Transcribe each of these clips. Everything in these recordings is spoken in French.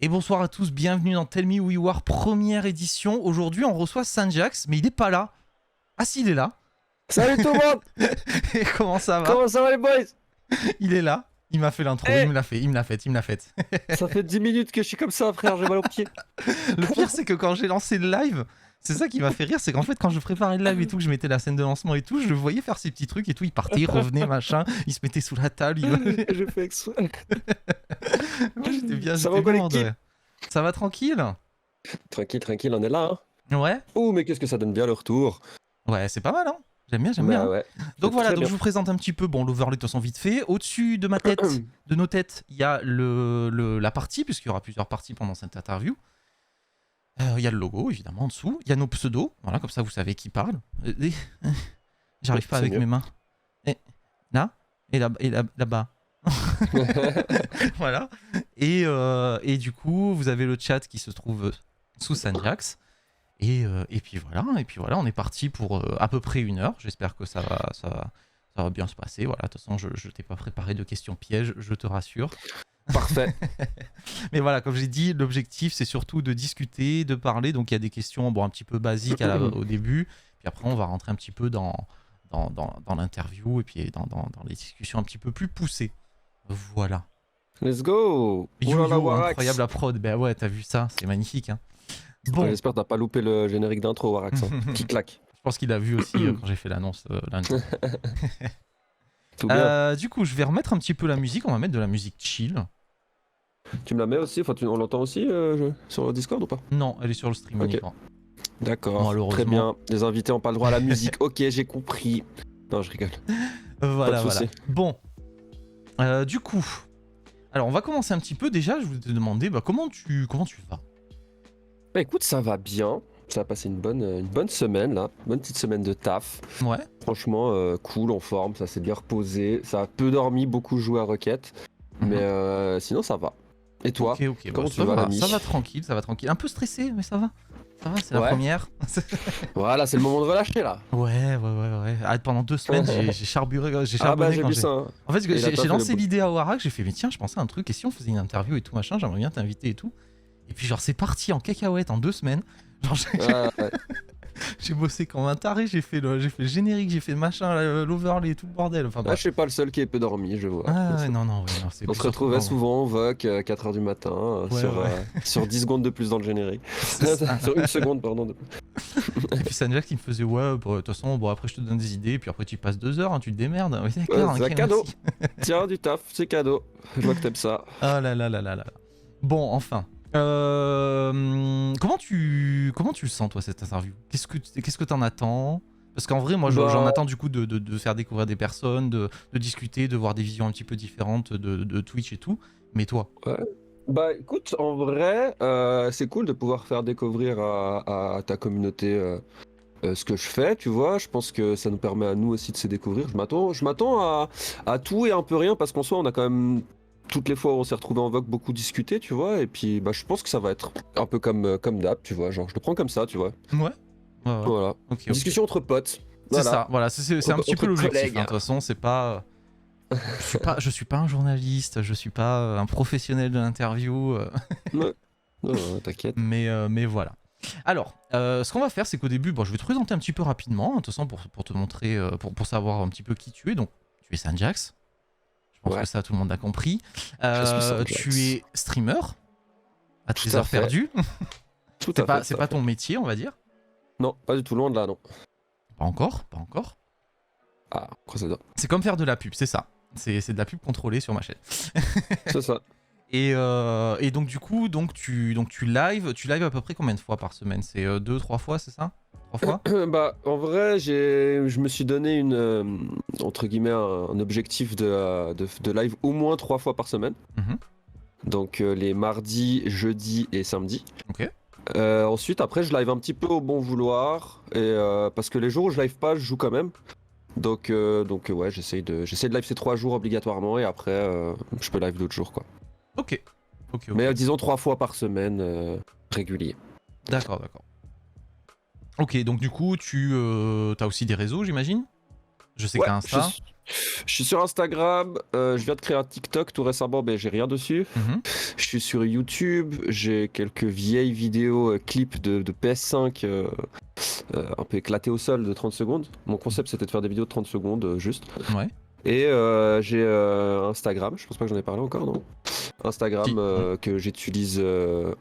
Et bonsoir à tous, bienvenue dans Tell Me Who You Are, première édition. Aujourd'hui, on reçoit Sanjax, mais il n'est pas là. Ah si, il est là. Salut tout le monde. Et comment ça va? Comment ça va les boys? Il est là. Il m'a fait l'intro, Hey. il me l'a fait. Ça fait 10 minutes que je suis comme ça frère, j'ai mal aux pieds. Le pire, c'est que quand j'ai lancé le live, c'est ça qui m'a fait rire, c'est qu'en fait, quand je préparais le live et tout, que je mettais la scène de lancement et tout, je le voyais faire ses petits trucs et tout, il partait, il revenait, machin, il se mettait sous la table, Je fais exprès. Moi, j'étais bien, Ça j'étais va, bien en l'équipe? vrai. Ça va tranquille? Tranquille, on est là hein. Ouais. Oh mais qu'est-ce que ça donne bien le retour. Ouais, c'est pas mal, hein. J'aime bien. Bah ouais. Donc voilà, très donc bien. je vous présente un petit peu l'overlay de toute façon vite fait. Au-dessus de ma tête, de nos têtes, il y a la partie, puisqu'il y aura plusieurs parties pendant cette interview. Il y a le logo, évidemment, en dessous. Il y a nos pseudos, voilà, comme ça vous savez qui parle. J'arrive pas C'est avec mieux. mes mains. Et là, et là-bas. Voilà. Et du coup, vous avez le chat qui se trouve sous Sanjax. Et puis voilà, on est parti pour à peu près 1 heure. J'espère que ça va bien se passer. Voilà, de toute façon, je t'ai pas préparé de questions pièges, je te rassure. Parfait. Mais voilà, comme j'ai dit, l'objectif c'est surtout de discuter, de parler. Donc il y a des questions un petit peu basiques au début. Puis après, on va rentrer un petit peu dans l'interview et puis dans les discussions un petit peu plus poussées. Voilà. Let's go. Yo, Warax. incroyable la prod. Ben ouais, t'as vu ça, c'est magnifique. Hein. Bon. J'espère que t'as pas loupé le générique d'intro Warax hein, qui claque. Je pense qu'il a vu aussi quand j'ai fait l'annonce lundi. Tout bien. Du coup, je vais remettre un petit peu la musique. On va mettre de la musique chill. Tu me la mets aussi, enfin on l'entend aussi sur le Discord ou pas? Non, elle est sur le stream Ok. uniquement. D'accord. Malheureusement. Très bien. Les invités ont pas le droit à la musique. Ok, j'ai compris. Non, je rigole. Voilà. Pas de souci. Bon. Du coup, alors on va commencer un petit peu. Déjà, je voulais te demander comment tu vas. Bah écoute, ça va bien. Ça a passé une bonne semaine là, bonne petite semaine de taf. Ouais. Franchement, cool, en forme, ça s'est bien reposé. Ça a peu dormi, beaucoup joué à Rocket. Mais sinon, ça va. Et toi? Ok. Comment Ça tu vas, va, l'ami? ça va tranquille. Un peu stressé, mais ça va. Ça va, c'est la Ouais. première. Voilà, c'est le moment de relâcher là. Ouais. Ah, pendant 2 semaines, j'ai charbonné Ah bah j'ai quand vu j'ai... ça. Hein. En fait, Et là, t'as j'ai fait lancé le boulot. l'idée à Warak, j'ai fait, mais tiens, je pensais à un truc, et si on faisait une interview et tout machin, j'aimerais bien t'inviter et tout. Et puis, genre, c'est parti en cacahuète en 2 semaines. Genre, Ah, ouais. j'ai bossé comme un taré, j'ai fait le générique, j'ai fait le machin, l'overlay, tout le bordel. Enfin, Ah, bref. je suis pas le seul qui est peu dormi, je vois. Ah, ouais, non, c'est On se retrouvait souvent en VOC 4h du matin sur 10 secondes de plus dans le générique. Sur 1 seconde, pardon. Et puis, Sanjax, il me faisait, ouais, de toute façon, après, je te donne des idées, puis après, tu passes 2 heures, hein, tu te démerdes. Oui, d'accord, C'est ok, un cadeau. merci. Tiens, du taf, c'est cadeau. Je vois que t'aimes ça. Ah là là. Bon, enfin. Comment tu le sens, toi, cette interview? Qu'est-ce que t'en attends? Parce qu'en vrai, moi, j'en attends du coup de faire découvrir des personnes, de discuter, de voir des visions un petit peu différentes de Twitch et tout. Mais toi? Ouais. Bah écoute, en vrai, c'est cool de pouvoir faire découvrir à ta communauté ce que je fais, tu vois. Je pense que ça nous permet à nous aussi de se découvrir. Je m'attends à tout et un peu rien parce qu'en soi, on a quand même, toutes les fois où on s'est retrouvé en VOC, beaucoup discuté, tu vois. Et puis, bah, je pense que ça va être un peu comme d'hab, tu vois. Genre, je le prends comme ça, tu vois. Ouais. Voilà. Ok. Discussion entre potes. C'est Voilà. ça, voilà, c'est un petit peu Entre l'objectif. collègues. Hein. De toute façon, c'est pas. Je suis pas un journaliste, je suis pas un professionnel de l'interview. Non, t'inquiète. Mais voilà. Alors, ce qu'on va faire, c'est qu'au début, je vais te présenter un petit peu rapidement, hein, de toute façon, pour te montrer, pour savoir un petit peu qui tu es. Donc, tu es Sanjax. Je pense que ça, tout le monde a compris. Tu es streamer à tes heures perdues. C'est pas ton métier, on va dire. Non, pas du tout, loin de là, non. Pas encore. Ah, quoi ça doit. C'est comme faire de la pub, c'est ça. C'est de la pub contrôlée sur ma chaîne. C'est ça. Et donc du coup, tu live à peu près combien de fois par semaine? C'est 2-3 fois, c'est ça? 3 fois? Bah, en vrai, je me suis donné entre guillemets, un objectif de live au moins 3 fois par semaine. Donc les mardis, jeudis et samedis. Ok. Ensuite, après, je live un petit peu au bon vouloir. Et, parce que les jours où je live pas, je joue quand même. Donc ouais, j'essaie de live ces 3 jours obligatoirement. Et après, je peux live d'autres jours, quoi. Ok. Mais disons 3 fois par semaine, régulier. D'accord. Ok, donc du coup, tu as aussi des réseaux, j'imagine? Je sais que Ouais, t'as Insta. je suis sur Instagram, je viens de créer un TikTok tout récemment, mais j'ai rien dessus. Mhm. Je suis sur YouTube, j'ai quelques vieilles vidéos, clips de PS5 un peu éclatées au sol de 30 secondes. Mon concept c'était de faire des vidéos de 30 secondes juste. Ouais. Et j'ai Instagram, je pense pas que j'en ai parlé encore, non? Instagram Si. que j'utilise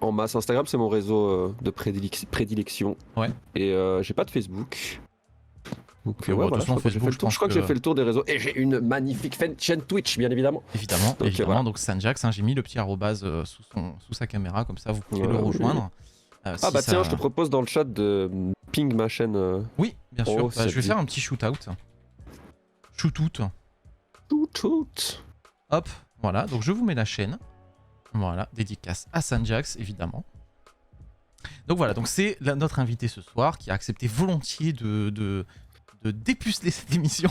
en masse. Instagram c'est mon réseau de prédilection. Ouais. Et j'ai pas de Facebook. Donc Ok, bon, de toute façon, je crois que j'ai fait Facebook, le je tour. pense Je crois que j'ai que. fait le tour des réseaux. Et j'ai une magnifique chaîne Twitch, bien évidemment. Évidemment, Donc, évidemment. voilà. Donc Sanjax, hein, j'ai mis le petit arrobase sous sa caméra, comme ça vous pouvez le Oui. rejoindre. Ah Si bah ça- tiens, je te propose dans le chat de ping ma chaîne. Oui, bien sûr. Oh, Bah, je vais dit. faire un petit shootout. Shootout. Tout. Hop, voilà. Donc je vous mets la chaîne. Voilà, dédicace à Sanjax, évidemment. Donc voilà, donc c'est notre invité ce soir qui a accepté volontiers de dépuceler cette émission.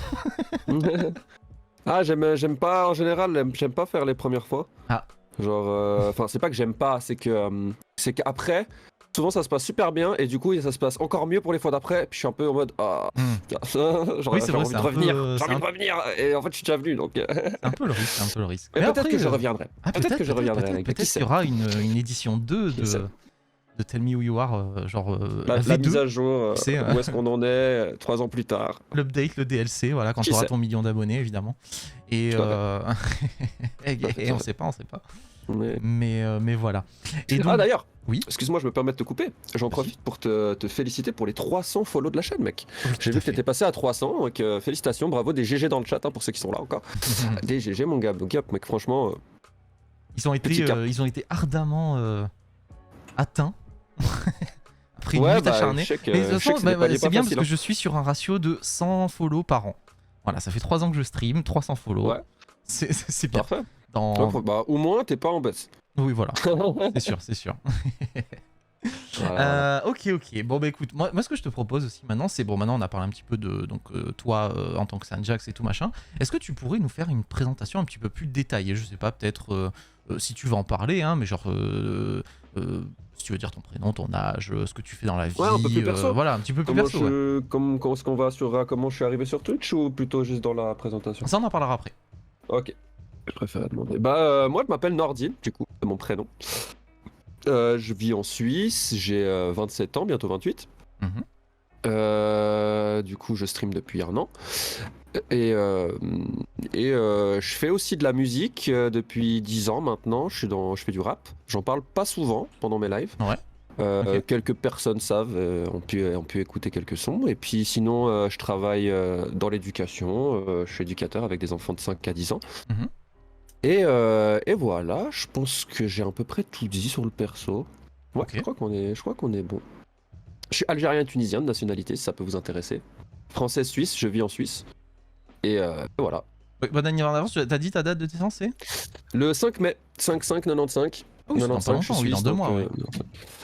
Ah, j'aime pas, en général, j'aime pas faire les premières fois. Ah. Genre, enfin, c'est pas que j'aime pas, c'est qu'après, souvent ça se passe super bien et du coup ça se passe encore mieux pour les fois d'après. Puis je suis un peu en mode, genre, Oui, c'est j'ai vrai, envie c'est de un revenir, peu, j'ai envie de revenir. Et en fait, je suis déjà venu donc. C'est un peu le risque, c'est un peu le risque. Mais peut-être après, que je reviendrai. Ah, peut-être que je reviendrai. Peut-être Qui qu'il y aura une édition 2 Qui sait de Tell Me Who You Are, genre La V2, mise à jour, tu sais, où est-ce qu'on en est 3 ans plus tard. l'update, le DLC, voilà, quand Qui tu auras sait ton million d'abonnés, évidemment. Et, Tout à et on sait pas. Mais- Mais voilà. Et donc, Ah d'ailleurs, oui. excuse-moi, je me permets de te couper. J'en profite pour te féliciter pour les 300 follow de la chaîne, mec. oui, J'ai tout vu à que t'étais passé à 300, donc félicitations, bravo, des GG dans le chat, hein, pour ceux qui sont là encore. fait. Des GG, mon gars. Donc, yep, mec, franchement. Petit cap. Ils ont été ardemment atteints. Après une Ouais, lutte bah, acharnée. je sais que, Mais de toute façon, c'est des paliers c'est pas bien faciles, parce que je suis sur un ratio de 100 follow par an. Voilà, ça fait 3 ans que je stream, 300 follow. Ouais. C'est bien. Parfait. Dans... Ouais, bah, au moins, t'es pas en baisse. Oui, voilà, c'est sûr. Voilà. Ok. Bon, bah écoute, moi ce que je te propose aussi maintenant, c'est bon, maintenant on a parlé un petit peu de donc toi en tant que Sanjax et tout machin. Est-ce que tu pourrais nous faire une présentation un petit peu plus détaillée? Je sais pas, peut-être si tu veux en parler, hein, mais genre si tu veux dire ton prénom, ton âge, ce que tu fais dans la vie, Ouais, un peu plus perso. voilà, un petit peu plus perso. Ouais. Comment est-ce qu'on va sur comment je suis arrivé sur Twitch ou plutôt juste dans la présentation? Ça, on en parlera après. Ok. Je préfère demander. Bah, moi, je m'appelle Nordine, du coup, c'est mon prénom. Je vis en Suisse, j'ai 27 ans, bientôt 28. Mhm. Du coup, je stream depuis un an. Et je fais aussi de la musique depuis 10 ans maintenant. Je fais du rap. J'en parle pas souvent pendant mes lives. Ouais. Ok. Quelques personnes savent, ont pu écouter quelques sons. Et puis sinon, je travaille dans l'éducation. Je suis éducateur avec des enfants de 5 à 10 ans. Mhm. Et voilà, je pense que j'ai à peu près tout dit sur le perso. Ouais, Ok. je crois qu'on est bon. Je suis algérien et tunisien de nationalité, si ça peut vous intéresser. Français suisse, je vis en Suisse. Et voilà. Ouais, bon anniversaire en avance, t'as dit ta date de naissance, c'est Le 5 mai, 5-5-95. Oh, c'est dans pas 95, je longtemps, suis oui, dans suisse, 2 donc, mois, ouais.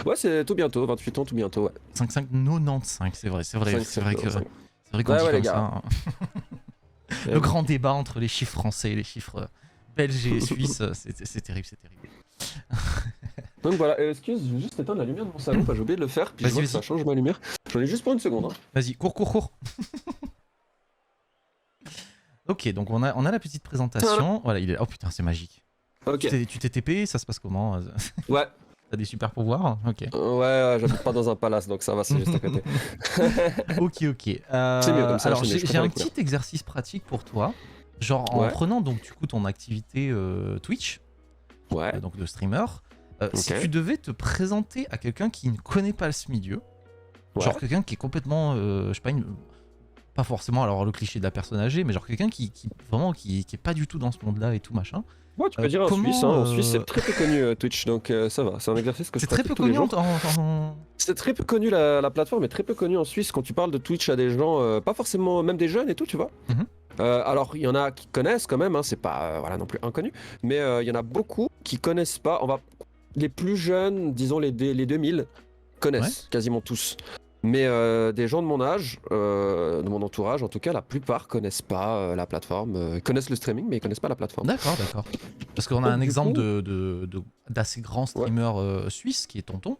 Ouais, c'est tout bientôt, 28 ans tout bientôt, ouais. 5-5-95, c'est vrai 5, qu'on 95. dit Ouais, les comme gars. ça. Hein. Le grand débat entre les chiffres français et les chiffres belges et suisses, c'est terrible. Donc voilà, excuse, je vais juste éteindre la lumière de mon salon, j'ai oublié de le faire, puis je vois que ça change ma lumière. J'en ai juste pour une seconde. Hein. Vas-y, cours. Ok, donc on a la petite présentation. Voilà, il est... Oh putain, c'est magique. Ok. Tu t'es TP, ça se passe comment? Ouais. T'as des super pouvoirs? Ok. Ouais, j'habite pas dans un palace, donc ça va, c'est juste à côté. Ok. C'est mieux comme ça. Alors c'est mieux, je j'ai préfère un les couleurs. petit exercice pratique pour toi. Genre en Ouais. prenant donc du coup ton activité Twitch, Ouais. donc de streamer, si Ok. tu devais te présenter à quelqu'un qui ne connaît pas ce milieu, Ouais. genre quelqu'un qui est complètement, je sais pas, pas forcément alors le cliché de la personne âgée, mais genre quelqu'un qui vraiment qui est pas du tout dans ce monde-là et tout machin. Ouais, tu peux dire en comment, Suisse, hein. En Suisse, c'est très peu connu Twitch, donc ça va. C'est un exercice que je C'est très pratique peu tous les connu jours. C'est très peu connu la plateforme, est très peu connue en Suisse quand tu parles de Twitch à des gens, pas forcément, même des jeunes et tout, tu vois. Mhm. Alors, il y en a qui connaissent quand même, hein, c'est pas voilà, non plus inconnu, mais il y en a beaucoup qui connaissent pas. Les plus jeunes, disons les 2000, connaissent quasiment tous. Mais des gens de mon âge, de mon entourage en tout cas, la plupart connaissent pas la plateforme. Ils connaissent le streaming, mais ils connaissent pas la plateforme. D'accord. Parce qu'on a Donc, un du exemple coup- d'assez grand streamer suisse qui est Tonton.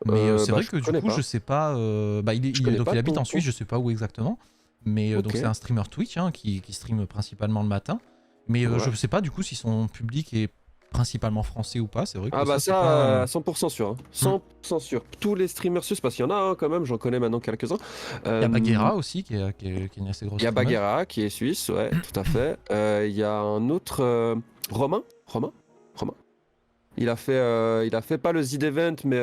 Mais c'est vrai je que du connais coup, pas. je sais pas. Il connais donc pas il habite en Tonton. Suisse, je sais pas où exactement. Mais donc Ok. c'est un streamer Twitch hein, qui stream principalement le matin. Mais Ouais. je sais pas du coup si son public est principalement français ou pas. C'est vrai que Ah bah c'est pas. ça, 100% sûr. Hein. 100% sûr. Tous les streamers suisses, parce qu'il y en a quand même, j'en connais maintenant quelques-uns. Il y a Bagheera aussi qui est une assez grosse Il y a streamer. Bagheera qui est suisse, ouais, tout à fait. Il y a un autre, Romain. Il a fait pas le Z Event, mais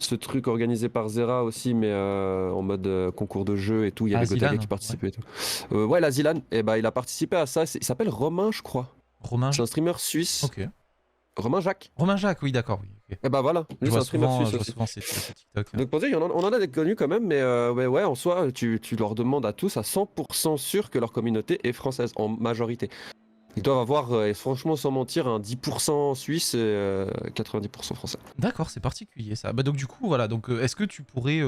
ce truc organisé par Zera aussi, mais en mode concours de jeu et tout. Il y avait Zilan, Gotaga qui participait et tout. Ouais, la Zilan, et bah il a participé à ça. Il s'appelle Romain, je crois. Romain. C'est un streamer suisse. Ok. Romain Jacques. Romain Jacques, oui d'accord. Oui, ok. Et bah voilà, Je lui c'est vois un streamer souvent, suisse je vois aussi. souvent ces TikTok. Donc pour dire, on en a des connus quand même, mais ouais, en soi, tu leur demandes à tous à 100% sûr que leur communauté est française, en majorité. Ils doivent avoir, et franchement sans mentir, un 10% suisse et 90% français. D'accord, c'est particulier ça. Bah donc du coup voilà, donc est-ce que tu pourrais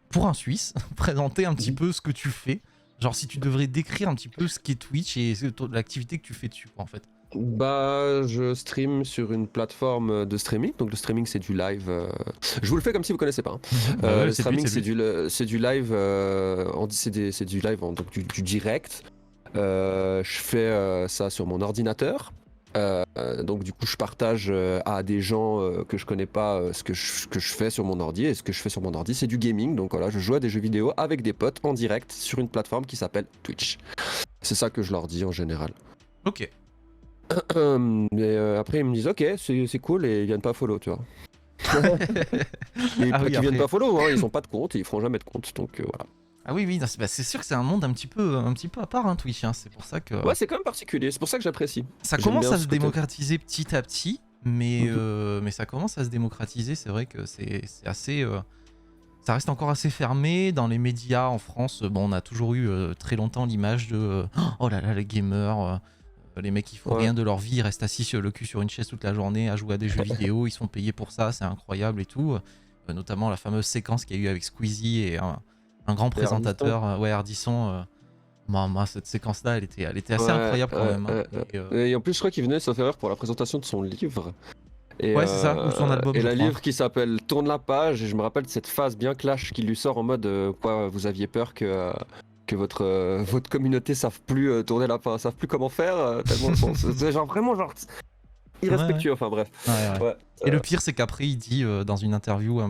pour un Suisse présenter un petit peu ce que tu fais? Genre si tu devrais décrire un petit peu ce qu'est Twitch et l'activité que tu fais dessus quoi, en fait. Bah, je stream sur une plateforme de streaming. Donc le streaming c'est du live. Je vous le fais comme si vous connaissez pas. Hein. Bah ouais, Le c'est le but, streaming c'est le but. c'est du live. C'est du live, donc du direct. Je fais ça sur mon ordinateur. Donc du coup je partage à des gens que je connais pas ce que je fais sur mon ordi, et ce que je fais sur mon ordi c'est du gaming. Donc voilà, je joue à des jeux vidéo avec des potes en direct sur une plateforme qui s'appelle Twitch. C'est ça que je leur dis en général. Ok. Mais après ils me disent ok c'est cool et ils viennent pas follow, tu vois. Et Ah oui, qui viennent après. pas follow, hein, ils ont pas de compte et ils feront jamais de compte, donc voilà. Ah oui, non, c'est sûr que c'est un monde un petit peu à part hein, Twitch, hein. C'est pour ça que Ouais, c'est quand même particulier, c'est pour ça que j'apprécie. ça J'aime commence bien à ce se côté. démocratiser petit à petit, mais ça commence à se démocratiser. C'est vrai que c'est assez, ça reste encore assez fermé dans les médias en France. Bon, on a toujours eu très longtemps l'image de oh là là les gamers, les mecs qui font Ouais. rien de leur vie, ils restent assis sur le cul sur une chaise toute la journée à jouer à des jeux vidéo, ils sont payés pour ça, c'est incroyable et tout. Notamment la fameuse séquence qu'il y a eu avec Squeezie et un grand présentateur, Ardisson. Moi, cette séquence-là, elle était assez incroyable quand même. Hein. Et en plus, je crois qu'il venait, sauf erreur, pour la présentation de son livre. Et, Ouais, c'est ça, ou son album, Et je le crois. livre qui s'appelle Tourne la page, et je me rappelle de cette phase bien clash qui lui sort en mode quoi, vous aviez peur que votre communauté savent plus tourner la page, savent plus comment faire, tellement c'est genre vraiment genre irrespectueux, enfin bref. Ouais. Ouais. Et le pire, c'est qu'après, il dit dans une interview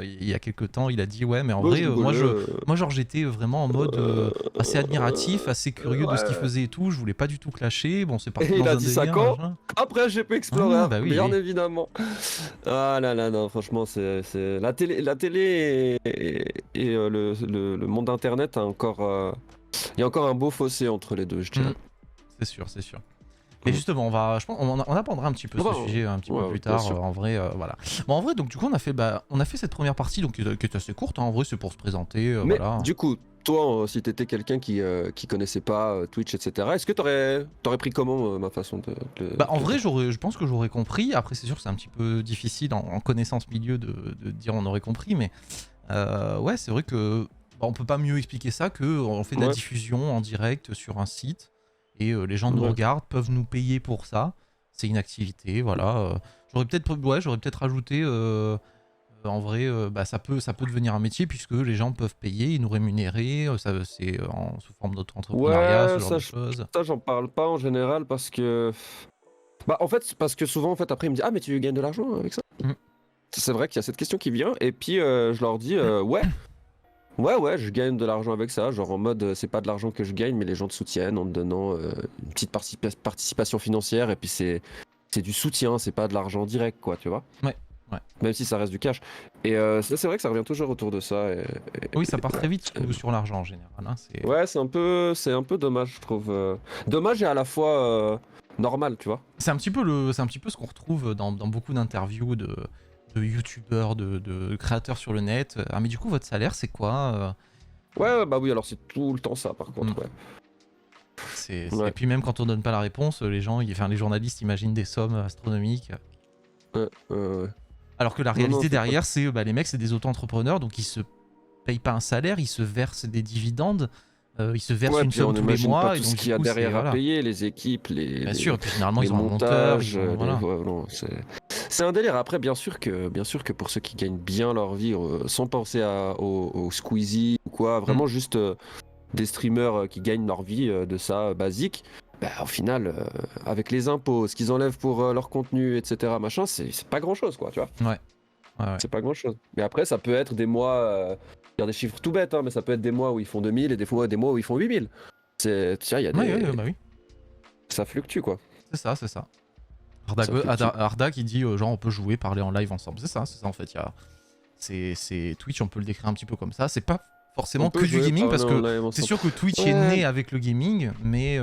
il y a quelques temps, il a dit ouais, mais en Moi, vrai, je moi, rigolais, genre, j'étais vraiment en mode assez admiratif, assez curieux de ce qu'il ouais. faisait et tout. Je voulais pas du tout clasher. Bon, c'est parti Et il dans a un dit ça délire, quand machin. Après GP Explorer, Bah oui, bien oui. évidemment. Ah là là, non, franchement, c'est la télé et le monde internet a encore, il y a encore un beau fossé entre les deux, je dirais. C'est sûr. Et justement, je pense, on abordera un petit peu ce sujet un petit peu plus tard. En vrai, voilà. Bon, en vrai, donc du coup, on a fait cette première partie, donc qui est assez courte. Hein, en vrai, c'est pour se présenter, Mais voilà. du coup, toi, si t'étais quelqu'un qui connaissait pas Twitch, etc., est-ce que t'aurais pris comment ma façon de En vrai, je pense que j'aurais compris. Après, c'est sûr que c'est un petit peu difficile en connaissance milieu de dire on aurait compris, mais ouais, c'est vrai que on peut pas mieux expliquer ça que on fait de la diffusion en direct sur un site et les gens nous regardent, peuvent nous payer pour ça. C'est une activité, voilà. J'aurais peut-être rajouté. En vrai, ça peut devenir un métier puisque les gens peuvent payer et nous rémunérer. C'est sous forme d'auto-entrepreneuriat, ce genre de choses. Ça, j'en parle pas en général parce que. Bah, en fait, parce que souvent, en fait, après, ils me disent ah, mais tu gagnes de l'argent avec ça C'est vrai qu'il y a cette question qui vient, et puis je leur dis ouais, je gagne de l'argent avec ça. Genre en mode, c'est pas de l'argent que je gagne, mais les gens te soutiennent en te donnant une petite participation financière, et puis c'est du soutien, c'est pas de l'argent direct, quoi, tu vois. Ouais. Même si ça reste du cash. Et ça, c'est vrai que ça revient toujours autour de ça. Oui, ça part très vite sur l'argent en général. Hein, ouais, c'est un peu dommage, je trouve. Dommage et à la fois normal, tu vois. C'est un petit peu ce qu'on retrouve dans beaucoup d'interviews de youtubeurs, de créateurs sur le net. Ah mais du coup votre salaire c'est quoi Ouais, bah oui, alors c'est tout le temps ça par contre, ouais. Et puis même quand on donne pas la réponse, les journalistes imaginent des sommes astronomiques. Alors que la réalité derrière, c'est les mecs, c'est des auto-entrepreneurs, donc ils se payent pas un salaire, ils se versent des dividendes, ils se versent une somme tous les mois. Pas tout et donc, ce qu'il y a derrière à payer, les équipes, bien sûr, et puis généralement les ils ont un monteur, montages, voilà. non, C'est un délire. Après, bien sûr que pour ceux qui gagnent bien leur vie, sans penser au Squeezie ou quoi, vraiment juste des streamers qui gagnent leur vie de ça, basique, bah, au final, avec les impôts, ce qu'ils enlèvent pour leur contenu, etc., machin, c'est pas grand-chose, quoi, tu vois. Ouais. C'est pas grand-chose. Mais après, ça peut être des mois, il y a des chiffres tout bêtes, hein, mais ça peut être des mois où ils font 2000 et des fois des mois où ils font 8000. Tiens, il y a des... Bah oui. Ça fluctue, quoi. C'est ça. Ça fluctue. Arda qui dit genre on peut jouer, parler en live ensemble. C'est ça en fait. C'est Twitch, on peut le décrire un petit peu comme ça. C'est pas forcément que du gaming parce que c'est sûr que Twitch est né avec le gaming, mais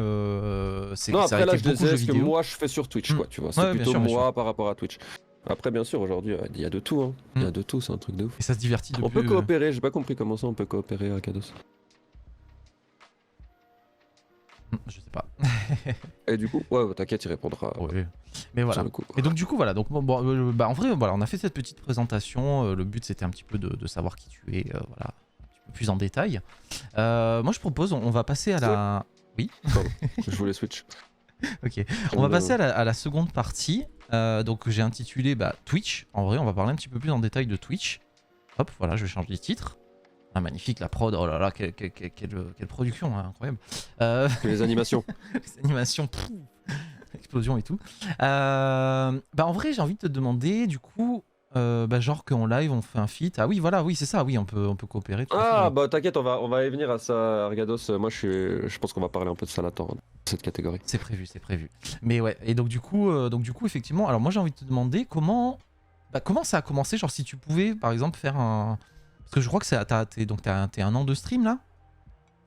c'est non, ça a après là, été je beaucoup de disais jeux ce que vidéo. moi je fais sur Twitch, quoi, tu vois. C'est Ouais, plutôt bien sûr. par rapport à Twitch. Après, bien sûr, aujourd'hui, il y a de tout, hein. Il y a de tout, c'est un truc de ouf. Et ça se divertit depuis... On peut coopérer, j'ai pas compris comment ça on peut coopérer à Kados. Je sais pas. Et du coup, ouais, t'inquiète, il répondra. Ouais. Mais voilà. Sur le coup. Et donc du coup voilà, donc bah en vrai voilà, on a fait cette petite présentation. Le but c'était un petit peu de savoir qui tu es, voilà, un petit peu plus en détail. Moi je propose, on va passer à la. Oui. Pardon, je voulais switch. Ok. On va passer à la seconde partie. Donc j'ai intitulé Twitch. En vrai, on va parler un petit peu plus en détail de Twitch. Hop, voilà, je change les titres. Ah, magnifique, la prod, oh là là, quelle production, hein, incroyable. Les animations. Les animations, explosion et tout. En vrai, j'ai envie de te demander, du coup, genre qu'en live, on fait un feat. Ah oui, voilà, oui, c'est ça, oui, on peut coopérer. Tout à fait. Bah t'inquiète, on va y venir à ça, Argados. Moi, je pense qu'on va parler un peu de ça là-dedans, cette catégorie. C'est prévu. Mais ouais, et donc du coup, effectivement, alors moi, j'ai envie de te demander comment ça a commencé, genre si tu pouvais, par exemple, faire un... Parce que je crois que t'es un an de stream là.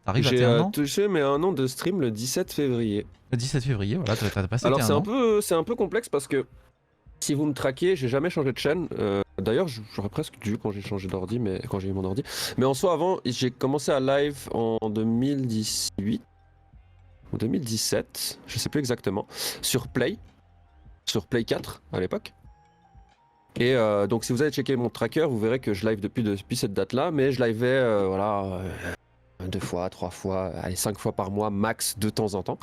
T'arrives à tes un an. J'ai touché mes un an de stream le 17 février. Le 17 février, voilà, t'as passé Alors tes un an. c'est un peu complexe parce que si vous me traquez, j'ai jamais changé de chaîne. D'ailleurs, j'aurais presque dû quand j'ai changé d'ordi, mais quand j'ai eu mon ordi. Mais en soi, avant, j'ai commencé à live en 2018 ou 2017, je sais plus exactement, sur Play 4 à l'époque. Et donc si vous allez checker mon tracker, vous verrez que je live depuis cette date-là, mais je livais voilà 2 fois, 3 fois, allez 5 fois par mois max de temps en temps.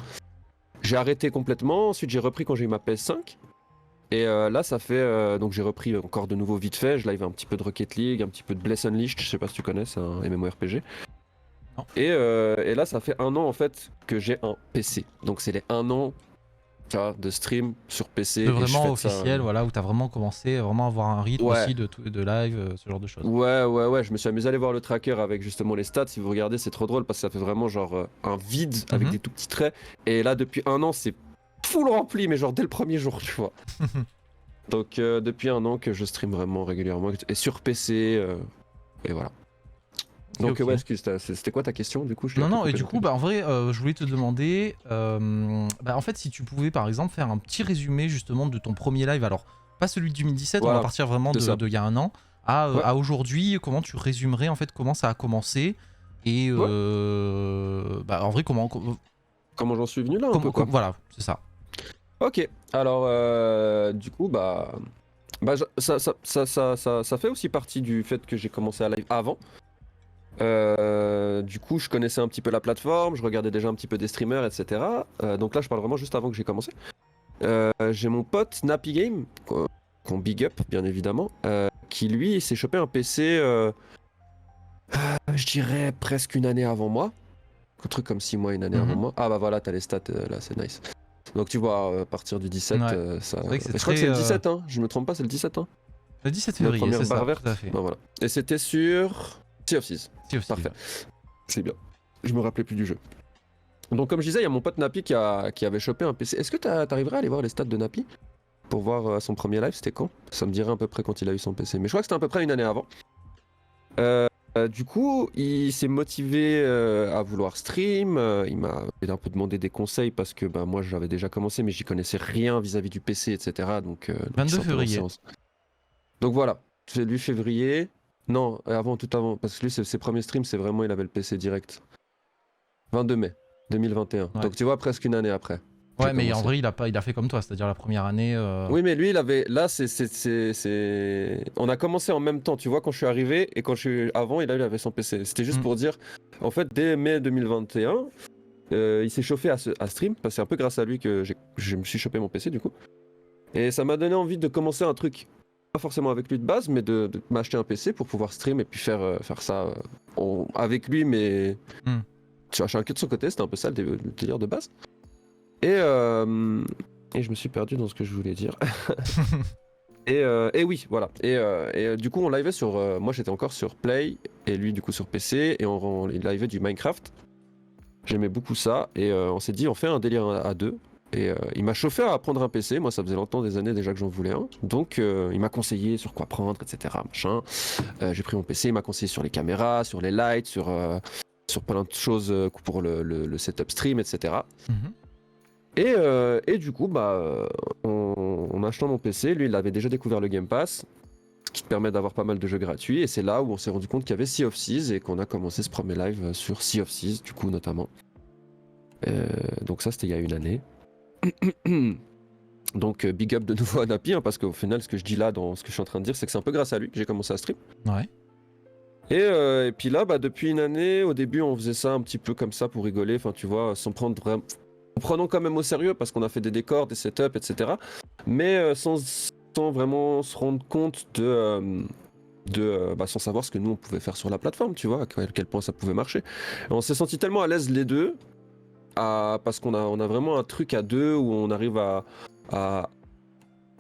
J'ai arrêté complètement, ensuite j'ai repris quand j'ai eu ma PS5. Et là ça fait donc j'ai repris encore de nouveau vite fait, je live un petit peu de Rocket League, un petit peu de Bless Unleashed, je sais pas si tu connais, c'est un MMORPG. Non. Et là ça fait 1 an en fait que j'ai un PC. Donc c'est les 1 an de stream sur PC. De vraiment et officiel, ça, voilà, où t'as vraiment commencé à vraiment avoir un rythme aussi de live, ce genre de choses. Ouais, je me suis amusé à aller voir le tracker avec justement les stats. Si vous regardez, c'est trop drôle parce que ça fait vraiment genre un vide avec des tout petits traits. Et là, depuis 1 an, c'est full rempli, mais genre dès le premier jour, tu vois. Donc, depuis 1 an que je stream vraiment régulièrement et sur PC. Et voilà. Donc, Ok. ouais, excuse, c'était quoi ta question du coup? Non, et du coup, en vrai, je voulais te demander, en fait, si tu pouvais par exemple faire un petit résumé justement de ton premier live, alors pas celui de 2017, on va partir vraiment de il y a un an, à aujourd'hui, comment tu résumerais en fait comment ça a commencé et en vrai, comment j'en suis venu là un peu, quoi. Voilà, c'est ça. Ok, alors du coup, ça fait aussi partie du fait que j'ai commencé à live avant. Du coup, je connaissais un petit peu la plateforme, je regardais déjà un petit peu des streamers, etc. Donc là, je parle vraiment juste avant que j'ai commencé. J'ai mon pote Nappy Game, qu'on big up bien évidemment, qui lui s'est chopé un PC, je dirais presque 1 année avant moi. Un truc comme 6 mois, 1 année avant moi. Ah bah voilà, t'as les stats là, c'est nice. Donc tu vois, à partir du 17, ça. Vrai que je crois que c'est le 17, hein. Je me trompe pas, c'est le 17, hein. Le 17 février, c'est ça. Tout à fait. Ben, voilà. Et c'était sur Sea of Thieves. Parfait. C'est bien. Je me rappelais plus du jeu. Donc comme je disais, il y a mon pote Nappy qui avait chopé un PC. Est-ce que t'arriverais à aller voir les stats de Nappy pour voir son premier live, c'était quand? Ça me dirait à peu près quand il a eu son PC. Mais je crois que c'était à peu près 1 année avant. Du coup, il s'est motivé à vouloir stream. Il m'a un peu demandé des conseils parce que moi j'avais déjà commencé, mais j'y connaissais rien vis-à-vis du PC, etc. Donc, 22 février. Donc voilà, c'est lui février. Non, tout avant, parce que lui, ses premiers streams, c'est vraiment, il avait le PC direct. 22 mai 2021. Ouais. Donc tu vois, presque 1 année après. Ouais, mais en vrai, il a fait comme toi, c'est-à-dire la première année. Oui, mais lui, il avait. Là, on a commencé en même temps, tu vois, quand je suis arrivé et quand je suis avant, il avait son PC. C'était juste pour dire, en fait, dès mai 2021, il s'est chauffé à stream, parce que c'est un peu grâce à lui que je me suis chopé mon PC du coup. Et ça m'a donné envie de commencer un truc, pas forcément avec lui de base, mais de m'acheter un PC pour pouvoir stream et puis faire ça avec lui, mais Hmm. chacun de son côté, c'était un peu ça le délire de base. Et je me suis perdu dans ce que je voulais dire. Et oui, voilà. Et du coup, on liveait sur. Moi, j'étais encore sur Play, et lui, du coup, sur PC, et on liveait du Minecraft. J'aimais beaucoup ça, et on s'est dit, on fait un délire à deux. Et il m'a chauffé à prendre un PC. Moi, ça faisait longtemps, des années déjà que j'en voulais un. Donc, il m'a conseillé sur quoi prendre, etc. Machin. J'ai pris mon PC, il m'a conseillé sur les caméras, sur les lights, sur plein de choses pour le setup stream, etc. Mhm. Et du coup, en achetant mon PC, lui, il avait déjà découvert le Game Pass, qui te permet d'avoir pas mal de jeux gratuits. Et c'est là où on s'est rendu compte qu'il y avait Sea of Thieves et qu'on a commencé ce premier live sur Sea of Thieves, du coup, notamment. Donc ça, c'était il y a une année. Donc big up de nouveau à Napi, hein, parce qu'au final, ce que je dis là, dans ce que je suis en train de dire, c'est que c'est un peu grâce à lui que j'ai commencé à stream. Ouais. Et puis là, depuis une année, au début, on faisait ça un petit peu comme ça pour rigoler, enfin, tu vois, sans prendre vraiment. En prenant quand même au sérieux parce qu'on a fait des décors, des setups, etc. Mais sans vraiment se rendre compte sans savoir ce que nous on pouvait faire sur la plateforme, tu vois, à quel point ça pouvait marcher. Et on s'est senti tellement à l'aise les deux, parce qu'on a vraiment un truc à deux où on arrive à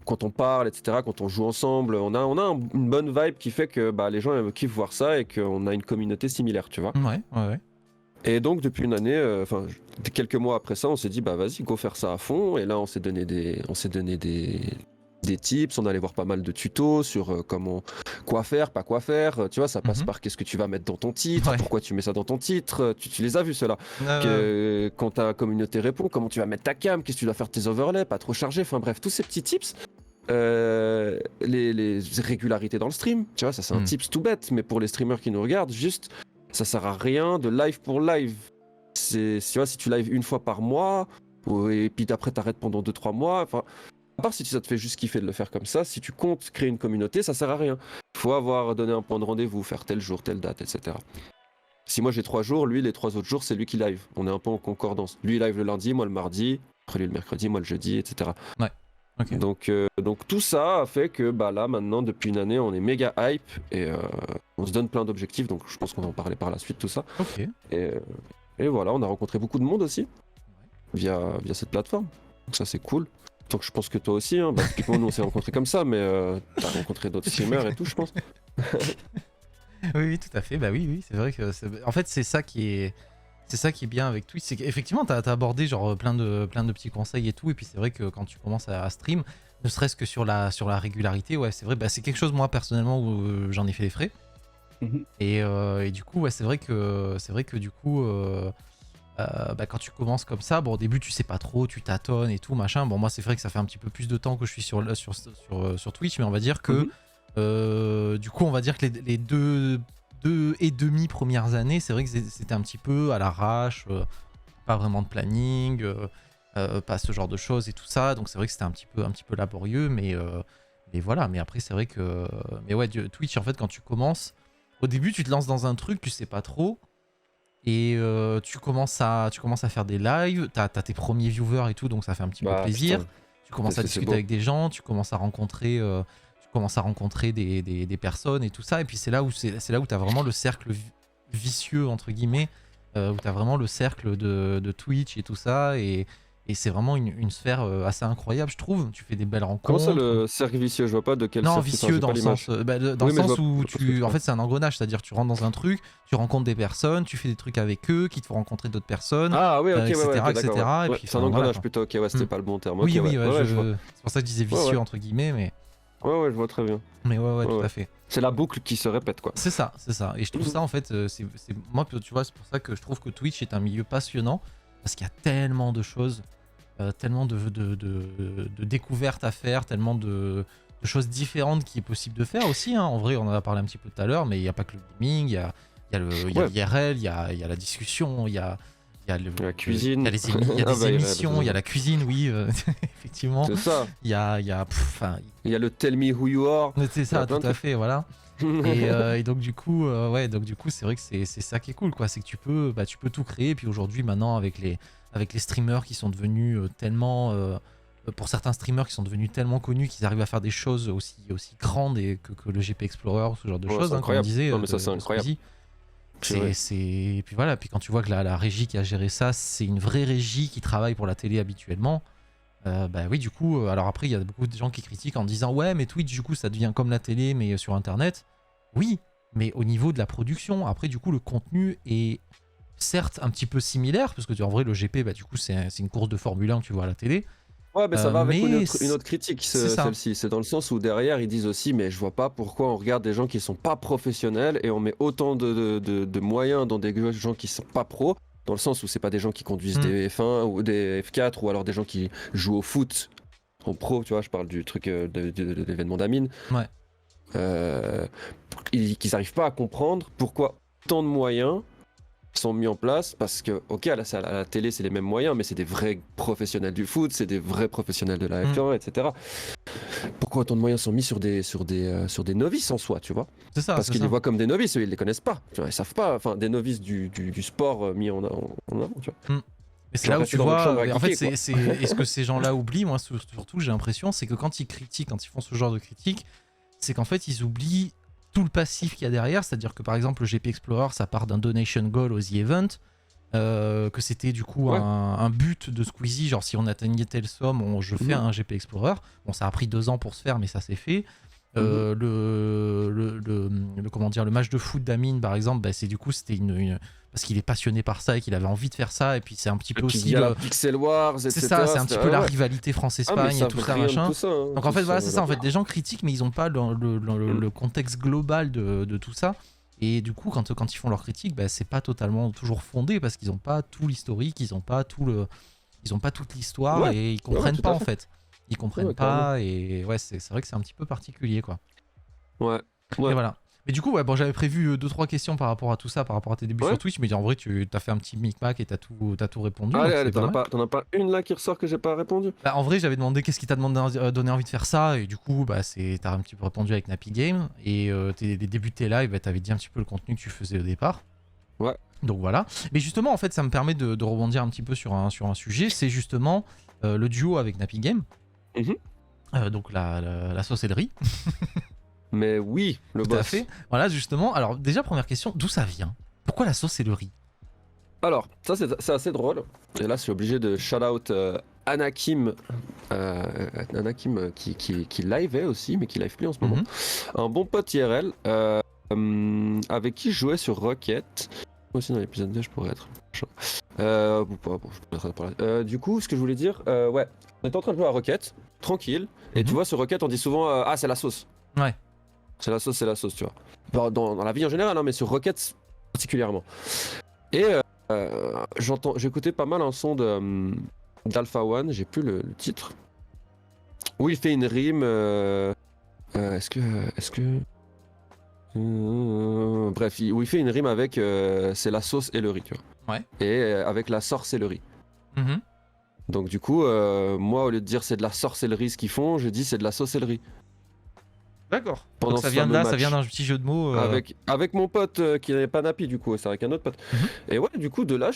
quand on parle, etc., quand on joue ensemble, on a une bonne vibe qui fait que les gens kiffent voir ça et qu'on a une communauté similaire, tu vois. Ouais. Et donc depuis une année, quelques mois après ça, on s'est dit vas-y, go faire ça à fond. Et là, on s'est donné des tips, on allait voir pas mal de tutos sur quoi faire, pas quoi faire. Tu vois, ça passe Mhm. par qu'est-ce que tu vas mettre dans ton titre, Ouais. pourquoi tu mets ça dans ton titre. Tu les as vus ceux-là. Euh, Quand ta communauté répond, comment tu vas mettre ta cam, qu'est-ce que tu dois faire tes overlays, pas trop chargé. Enfin bref, tous ces petits tips. Les régularités dans le stream, tu vois, ça c'est un tips tout bête, mais pour les streamers qui nous regardent, juste ça sert à rien de live pour live. Tu vois, si tu live une fois par mois, et puis après t'arrêtes pendant 2-3 mois, enfin, à part si ça te fait juste kiffer de le faire comme ça, si tu comptes créer une communauté, ça sert à rien. Il faut avoir donné un point de rendez-vous, faire tel jour, telle date, etc. Si moi j'ai 3 jours, lui les 3 autres jours c'est lui qui live. On est un peu en concordance. Lui il live le lundi, moi le mardi, après lui le mercredi, moi le jeudi, etc. Ouais. Okay. Donc tout ça a fait que là maintenant depuis une année on est méga hype et on se donne plein d'objectifs, donc je pense qu'on va en parler par la suite tout ça. Ok. Et voilà, on a rencontré beaucoup de monde aussi via cette plateforme, donc ça c'est cool. Donc je pense que toi aussi, hein, typiquement nous on s'est rencontrés comme ça, mais t'as rencontré d'autres streamers et tout je pense. Oui, tout à fait, oui, c'est vrai que en fait c'est ça qui est bien avec Twitch, c'est qu'effectivement t'as abordé genre plein de petits conseils et tout, et puis c'est vrai que quand tu commences à stream, ne serait-ce que sur la régularité, ouais c'est vrai, c'est quelque chose moi personnellement où j'en ai fait les frais. Et du coup ouais c'est vrai que du coup quand tu commences comme ça, bon au début tu sais pas trop, tu tâtonnes et tout machin, bon moi c'est vrai que ça fait un petit peu plus de temps que je suis sur Twitch, mais on va dire que du coup on va dire que les deux et demi premières années, c'est vrai que c'était un petit peu à l'arrache, pas vraiment de planning, pas ce genre de choses et tout ça, donc c'est vrai que c'était un petit peu laborieux, mais voilà, mais après c'est vrai que mais ouais, Twitch en fait quand tu commences, au début tu te lances dans un truc, tu sais pas trop, et tu commences à faire des lives, t'as tes premiers viewers et tout, donc ça fait un petit peu plaisir. Putain, tu commences à discuter avec des gens, tu commences à rencontrer des personnes et tout ça, et puis c'est là où t'as vraiment le cercle vicieux entre guillemets, où t'as vraiment le cercle de Twitch et tout ça, et c'est vraiment une sphère assez incroyable, je trouve. Tu fais des belles rencontres. Comment ça le cercle vicieux? Je vois pas de quel Non, cercle. vicieux dans le sens, où en fait c'est un engrenage, c'est-à-dire tu rentres dans un truc, tu rencontres des personnes, tu fais des trucs avec eux, qui te font rencontrer d'autres personnes, ah oui, ok, etc., ouais, etc. Ouais. Et puis c'est un engrenage plutôt, ok, ouais, c'était pas le bon terme. Oui, Okay, oui, ouais, c'est pour ça que je disais vicieux entre guillemets, mais... Ouais, je vois très bien. Mais ouais, tout à fait. C'est la boucle qui se répète, quoi. C'est ça. Et je trouve ça, en fait, moi, tu vois, c'est pour ça que je trouve que Twitch est un milieu passionnant, parce qu'il y a tellement de choses, tellement de découvertes à faire, tellement de choses différentes qui est possible de faire aussi, hein. En vrai, on en a parlé un petit peu tout à l'heure, mais il n'y a pas que le gaming, il y a l'IRL, il y a la discussion, il y a la cuisine, il y a des émissions, il y a la cuisine, oui, effectivement. C'est ça. Il y a le Tell Me Who You Are. C'est ça, tout à fait, voilà. Et donc du coup, c'est vrai que c'est ça qui est cool, quoi. C'est que tu peux tout créer. Et puis aujourd'hui, maintenant, avec les streamers qui sont devenus tellement pour certains streamers qui sont devenus tellement connus qu'ils arrivent à faire des choses aussi grandes que le GP Explorer, ce genre de choses, comme on disait. Non, mais ça, c'est incroyable. Et puis voilà, puis quand tu vois que la régie qui a géré ça, c'est une vraie régie qui travaille pour la télé habituellement, bah oui, du coup, alors après, il y a beaucoup de gens qui critiquent en disant ouais, mais Twitch, du coup, ça devient comme la télé, mais sur Internet. Oui, mais au niveau de la production, après, du coup, le contenu est certes un petit peu similaire, parce que en vrai, le GP, bah du coup, c'est une course de Formule 1 que tu vois à la télé. Ouais, mais ça va avec mais une autre critique, c'est ça. celle-ci. C'est dans le sens où derrière, ils disent aussi, mais je vois pas pourquoi on regarde des gens qui sont pas professionnels et on met autant de moyens dans des gens qui sont pas pros, dans le sens où c'est pas des gens qui conduisent des F1 ou des F4 ou alors des gens qui jouent au foot en pro, tu vois, je parle du truc de l'événement d'Amine. Ouais. Qu'ils arrivent pas à comprendre pourquoi autant de moyens sont mis en place, parce que, ok, à la télé, c'est les mêmes moyens, mais c'est des vrais professionnels du foot, c'est des vrais professionnels de la F1, etc. Pourquoi autant de moyens sont mis sur des novices en soi, tu vois? C'est ça. Parce qu'ils les voient comme des novices, eux, ils les connaissent pas. Tu vois, ils savent pas, enfin, des novices du sport mis en avant, tu vois. Et c'est là où tu vois, en fait, est-ce que ces gens-là oublient, moi, surtout, j'ai l'impression, c'est que quand ils critiquent, quand ils font ce genre de critique, c'est qu'en fait, ils oublient tout le passif qu'il y a derrière, c'est-à-dire que par exemple le GP Explorer ça part d'un donation goal aux The Event, que c'était du coup un but de Squeezie, genre si on atteignait telle somme, je fais un GP Explorer. Bon, ça a pris 2 ans pour se faire, mais ça s'est fait. Comment dire, le match de foot d'Amine par exemple, bah, c'est du coup c'était parce qu'il est passionné par ça et qu'il avait envie de faire ça, et puis c'est un petit peu aussi le Pixel Wars, etc. C'est ça, c'est un petit peu la rivalité France-Espagne et tout ça machin. Tout ça, hein, donc en fait voilà, c'est ça, en fait des gens critiquent mais ils ont pas le contexte global de tout ça, et du coup quand ils font leur critique, bah, c'est pas totalement toujours fondé parce qu'ils ont pas tout l'historique, ils ont pas toute l'histoire, et ils comprennent pas en fait. Ils comprennent pas, et ouais, c'est vrai que c'est un petit peu particulier quoi. Ouais. Et voilà. Mais du coup, ouais, bon, j'avais prévu 2-3 questions par rapport à tout ça, par rapport à tes débuts sur Twitch, mais en vrai, tu as fait un petit micmac et t'as tout répondu. Allez, t'en as pas une là qui ressort que j'ai pas répondu? Bah, en vrai, j'avais demandé qu'est-ce qui t'a donné envie de faire ça, et du coup, bah, t'as un petit peu répondu avec Nappy Game, et les débuts de tes lives, bah, t'avais dit un petit peu le contenu que tu faisais au départ. Ouais. Donc voilà. Mais justement, en fait, ça me permet de rebondir un petit peu sur un sujet, c'est justement le duo avec Nappy Game. Donc la sorcellerie. Mais oui, le boss. Tout à fait. Voilà, justement. Alors, déjà, première question, d'où ça vient? Pourquoi la sorcellerie? Alors, ça c'est assez drôle. Et là, je suis obligé de shout-out Anakim. Anakim qui liveait aussi, mais qui live plus en ce moment. Un bon pote IRL avec qui je jouais sur Rocket. Aussi dans l'épisode 2, je pourrais être. Du coup, ce que je voulais dire, ouais, on était en train de jouer à Rocket, tranquille. Et tu vois, sur Rocket, on dit souvent ah, c'est la sauce. Ouais. C'est la sauce, tu vois. Dans la vie en général, non, mais sur Rocket particulièrement. Et j'écoutais pas mal un son d'Alpha One, j'ai plus le titre, où il fait une rime. Est-ce que. Bref, où il fait une rime avec c'est la sauce et le riz, tu vois. Ouais. Et avec la sorcellerie. Donc, du coup, moi, au lieu de dire c'est de la sorcellerie ce qu'ils font, je dis c'est de la saucellerie. D'accord. Donc ça vient de là, ça vient d'un petit jeu de mots. Avec mon pote qui n'est pas Nappy, du coup, c'est avec un autre pote. Et ouais, du coup, de là,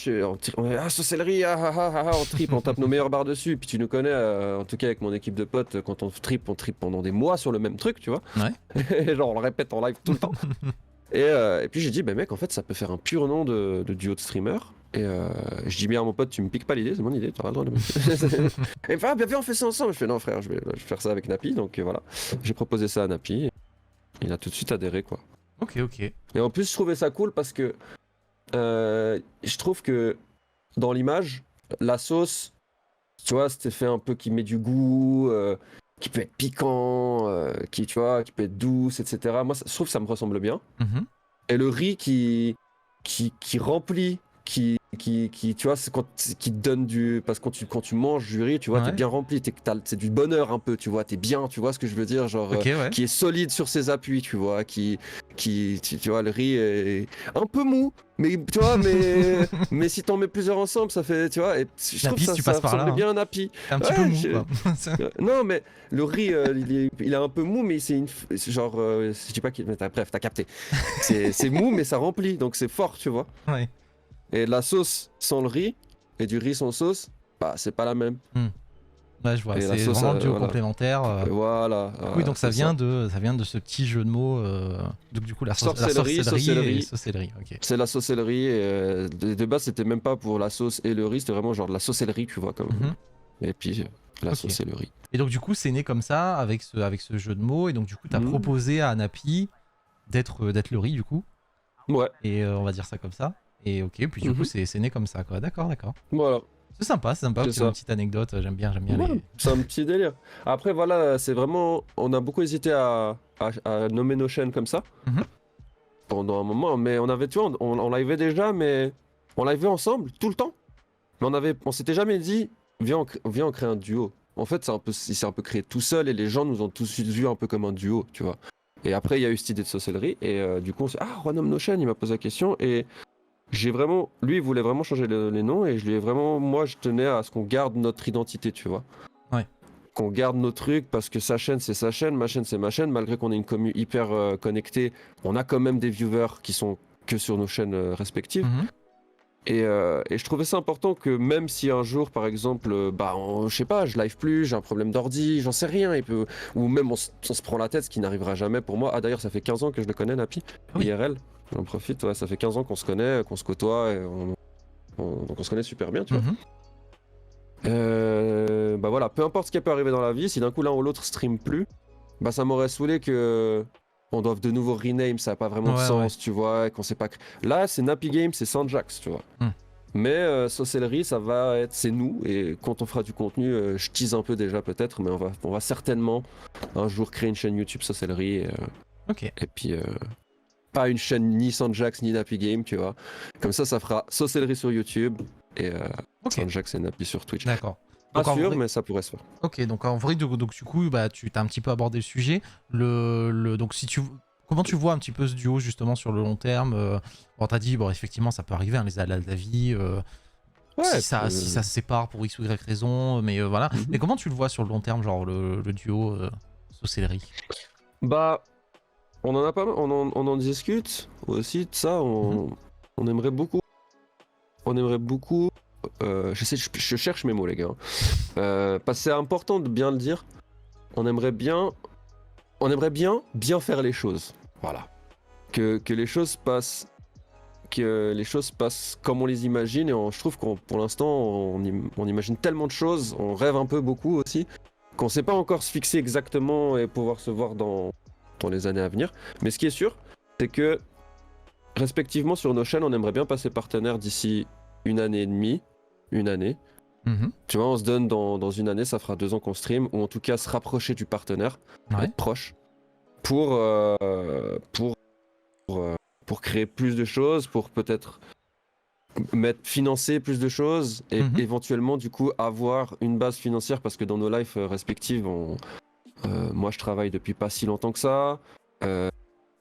on sorcellerie, on tripe, on tape nos meilleures barres dessus. Et puis tu nous connais, en tout cas avec mon équipe de potes, quand on tripe pendant des mois sur le même truc, tu vois. Ouais. Et genre, on le répète en live tout le temps. Et puis j'ai dit, bah mec, en fait, ça peut faire un pur nom de duo de streamers. Et je dis bien à mon pote, tu me piques pas l'idée, c'est mon idée, tu auras le droit de me. Et enfin, bien, on fait ça ensemble. Je fais non, frère, je vais faire ça avec Nappy. Donc voilà, j'ai proposé ça à Nappy. Il a tout de suite adhéré, quoi. Ok. Et en plus, je trouvais ça cool parce que je trouve que dans l'image, la sauce, tu vois, cet effet un peu qui met du goût, qui peut être piquant, qui peut être douce, etc. Moi, je trouve que ça me ressemble bien. Et le riz qui remplit, qui tu vois, qui te donne du, parce que quand tu manges du riz, tu vois, t'es bien rempli, c'est du bonheur un peu, tu vois, t'es bien, tu vois ce que je veux dire, genre qui est solide sur ses appuis, tu vois, tu vois, le riz est un peu mou, mais tu vois, mais si t'en mets plusieurs ensemble, ça fait, tu vois, et je trouve que ça ressemble bien à un Nappy. Un petit peu mou, quoi. Non, mais le riz, il est un peu mou, mais c'est genre, je dis pas qu'il, bref, t'as capté. C'est mou, mais ça remplit, donc c'est fort, tu vois. Ouais. Et de la sauce sans le riz, et du riz sans sauce, bah c'est pas la même. Ouais, je vois, Et la c'est sauce, vraiment le duo voilà. complémentaire. Voilà, Oui, donc c'est ça vient de ce petit jeu de mots. Donc du coup, la Sorcellerie, sorcellerie et saucellerie. saucellerie. Ok. C'est la saucellerie. Et, de base, c'était même pas pour la sauce et le riz, c'était vraiment genre de la saucellerie, tu vois. Mhm. Et puis, la Ok. saucellerie. Et donc du coup, c'est né comme ça avec ce jeu de mots. Et donc du coup, t'as Mhm. proposé à Napi d'être le riz du coup. Ouais. Et on va dire ça comme ça. Et ok, puis du coup, Mhm. c'est né comme ça quoi. D'accord, d'accord. Voilà, C'est sympa, c'est petite, une ça. petite anecdote. J'aime bien Ouais, les. c'est un petit délire. Après, voilà, c'est vraiment. On a beaucoup hésité à nommer nos chaînes comme ça Mhm. pendant un moment, mais on avait, tu vois, on l'avait déjà, mais on l'avait ensemble tout le temps. Mais on s'était jamais dit, viens, on crée un duo. En fait, il s'est un peu créé tout seul et les gens nous ont tous vus un peu comme un duo, tu vois. Et après, il y a eu cette idée de sorcellerie et du coup, on s'est dit, ah, renomme nos chaînes, il m'a posé la question et lui, il voulait vraiment changer les noms et moi, je tenais à ce qu'on garde notre identité, tu vois. Ouais. Qu'on garde nos trucs parce que sa chaîne, c'est sa chaîne, ma chaîne, c'est ma chaîne. Malgré qu'on ait une commu hyper connectée, on a quand même des viewers qui sont que sur nos chaînes respectives. Mhm. Et je trouvais ça important que même si un jour, par exemple, je sais pas, je live plus, j'ai un problème d'ordi, j'en sais rien, ou même on se prend la tête, ce qui n'arrivera jamais pour moi. Ah d'ailleurs, ça fait 15 ans que je le connais, Napi, Oui. IRL. J'en profite, ouais, ça fait 15 ans qu'on se connaît, qu'on se côtoie, et donc on se connaît super bien, tu vois. Mhm. Bah voilà, peu importe ce qui peut arriver dans la vie, si d'un coup l'un ou l'autre stream plus, bah ça m'aurait saoulé que on doive de nouveau rename, ça a pas vraiment de Ouais, ouais. sens, tu vois, et qu'on sait pas. Là, c'est Nappy Game, c'est Sanjax, tu vois. Hmm. Mais Saucellerie, ça va être, c'est nous, et quand on fera du contenu, je tease un peu déjà peut-être, mais on va certainement un jour créer une chaîne YouTube Saucellerie, Ok. et puis pas une chaîne ni Sanjax ni Nappy Game, tu vois. Comme ça fera Saucellerie sur YouTube et Ok. Sanjax et Nappy sur Twitch. D'accord. Pas Donc en sûr, vrai. mais ça pourrait se faire. Ok, donc en vrai, donc du coup, bah, tu t'as un petit peu abordé le sujet. Donc comment tu vois un petit peu ce duo justement sur le long terme Bon, t'as dit, bon, effectivement, ça peut arriver, hein, les aléas de la vie, Ouais. si ça se sépare pour X ou Y raison, mais voilà. Mais Mhm. comment tu le vois sur le long terme, genre le duo Saucellerie? Bah, on en a pas mal, on en discute aussi de ça. Mhm. On aimerait beaucoup. On aimerait beaucoup. Je cherche mes mots, les gars. Parce que c'est important de bien le dire. On aimerait bien. On aimerait bien faire les choses. Voilà. Que les choses passent. Que les choses passent comme on les imagine. Et je trouve qu'on, pour l'instant, on imagine tellement de choses. On rêve un peu beaucoup aussi. Qu'on sait pas encore se fixer exactement et pouvoir se voir dans les années à venir. Mais ce qui est sûr, c'est que respectivement sur nos chaînes, on aimerait bien passer partenaire d'ici une année et demie, une année. Mhm. Tu vois, on se donne dans une année, ça fera 2 ans qu'on stream, ou en tout cas se rapprocher du partenaire, Ouais. être proche, pour, pour, pour créer plus de choses, pour peut-être financer plus de choses, et Mhm. éventuellement du coup avoir une base financière, parce que dans nos lives respectives, moi je travaille depuis pas si longtemps que ça.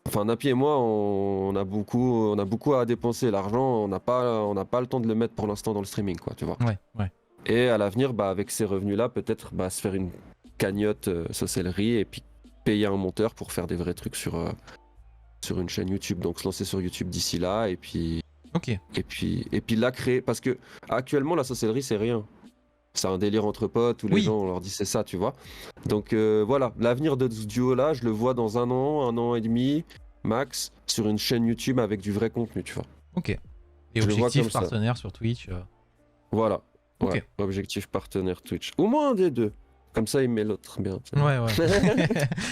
Enfin, Napi et moi, on a beaucoup à dépenser. L'argent, on n'a pas le temps de le mettre pour l'instant dans le streaming, quoi, tu vois. Ouais, ouais. Et à l'avenir, bah, avec ces revenus-là, peut-être se faire une cagnotte Saucellerie et puis payer un monteur pour faire des vrais trucs sur une chaîne YouTube. Donc se lancer sur YouTube d'ici là Ok. et puis là créer. Parce que actuellement, la Saucellerie, c'est rien. C'est un délire entre potes où les Oui. gens, on leur dit c'est ça, tu vois. Donc voilà, l'avenir de ce duo-là, je le vois dans un an et demi, max, sur une chaîne YouTube avec du vrai contenu, tu vois. Ok. Et Je le vois objectif comme ça. partenaire sur Twitch. Voilà. Ok. Ouais, objectif partenaire Twitch. Au moins un des deux. Comme ça, il met l'autre bien. tu sais. Ouais, ouais.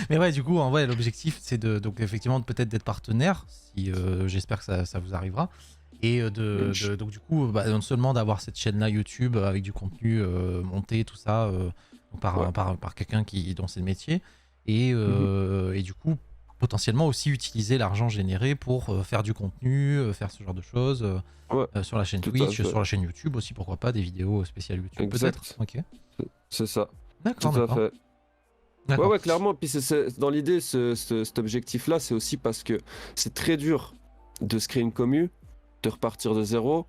Mais ouais, du coup, en vrai, l'objectif, c'est donc effectivement peut-être d'être partenaire, si j'espère que ça vous arrivera. Et donc du coup, bah, non seulement d'avoir cette chaîne-là YouTube avec du contenu monté, tout ça, Ouais. par quelqu'un dont c'est le métier, et, Mhm. et du coup, potentiellement aussi utiliser l'argent généré pour faire du contenu, faire ce genre de choses Ouais, sur la chaîne tout à Twitch, fait. sur la chaîne YouTube aussi, pourquoi pas, des vidéos spéciales YouTube peut-être. Exact. Ok. C'est ça. Tout D'accord, à d'accord. fait. Ouais, D'accord. ouais, clairement. Puis dans l'idée, cet objectif-là, c'est aussi parce que c'est très dur de se créer une commu, de repartir de zéro,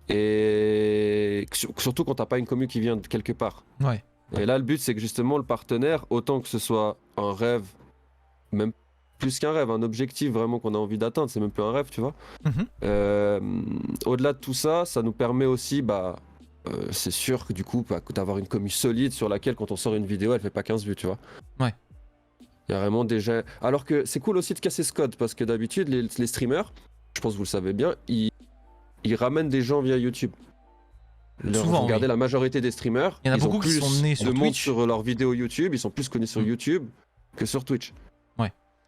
et surtout quand t'as pas une commu qui vient de quelque part. Ouais. Et là, le but, c'est que justement, le partenaire, autant que ce soit un rêve, même plus qu'un rêve, un objectif vraiment qu'on a envie d'atteindre, c'est même plus un rêve, tu vois. Mhm. Au-delà de tout ça, ça nous permet aussi, bah, c'est sûr que du coup, d'avoir une commu solide sur laquelle, quand on sort une vidéo, elle fait pas 15 vues, tu vois. Ouais. Il y a vraiment déjà. Alors que c'est cool aussi de casser ce code, parce que d'habitude, les streamers, je pense que vous le savez bien, ils ramènent des gens via YouTube. Souvent, regardez oui. la majorité des streamers, Il y en a ils ont beaucoup qui plus sont nés sur de monde Twitch. sur leurs vidéos YouTube, ils sont plus connus sur YouTube que sur Twitch.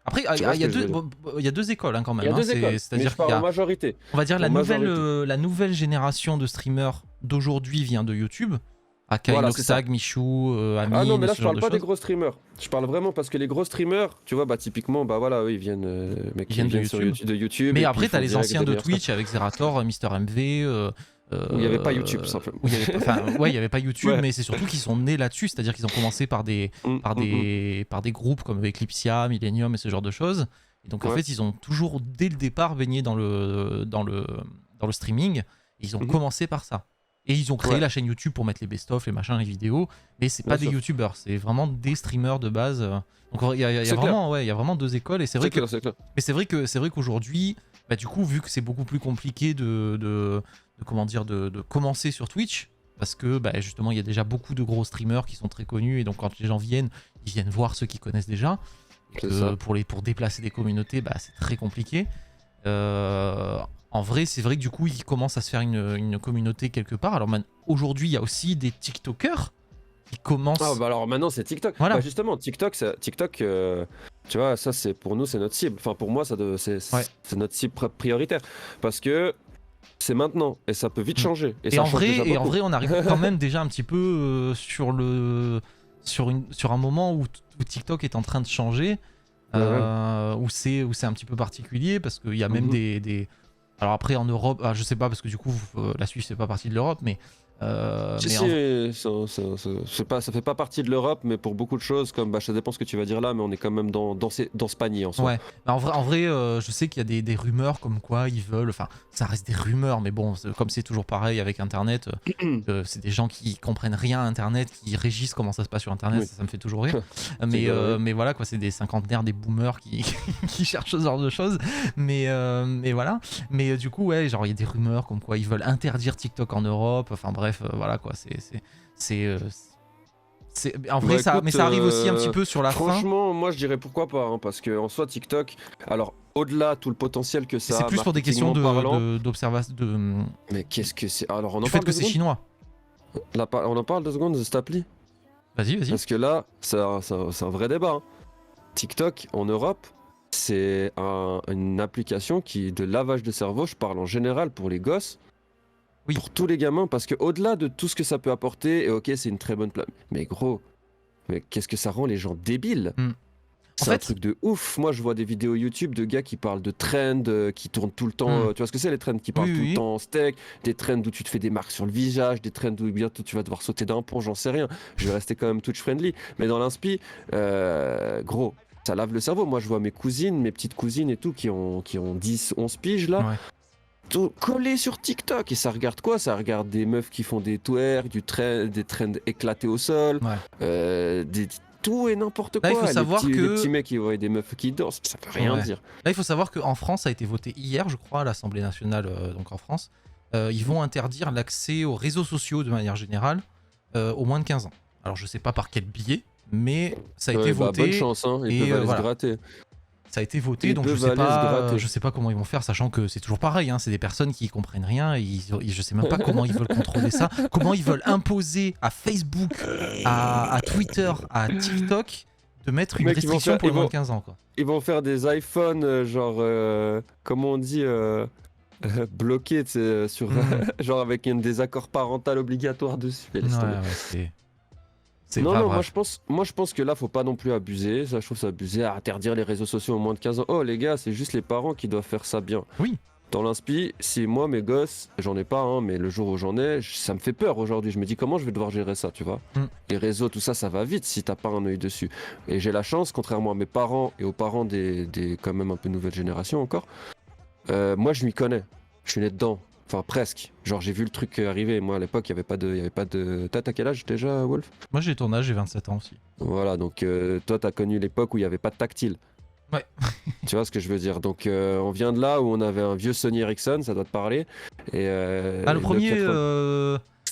Après, Tu vois ce il y a que je veux dire. il y a deux écoles hein, quand Il y même. a deux écoles, mais C'est-à-dire je qu'il y parle en a, majorité. on va dire, En majorité. la nouvelle génération de streamers d'aujourd'hui vient de YouTube. Akai, Voilà, c'est ça. Noxag, Michou, Amine, Ah non, mais là ce je genre parle de pas des choses. gros streamers. Je parle vraiment parce que les gros streamers, tu vois, bah typiquement, bah voilà, eux ils viennent, Ils viennent de de YouTube. Mais et après, puis ils t'as font les direct anciens des de meilleurs Twitch avec Zerator, Mister MV. Où il n'y avait pas YouTube, simplement. Où il y avait, enfin, ouais, il n'y avait pas YouTube, Ouais. mais c'est surtout qu'ils sont nés là-dessus, c'est-à-dire qu'ils ont commencé par des groupes comme Eclipsia, Millennium et ce genre de choses. Et donc en Ouais. fait, ils ont toujours dès le départ baigné dans le streaming. Et ils ont commencé par ça. Et ils ont créé Ouais. la chaîne YouTube pour mettre les best-of, les machins, les vidéos. Mais c'est pas Bien des sûr. YouTubers, c'est vraiment des streamers de base. Donc il y a C'est vraiment, ouais, il y a vraiment deux écoles. Et c'est vrai que C'est clair. mais c'est vrai qu'aujourd'hui, bah, du coup, vu que c'est beaucoup plus compliqué de commencer sur Twitch, parce que bah, justement, il y a déjà beaucoup de gros streamers qui sont très connus, et donc quand les gens viennent, ils viennent voir ceux qui connaissent déjà. C'est ça. Pour déplacer des communautés, bah, c'est très compliqué. En vrai, c'est vrai que du coup, il commence à se faire une communauté quelque part. Alors aujourd'hui, il y a aussi des TikTokers qui commencent. Ah bah alors maintenant c'est TikTok. Voilà. Bah justement, TikTok, tu vois, ça c'est pour nous c'est notre cible. Enfin pour moi c'est notre cible prioritaire parce que c'est maintenant et ça peut vite changer. Et ça en change déjà vrai, beaucoup. on arrive quand même déjà un petit peu sur un moment où TikTok est en train de changer, où c'est un petit peu particulier parce qu'il y a même des. Alors après en Europe, je sais pas parce que du coup la Suisse fait pas partie de l'Europe, mais. Ça fait pas partie de l'Europe, mais pour beaucoup de choses, comme ça dépend ce que tu vas dire là, mais on est quand même dans ce panier en soi. Ouais, bah, en vrai je sais qu'il y a des rumeurs comme quoi ils veulent, enfin ça reste des rumeurs, mais bon, comme c'est toujours pareil avec Internet, c'est des gens qui comprennent rien à Internet, qui régissent comment ça se passe sur Internet, Oui. ça me fait toujours rire. Mais voilà quoi, c'est des cinquantenaires, des boomers qui cherchent ce genre de choses. Mais voilà. Mais du coup, ouais, genre il y a des rumeurs comme quoi ils veulent interdire TikTok en Europe, enfin bref, voilà quoi, en vrai, Bah, écoute, mais ça arrive aussi un petit peu sur la fin. Franchement, moi je dirais pourquoi pas, hein, parce que en soi TikTok, alors au-delà tout le potentiel que ça a, C'est plus pour des questions d'observation. Mais qu'est-ce que c'est? Alors on en Du fait parle que deux c'est secondes. chinois. Là, on en parle 2 secondes de cette appli. Vas-y. Parce que là, c'est un vrai débat. Hein. TikTok en Europe, c'est une application de lavage de cerveau. Je parle en général pour les gosses. Oui. Pour tous les gamins, parce que au-delà de tout ce que ça peut apporter, et ok, c'est une très bonne place. Mais gros, qu'est-ce que ça rend les gens débiles? C'est un truc de ouf. Moi, je vois des vidéos YouTube de gars qui parlent de trends, qui tournent tout le temps. Tu vois ce que c'est les trends qui parlent tout le temps en steak, des trends où tu te fais des marques sur le visage, des trends où bientôt tu vas devoir sauter d'un pont, j'en sais rien. Je vais rester quand même Twitch friendly. Mais dans l'inspi, gros, ça lave le cerveau. Moi, je vois mes cousines, mes petites cousines et tout, qui ont 10, 11 piges là. Ouais. Tout collé sur TikTok. Et ça regarde quoi? Ça regarde des meufs qui font des twerk, des trends éclatés au sol, tout et n'importe quoi. Là, il faut savoir les que... petits mecs qui voient des meufs qui dansent, ça veut rien dire. Là, il faut savoir qu'en France, ça a été voté hier, je crois, à l'Assemblée nationale, donc en France. Ils vont interdire l'accès aux réseaux sociaux de manière générale aux moins de 15 ans. Alors, je sais pas par quel biais, mais ça a été voté. Bonne chance, hein. Ils peuvent aller se gratter. Ça a été voté, donc je sais pas comment ils vont faire, sachant que c'est toujours pareil, hein, c'est des personnes qui comprennent rien, et je sais même pas comment ils veulent contrôler ça, comment ils veuvent imposer à Facebook, à Twitter, à TikTok de mettre une restriction pour les moins de 15 ans. Quoi. Ils vont faire des iPhones, genre, comment on dit, bloqués, sur, genre avec un désaccord parental obligatoire dessus. Non, moi je pense que là faut pas non plus abuser. Ça, je trouve ça abusé à interdire les réseaux sociaux aux moins de 15 ans. Oh les gars, c'est juste les parents qui doivent faire ça bien. Oui. Dans l'inspi, si moi mes gosses, j'en ai pas, hein, mais le jour où j'en ai, ça me fait peur aujourd'hui. Je me dis comment je vais devoir gérer ça, tu vois. Les réseaux, tout ça, ça va vite si t'as pas un œil dessus. Et j'ai la chance, contrairement à mes parents et aux parents des quand même un peu nouvelle génération encore, moi je m'y connais. Je suis né dedans. Enfin, presque. Genre, j'ai vu le truc arriver. Moi, à l'époque, il n'y avait pas de... T'as quel âge déjà, Wolf? Moi, j'ai ton âge, j'ai 27 ans aussi. Voilà, donc toi, t'as connu l'époque où il n'y avait pas de tactile. Ouais. Tu vois ce que je veux dire? Donc, on vient de là où on avait un vieux Sony Ericsson, ça doit te parler. Et, le premier...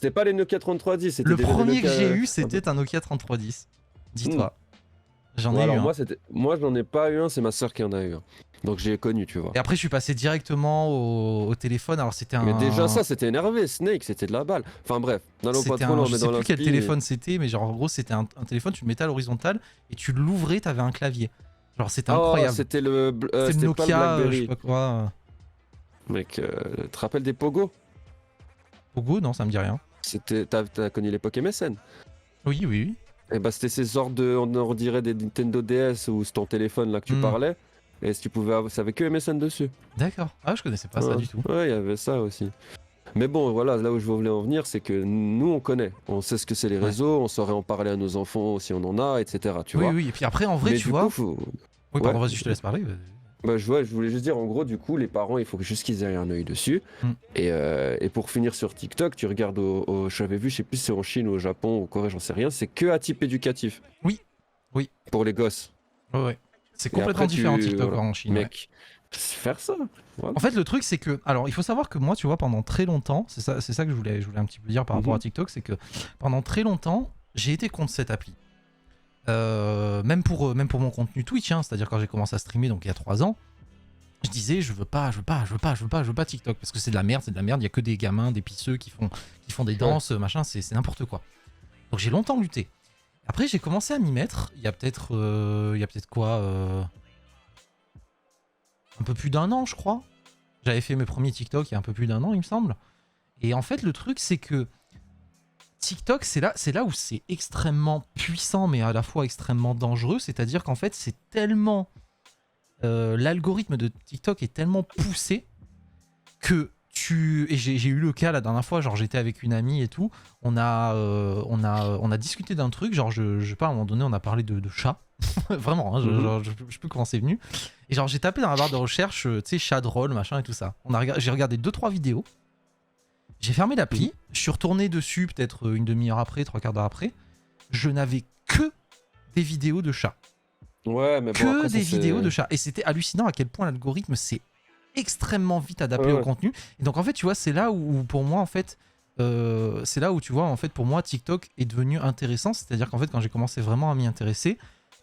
C'était pas les Nokia 3310, c'était Le déjà des premier que Nokia, j'ai eu, c'était un Nokia 3310. Dis-toi. J'en Ouais, ai eu alors un. moi j'en ai pas eu un, c'est ma soeur qui en a eu un. Donc j'ai connu, tu vois. Et après, je suis passé directement au téléphone. Alors, c'était Mais déjà un. ça, c'était énervé. Snake, c'était de la balle. Enfin bref, n'allons pas C'était trop un. loin, Je mais sais dans plus quel l'inspi. téléphone c'était, mais genre, en gros, c'était un téléphone, tu le mettais à l'horizontale et tu l'ouvrais, t'avais un clavier. Genre, c'était Oh, incroyable. c'était C'était le pas le Nokia, je sais Blackberry. pas quoi. Mec, tu te rappelles des Pogo? Pogo, non, ça me dit rien. T'as connu l'époque MSN? Oui, oui, oui. Et bah c'était ces sortes de, on dirait des Nintendo DS où c'est ton téléphone là que tu Hmm. parlais. Et si tu pouvais avoir, ça avait que MSN dessus. D'accord. Ah, je connaissais pas ça Ouais. du tout. Ouais, il y avait ça aussi. Mais bon, voilà, là où je voulais en venir, c'est que nous, on connaît. On sait ce que c'est les Ouais. réseaux, on saurait en parler à nos enfants si on en a, etc. Tu Oui, vois. oui. Et puis après, en vrai, Mais tu du vois. coup, faut... Oui, Ouais. pardon, vas-y, je te laisse parler. Bah, je voulais juste dire, en gros, du coup, les parents, il faut juste qu'ils aient un œil dessus. Mm. Et pour finir sur TikTok, tu regardes j'avais vu, je sais plus si c'est en Chine, au Japon, au Corée, j'en sais rien, c'est que à type éducatif. Oui. Oui. Pour les gosses. Ouais, ouais. C'est Et complètement après, différent TikTok voilà. en Chine. Ouais. Mec, faire ça. Voilà. En fait, le truc, c'est que. Alors, il faut savoir que moi, tu vois, pendant très longtemps, c'est ça que je voulais un petit peu dire par rapport à TikTok, c'est que pendant très longtemps, j'ai été contre cette appli. Même pour mon contenu Twitch, hein, c'est-à-dire quand j'ai commencé à streamer, donc il y a 3 ans, je disais, je veux pas TikTok, parce que c'est de la merde, il y a que des gamins, des pisseux qui font des danses, machin, c'est n'importe quoi. Donc j'ai longtemps lutté. Après, j'ai commencé à m'y mettre, il y a peut-être quoi, un peu plus d'1 an, je crois. J'avais fait mes premiers TikTok il y a un peu plus d'1 an, il me semble. Et en fait, le truc, c'est que TikTok, c'est là où c'est extrêmement puissant, mais à la fois extrêmement dangereux. C'est-à-dire qu'en fait, c'est tellement... l'algorithme de TikTok est tellement poussé que et j'ai eu le cas la dernière fois, genre j'étais avec une amie et tout, on a discuté d'un truc, genre je sais pas, à un moment donné on a parlé de chat, vraiment, hein, je sais plus comment c'est venu, et genre j'ai tapé dans la barre de recherche, tu sais, chat drôle, machin et tout ça. J'ai regardé 2-3 vidéos, j'ai fermé l'appli, je suis retourné dessus peut-être une demi-heure après, 3/4 d'heure après, je n'avais que des vidéos de chats. Ouais, mais bon, Que après, des ça, vidéos de chats. Et c'était hallucinant à quel point l'algorithme s'est extrêmement vite adapté Ouais. au contenu. Et donc en fait, tu vois, c'est là où pour moi, en fait, c'est là où tu vois, en fait, pour moi, TikTok est devenu intéressant. C'est-à-dire qu'en fait, quand j'ai commencé vraiment à m'y intéresser,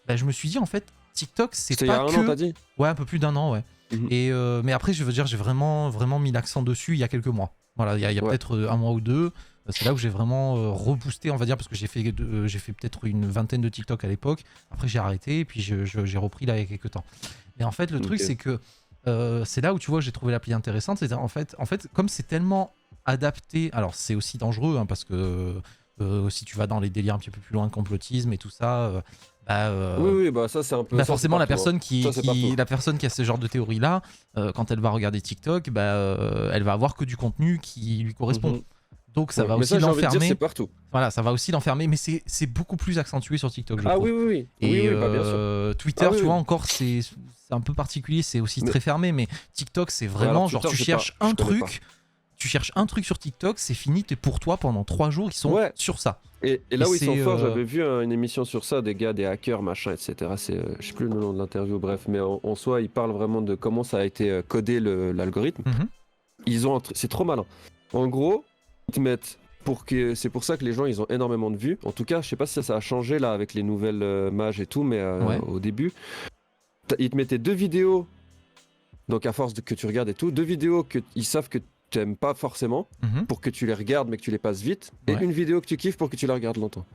bah, je me suis dit, en fait, TikTok, c'est c'était il y a pas un que... an, t'as dit? Ouais, un peu plus d'1 an, ouais. Mhm. Et mais après, je veux dire, j'ai vraiment mis l'accent dessus il y a quelques mois. Voilà, il y a Ouais. peut-être 1 mois ou 2. C'est là où j'ai vraiment reboosté, on va dire, parce que j'ai fait peut-être une vingtaine de TikTok à l'époque. Après, j'ai arrêté et puis j'ai repris là il y a quelques temps. Mais en fait, le truc, c'est que c'est là où tu vois, j'ai trouvé l'appli intéressante. C'est en fait, comme c'est tellement adapté, alors c'est aussi dangereux, hein, parce que si tu vas dans les délires un petit peu plus loin de complotisme et tout ça, Oui, bah ça, c'est un peu. bah ça, forcément c'est la partout, personne hein. Ça, c'est partout. la personne qui a ce genre de théorie là, quand elle va regarder TikTok, elle va avoir que du contenu qui lui correspond. Mhm. Donc ça Ouais, va mais aussi ça, j'ai envie de dire, l'enfermer. c'est partout. Voilà, ça va aussi l'enfermer, mais c'est beaucoup plus accentué sur TikTok, je Ah trouve. oui, oui, oui. Et Oui, bah, bien sûr. Twitter, Ah oui, tu vois, oui. encore, c'est un peu particulier, c'est aussi Mais- très fermé, mais TikTok, c'est Ouais, vraiment alors, genre Twitter, tu je sais pas, cherches je un connais truc, tu cherches un truc sur TikTok, c'est fini, t'es pour toi pendant 3 jours, ils sont Ouais. sur ça. Et là Et où ils sont c'est, forts, j'avais vu une émission sur ça, des gars, des hackers, machin, etc. C'est, je sais plus le nom de l'interview, bref, mais en soi, ils parlent vraiment de comment ça a été codé l'algorithme. Mhm. C'est trop malin. En gros, ils te mettent c'est pour ça que les gens, ils ont énormément de vues. En tout cas, je sais pas si ça a changé là avec les nouvelles mages et tout, mais Ouais. au début, ils te mettaient 2 vidéos. Donc à force que tu regardes et tout, 2 vidéos qu'ils savent que tu n'aimes pas forcément, Mhm. pour que tu les regardes mais que tu les passes vite, et Ouais. une vidéo que tu kiffes pour que tu la regardes longtemps.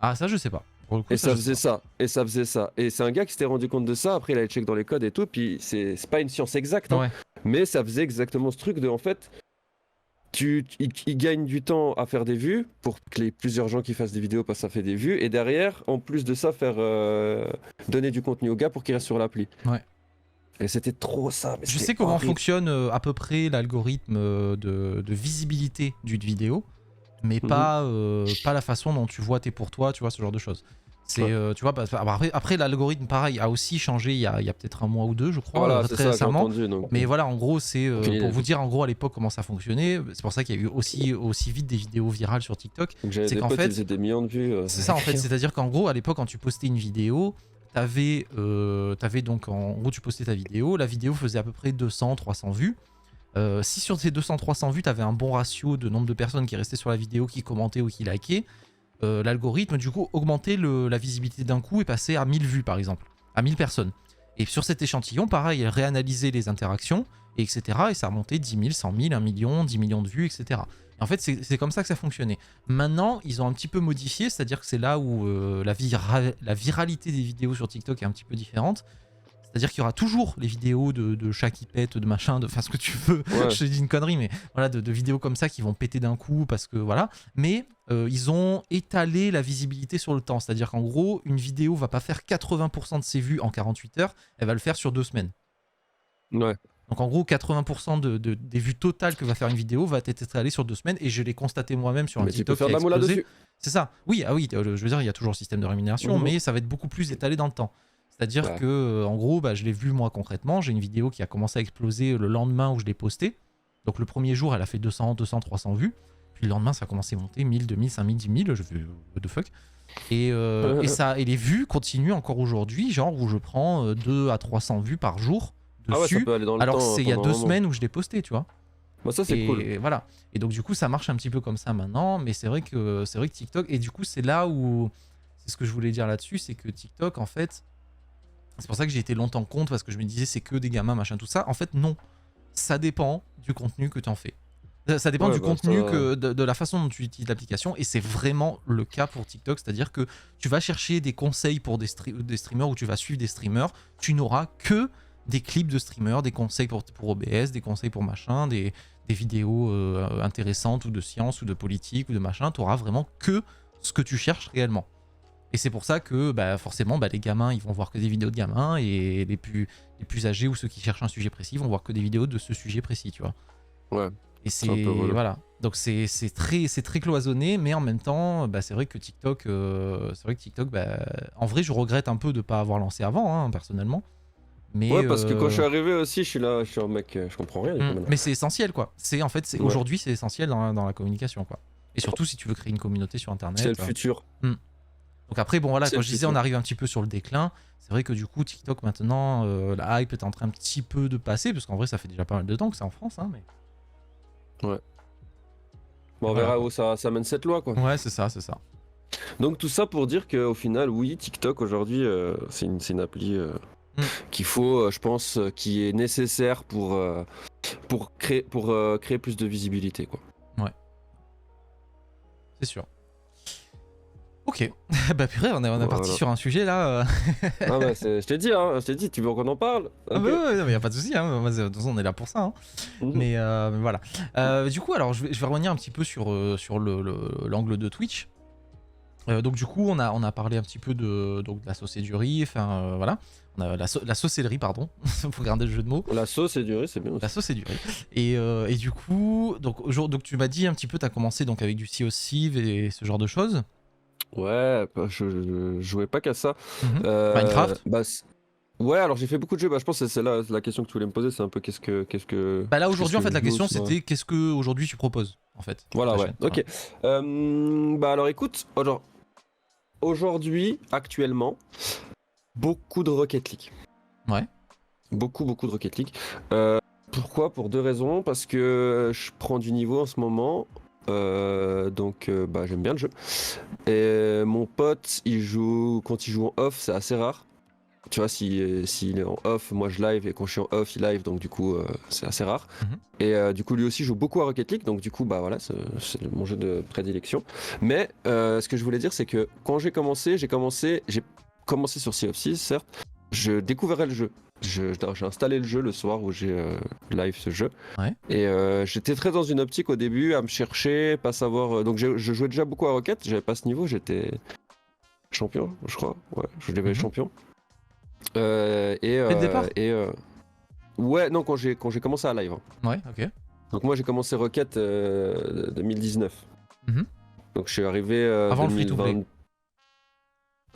Ah, ça, je sais pas. Pour le coup, Et ça, ça je sais faisait ça, et ça faisait ça. Et c'est un gars qui s'était rendu compte de ça, après il allait check dans les codes et tout, puis c'est pas une science exacte, pas. hein, Ouais. mais ça faisait exactement ce truc de, en fait, il gagne du temps à faire des vues, pour que plusieurs gens qui fassent des vidéos parce que ça fait des vues, et derrière, en plus de ça, faire donner du contenu au gars pour qu'il reste sur l'appli. Ouais. Et c'était trop ça. Mais Je c'était sais comment horrible. fonctionne à peu près l'algorithme de visibilité d'une vidéo, mais Mhm. pas la façon dont tu vois tes pour toi, tu vois, ce genre de choses. C'est, Ouais. tu vois, après l'algorithme, pareil, a aussi changé il y a peut-être 1 mois ou 2, je crois, Voilà, c'est très ça, j'ai récemment. entendu. Donc, Mais voilà, en gros, c'est Aucune pour idée. vous dire en gros à l'époque comment ça fonctionnait. C'est pour ça qu'il y a eu aussi vite des vidéos virales sur TikTok. donc j'avais c'est des qu'en potes, fait- ils faisaient des millions de vues. C'est ça en fait, c'est-à-dire qu'en gros, à l'époque, quand tu postais une vidéo, t'avais donc en gros, tu postais ta vidéo, la vidéo faisait à peu près 200-300 vues. Si sur ces 200-300 vues, tu avais un bon ratio de nombre de personnes qui restaient sur la vidéo, qui commentaient ou qui likaient, l'algorithme du coup augmentait la visibilité d'un coup et passait à 1000 vues par exemple, à 1000 personnes. Et sur cet échantillon, pareil, il réanalysait les interactions, etc. Et ça remontait 10 000, 100 000, 1 million, 10 millions de vues, etc. Et en fait, c'est comme ça que ça fonctionnait. Maintenant, ils ont un petit peu modifié, c'est-à-dire que c'est là où la viralité des vidéos sur TikTok est un petit peu différente. C'est-à-dire qu'il y aura toujours les vidéos de chats qui pètent, de machin, de enfin ce que tu veux. Ouais. Je te dis une connerie, mais voilà, de vidéos comme ça qui vont péter d'un coup parce que voilà. Mais ils ont étalé la visibilité sur le temps. C'est-à-dire qu'en gros, une vidéo va pas faire 80% de ses vues en 48 heures, elle va le faire sur 2 semaines. Ouais. Donc en gros, 80% des vues totales que va faire une vidéo va être étalée sur 2 semaines. Et je l'ai constaté moi-même sur un Mais tu peux TikTok faire qui de a la moula explosé. dessus. C'est ça. Oui, ah oui, je veux dire, il y a toujours le système de rémunération, mais ça va être beaucoup plus étalé dans le temps. C'est-à-dire Ouais. que, en gros, je l'ai vu moi concrètement. J'ai une vidéo qui a commencé à exploser le lendemain où je l'ai postée. Donc le premier jour, elle a fait 200, 200, 300 vues. Puis le lendemain, ça a commencé à monter 1000, 2000, 5000, 10 000. Je fais what the fuck. Et les vues continuent encore aujourd'hui, genre où je prends 2 à 300 vues par jour Ah ouais, ça dessus. peut aller dans le Alors que temps c'est il y a pendant 2 un moment. semaines où je l'ai posté, tu vois. Bah ça c'est Et cool. voilà. Et donc du coup, ça marche un petit peu comme ça maintenant. Mais c'est vrai que TikTok. Et du coup, c'est là où. C'est ce que je voulais dire là-dessus, c'est que TikTok, en fait. C'est pour ça que j'ai été longtemps contre, parce que je me disais c'est que des gamins, machin, tout ça. En fait, non. Ça dépend du contenu que tu en fais. Ça dépend Ouais, du bah, contenu, ça... de la façon dont tu utilises l'application. Et c'est vraiment le cas pour TikTok. C'est-à-dire que tu vas chercher des conseils pour des streamers ou tu vas suivre des streamers. Tu n'auras que des clips de streamers, des conseils pour OBS, des conseils pour machin, des vidéos intéressantes ou de science ou de politique ou de machin. Tu n'auras vraiment que ce que tu cherches réellement. Et c'est pour ça que forcément les gamins ils vont voir que des vidéos de gamins et les plus âgés ou ceux qui cherchent un sujet précis vont voir que des vidéos de ce sujet précis, tu vois. Ouais. Et C'est un peu relou. voilà. Donc c'est très cloisonné, mais en même temps c'est vrai que TikTok en vrai je regrette un peu de pas avoir lancé avant, hein, personnellement. Mais Ouais, parce que quand je suis arrivé aussi, je suis un mec, je comprends rien. mais c'est essentiel quoi. C'est en fait Ouais. aujourd'hui c'est essentiel dans la communication quoi. Et surtout si tu veux créer une communauté sur internet. C'est le futur. Donc après, bon voilà, C'est quand le je disais futur. on arrive un petit peu sur le déclin, c'est vrai que du coup TikTok maintenant, la hype est en train un petit peu de passer, parce qu'en vrai ça fait déjà pas mal de temps que c'est en France, hein, mais... Ouais. Bon, on Voilà, verra quoi. où ça mène cette loi, quoi. Ouais, c'est ça. Donc tout ça pour dire qu'au final, oui, TikTok aujourd'hui, c'est une appli qu'il faut, je pense, qui est nécessaire pour créer plus de visibilité, quoi. C'est sûr. Ok, bah purée, on est Voilà. parti sur un sujet là. Ah bah, je t'ai dit, tu veux qu'on en parle? Ah Ok. bah ouais, non, mais y a pas de souci, hein. De toute façon on est là pour ça. Hein. Mhm. Mais voilà. Du coup, alors je vais revenir un petit peu sur l'angle de Twitch. Donc du coup, on a parlé un petit peu de la saucédurie, enfin voilà. On a la saucellerie, pardon, pour garder le jeu de mots. La sauce est durée, c'est bien aussi. La saucellerie. Et du coup, donc tu m'as dit un petit peu, tu as commencé donc avec du Sea of Thieves et ce genre de choses. Ouais, je jouais pas qu'à ça. Minecraft. Ouais, alors j'ai fait beaucoup de jeux. Je pense que c'est là la question que tu voulais me poser, c'est un peu qu'est-ce que. Bah là aujourd'hui en fait je la joue, question tu vois. c'était qu'est-ce que aujourd'hui tu proposes en fait. Voilà, sur ouais. ta chaîne, Ok. Bah alors écoute, aujourd'hui, actuellement, beaucoup de Rocket League. Ouais. Beaucoup de Rocket League. Pourquoi? Pour deux raisons. Parce que je prends du niveau en ce moment. Donc j'aime bien le jeu. Et mon pote, quand il joue en off, c'est assez rare. Tu vois, s'il est en off, moi je live, et quand je suis en off, il live, donc du coup, c'est assez rare. Et du coup, lui aussi joue beaucoup à Rocket League, donc du coup, voilà, c'est mon jeu de prédilection. Mais ce que je voulais dire, c'est que quand j'ai commencé sur Sea of Thieves, certes, je découvrais le jeu. J'ai installé le jeu le soir où j'ai live ce jeu. Ouais. Et j'étais très dans une optique au début à me chercher, pas savoir. Donc je jouais déjà beaucoup à Rocket, j'avais pas ce niveau, j'étais champion, je crois. Ouais, je devais champion. Dès le départ ouais, non, quand j'ai commencé à live. Ouais, ok. Donc moi j'ai commencé Rocket 2019. Donc je suis arrivé avant le free-to-play.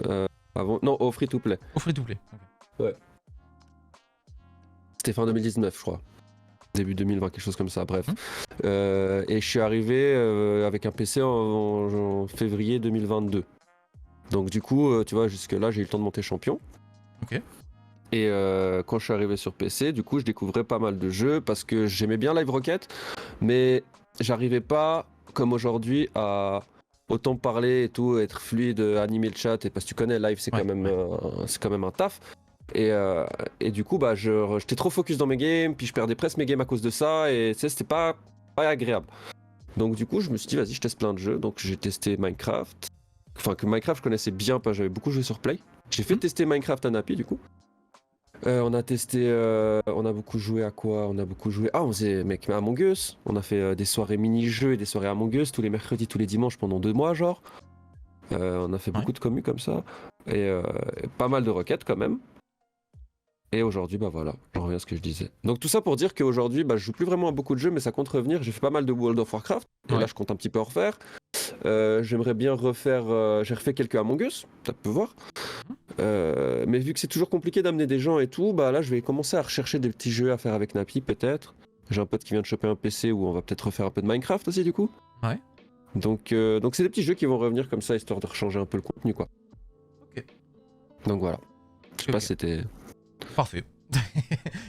Non, au free-to-play. Au free-to-play. Okay. Ouais. C'était fin 2019, je crois. Début 2020, quelque chose comme ça, bref. Et je suis arrivé avec un PC en février 2022. Donc du coup, tu vois, jusque là, j'ai eu le temps de monter champion. Ok. Et quand je suis arrivé sur PC, du coup, je découvrais pas mal de jeux parce que j'aimais bien Live Rocket, mais j'arrivais pas, comme aujourd'hui, à autant parler et tout, être fluide, animer le chat. Et parce que tu connais, live, c'est Ouais, quand même un taf. Et du coup, bah, j'étais trop focus dans mes games, puis je perdais presque mes games à cause de ça, et tu sais, c'était pas agréable. Donc du coup, je me suis dit, vas-y, je teste plein de jeux. Donc j'ai testé Minecraft. Enfin, que Minecraft, je connaissais bien, parce que j'avais beaucoup joué sur Play. J'ai fait tester Minecraft à Napi, du coup. On a testé, on a beaucoup joué à quoi? On a beaucoup joué. Ah, on faisait, mec, Among Us. On a fait des soirées mini-jeux et des soirées Among Us tous les mercredis, tous les dimanches pendant 2 mois, genre. On a fait beaucoup de commu comme ça. Et pas mal de requêtes quand même. Et aujourd'hui, bah voilà, j'en reviens à ce que je disais. Donc tout ça pour dire qu'aujourd'hui, bah, je joue plus vraiment à beaucoup de jeux, mais ça compte revenir. J'ai fait pas mal de World of Warcraft. Et là, je compte un petit peu en refaire. J'aimerais bien refaire. J'ai refait quelques Among Us, ça peut voir. Mais vu que c'est toujours compliqué d'amener des gens et tout, bah là je vais commencer à rechercher des petits jeux à faire avec Napi peut-être. J'ai un pote qui vient de choper un PC où on va peut-être refaire un peu de Minecraft aussi du coup. Ouais. Donc c'est des petits jeux qui vont revenir comme ça histoire de rechanger un peu le contenu quoi. Ok. Donc voilà. Je sais pas si c'était. Parfait.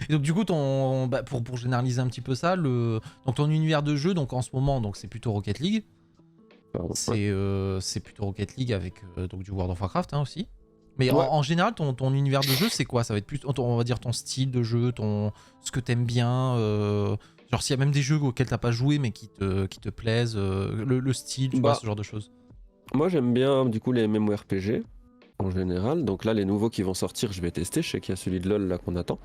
Et donc du coup pour généraliser un petit peu ça, donc ton univers de jeu donc en ce moment donc c'est plutôt Rocket League. Pardon. C'est plutôt Rocket League avec donc du World of Warcraft hein, aussi. Mais Ouais. en général, ton univers de jeu, c'est quoi? Ça va être plus, on va dire, ton style de jeu, ce que t'aimes bien. Genre, s'il y a même des jeux auxquels t'as pas joué, mais qui te plaisent, le style, tu vois, ce genre de choses. Moi j'aime bien du coup les MMORPG en général. Donc là les nouveaux qui vont sortir, je vais tester. Je sais qu'il y a celui de LoL là qu'on attend.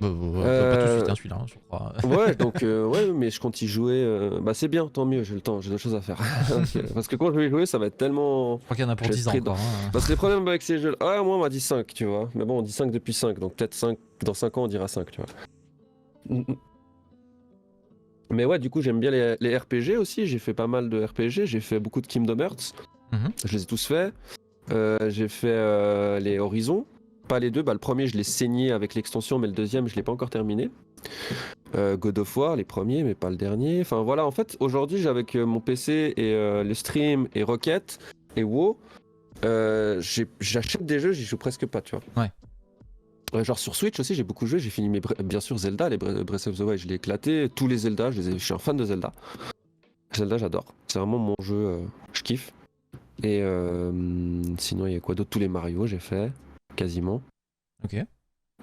Pas tout de suite, hein, celui-là, hein, je crois. Ouais, donc ouais, mais je compte y jouer. Bah c'est bien, tant mieux, j'ai le temps, j'ai d'autres choses à faire. Parce que quand je vais y jouer, ça va être tellement. Je crois qu'il y en a pour Je vais 10 ans être encore. Hein. Parce que les problèmes avec ces jeux. Ah, moi on m'a dit 5, tu vois. Mais bon, on dit 5 depuis 5, donc peut-être 5. Dans 5 ans, on dira 5, tu vois. Mais ouais, du coup, j'aime bien les RPG aussi. J'ai fait pas mal de RPG. J'ai fait beaucoup de Kingdom Hearts. Je les ai tous faits. J'ai fait les Horizons. Pas les deux. Bah, le premier, je l'ai saigné avec l'extension, mais le deuxième, je l'ai pas encore terminé. God of War, les premiers, mais pas le dernier. Enfin voilà, en fait, aujourd'hui, j'ai avec mon PC et le stream et Rocket et WoW, j'achète des jeux, j'y joue presque pas, tu vois. Ouais. Genre sur Switch aussi, j'ai beaucoup joué. J'ai fini bien sûr Zelda, les Breath of the Wild, je l'ai éclaté. Tous les Zelda, je suis un fan de Zelda. Zelda, j'adore. C'est vraiment mon jeu, je kiffe. Et sinon, il y a quoi d'autre? Tous les Mario, j'ai fait, quasiment. Ok.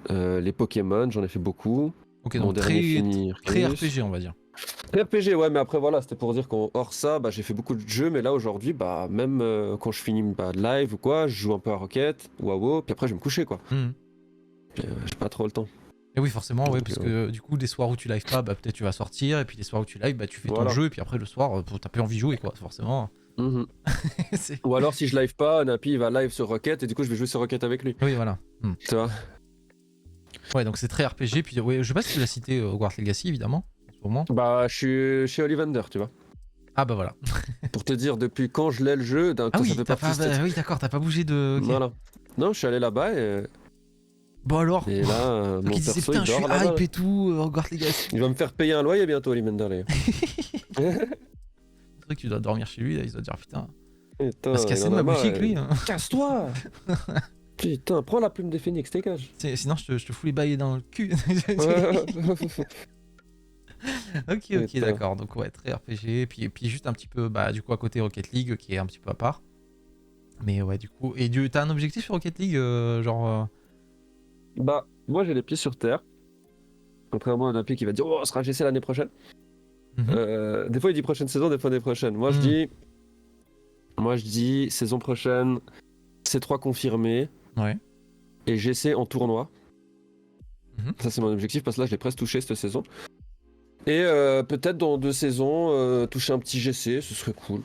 Les Pokémon, j'en ai fait beaucoup. Ok, Mon donc très RPG, on va dire. Très RPG, ouais, mais après voilà, c'était pour dire qu'en hors ça, bah, j'ai fait beaucoup de jeux, mais là aujourd'hui, bah, même quand je finis de live ou quoi, je joue un peu à Rocket ou à WoW, puis après je vais me coucher quoi. J'ai pas trop le temps. Et oui, forcément, Donc, ouais, parce que du coup, des soirs où tu live pas, bah, peut-être tu vas sortir, et puis les soirs où tu live, bah, tu fais ton jeu, et puis après le soir, t'as plus envie de jouer, quoi, forcément. Ou alors si je live pas, Napi il va live sur Rocket, et du coup je vais jouer sur Rocket avec lui. Oui, voilà. Tu vois? Ouais, donc c'est très RPG, puis ouais, je sais pas si tu l'as cité Hogwarts Legacy, évidemment, en ce moment. Bah, je suis chez Ollivander, tu vois. Ah bah voilà. Pour te dire, depuis quand je l'ai le jeu, Ah oui, oui, d'accord, t'as pas bougé de... Okay. Voilà. Non, je suis allé là-bas et... Bon alors. Et là, mon perso, putain, il je suis dort là-bas. hype et tout, Hogwarts Legacy. Il va me faire payer un loyer bientôt, Ollivander, les gars. C'est vrai que tu dois dormir chez lui, là, il doit dire putain. Putain, va se casser de ma boutique, lui. Hein. Casse-toi. Putain, prends la plume des phénix, dégage. Sinon, je te fous les bails dans le cul. Ok, d'accord. Donc, ouais, très RPG. Puis juste un petit peu, bah, du coup, à côté Rocket League, qui est un petit peu à part. Mais ouais, du coup. Et t'as un objectif sur Rocket League, genre. Bah, moi, j'ai les pieds sur terre. Contrairement à un AP qui va dire, oh, on sera GC l'année prochaine. Des fois, il dit prochaine saison, des fois, l'année prochaine. Moi, je dis saison prochaine, C3 confirmé. Ouais. Et GC en tournoi. Ça, c'est mon objectif parce que là, je l'ai presque touché cette saison. Et peut-être dans 2 saisons, toucher un petit GC, ce serait cool.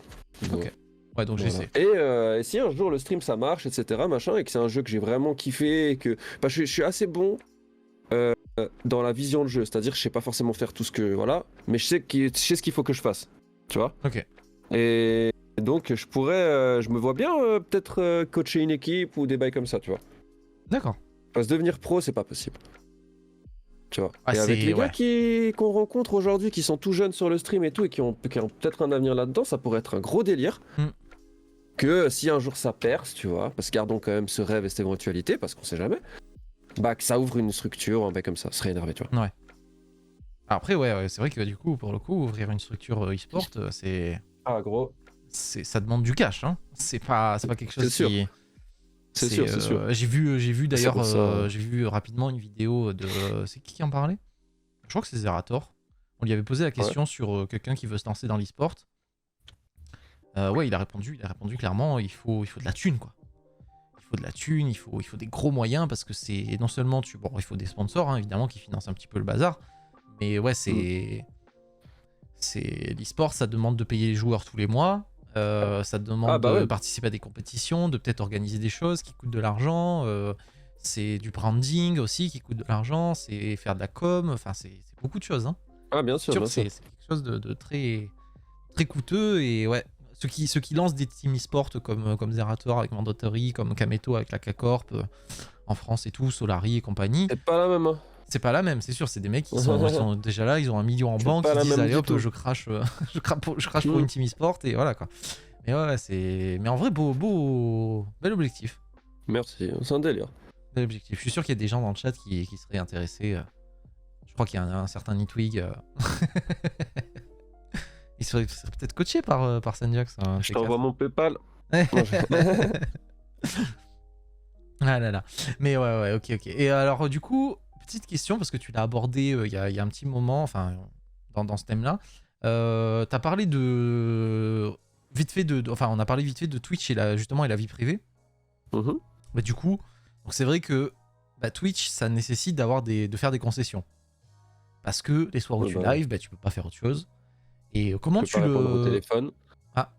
Ok. Ouais, donc voilà. GC. Et si un jour le stream ça marche, etc., machin, et que c'est un jeu que j'ai vraiment kiffé, et que bah, je suis assez bon dans la vision de jeu, c'est-à-dire je sais pas forcément faire tout ce que. Voilà, mais je sais ce qu'il faut que je fasse. Tu vois? Ok. Et donc je pourrais. Je me vois bien peut-être coacher une équipe ou des bails comme ça, tu vois. D'accord. Parce que devenir pro, c'est pas possible. Tu vois. Ah, et avec les gars qu'on rencontre aujourd'hui, qui sont tout jeunes sur le stream et tout, et qui ont peut-être un avenir là-dedans, ça pourrait être un gros délire. Que si un jour ça perce, tu vois, parce que gardons quand même ce rêve et cette éventualité, parce qu'on sait jamais. bah, que ça ouvre une structure, un mec comme ça, serait énervé, tu vois. Ouais. Après, ouais, c'est vrai que du coup, pour le coup, ouvrir une structure e-sport, Ah, gros. ça demande du cash, hein. C'est pas quelque chose C'est sûr. qui. C'est sûr, c'est sûr. J'ai vu d'ailleurs, pour ça. j'ai vu rapidement une vidéo de. C'est qui en parlait? Je crois que c'est Zerator. On lui avait posé la question sur quelqu'un qui veut se lancer dans l'e-sport. Ouais, il a répondu clairement, il faut de la thune, quoi. Il faut de la thune, il faut des gros moyens parce que c'est non seulement bon, il faut des sponsors, hein, évidemment, qui financent un petit peu le bazar. Mais ouais, c'est l'e-sport, ça demande de payer les joueurs tous les mois. Ça demande de participer à des compétitions, de peut-être organiser des choses qui coûtent de l'argent. C'est du branding aussi qui coûte de l'argent. C'est faire de la com. Enfin, c'est beaucoup de choses. Hein. Ah, bien sûr, bien sûr. C'est quelque chose de très, très coûteux. Et ouais, ceux qui lancent des teams e-sport comme Zerator avec Mandatory, comme Kameto avec la K-Corp en France et tout, Solari et compagnie. C'est pas la même, hein. C'est pas la même, c'est sûr. C'est des mecs qui sont déjà là, ils ont 1 million en banque, ils disent allez hop, je crache, je crache pour une team e-sport et voilà quoi. Mais ouais, mais en vrai, bel objectif. Merci, c'est un délire. Bel objectif. Je suis sûr qu'il y a des gens dans le chat qui seraient intéressés. Je crois qu'il y a un certain Nitwig. Il serait peut-être coaché par Sanjax. Je t'envoie mon PayPal. Ah là là. Mais ouais, ok. Et alors, du coup, petite question, parce que tu l'as abordé il y a un petit moment, enfin, dans ce thème-là. T'as parlé vite fait enfin, on a parlé vite fait de Twitch et la vie privée. Bah, du coup, donc c'est vrai que Twitch, ça nécessite de faire des concessions. Parce que les soirs où tu live, tu peux pas faire autre chose. Et comment tu peux pas répondre au téléphone. Ah,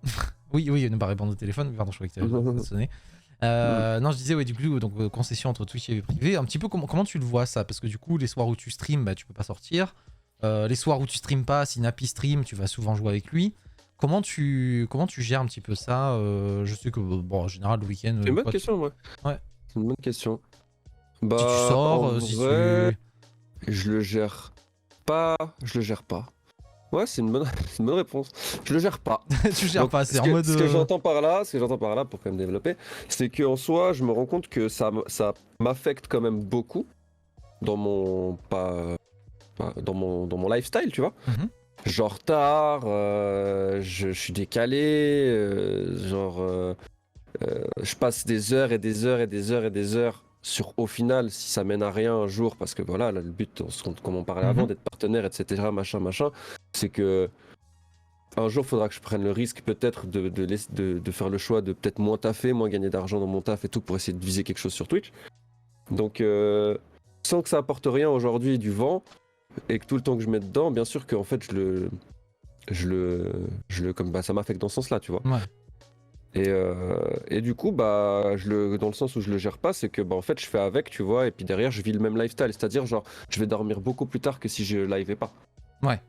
oui, ne pas répondre au téléphone. Pardon, je croyais que tu avais sonné. Non, je disais, ouais, du coup, donc concession entre Twitch et vie privée. Un petit peu, comment tu le vois ça? Parce que du coup, les soirs où tu streams, tu peux pas sortir. Les soirs où tu streams pas, si Napi stream, tu vas souvent jouer avec lui. Comment tu gères un petit peu ça? Je sais que, bon, en général, le week-end. C'est une bonne question, ouais. C'est une bonne question. Bah, si tu sors, si vrai, je le gère pas. Ouais, c'est une bonne réponse. Je le gère pas. Tu gères pas, c'est en mode. Ce que j'entends par là, pour quand même développer, c'est qu'en soi, je me rends compte que ça m'affecte quand même beaucoup dans mon dans mon lifestyle, tu vois. Genre tard, je suis décalé, je passe des heures et des heures et des heures et des heures sur, au final, si ça mène à rien un jour, parce que voilà, là, le but, comme on parlait avant, d'être partenaire, etc., machin, c'est que un jour, il faudra que je prenne le risque peut-être de faire le choix de peut-être moins taffer, moins gagner d'argent dans mon taf et tout, pour essayer de viser quelque chose sur Twitch. Donc, sans que ça apporte rien aujourd'hui du vent, et que tout le temps que je mets dedans, bien sûr qu'en fait, comme ça m'affecte dans ce sens-là, tu vois. Ouais. Et du coup, dans le sens où je le gère pas, c'est que en fait je fais avec, tu vois, et puis derrière je vis le même lifestyle, c'est-à-dire genre je vais dormir beaucoup plus tard que si je liveais pas. Ouais.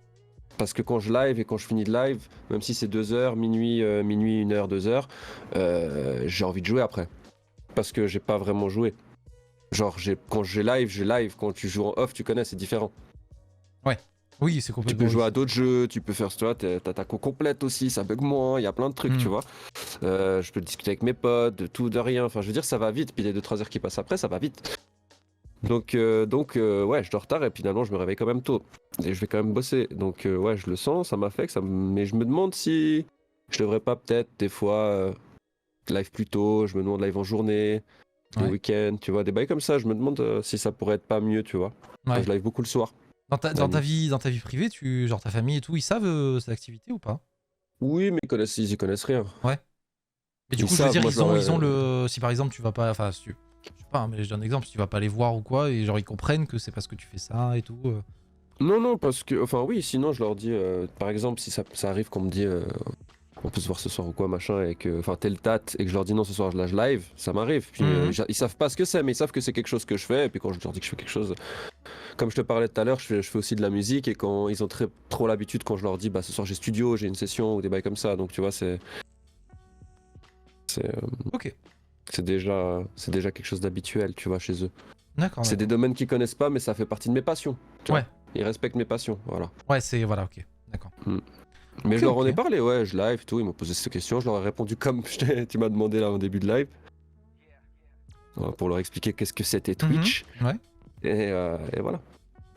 Parce que quand je live et quand je finis de live, même si c'est 2 heures, minuit, 1h, 2h, j'ai envie de jouer après. Parce que j'ai pas vraiment joué. Genre quand je live, quand tu joues en off, tu connais, c'est différent. Ouais. Oui, c'est complètement. Tu peux jouer à d'autres jeux, tu peux faire, tu vois, t'as ta co complète aussi, ça bug moins, il y a plein de trucs, tu vois. Je peux discuter avec mes potes, de tout, de rien. Enfin, je veux dire, ça va vite. Puis les 2-3 heures qui passent après, ça va vite. Donc, ouais, je dors tard et finalement, je me réveille quand même tôt. Et je vais quand même bosser. Donc, ouais, je le sens, ça m'affecte. Mais je me demande si je devrais pas peut-être, des fois, live plus tôt. Je me demande live en journée, le week-end, tu vois, des bails comme ça. Je me demande si ça pourrait être pas mieux, tu vois. Ouais. Je live beaucoup le soir. Dans ta vie privée, genre ta famille et tout, ils savent cette activité ou pas? Oui, mais ils y connaissent rien. Ouais. Et du coup, je veux dire, ils ont le. Si par exemple tu vas pas. Enfin, je sais pas, mais je donne un exemple, si tu vas pas les voir ou quoi, et genre ils comprennent que c'est parce que tu fais ça et tout. Non, parce que. Enfin, oui, sinon je leur dis, par exemple, si ça arrive qu'on me dit. On peut se voir ce soir ou quoi, machin, et que. Enfin, telle date, et que je leur dis non, ce soir je live, ça m'arrive. Puis ils savent pas ce que c'est, mais ils savent que c'est quelque chose que je fais, et puis quand je leur dis que je fais quelque chose. Comme je te parlais tout à l'heure, je fais aussi de la musique, et quand ils ont trop l'habitude, quand je leur dis, ce soir j'ai studio, j'ai une session, ou des bails comme ça, donc tu vois, ok. C'est déjà quelque chose d'habituel, tu vois, chez eux. D'accord. C'est des domaines qu'ils connaissent pas, mais ça fait partie de mes passions. Tu vois. Ils respectent mes passions, voilà. Ouais, voilà, ok. D'accord. Mais je leur en ai parlé, ouais, je live, tout, ils m'ont posé cette question, je leur ai répondu comme tu m'as demandé là au début de live. pour leur expliquer qu'est-ce que c'était Twitch. Ouais. Et voilà.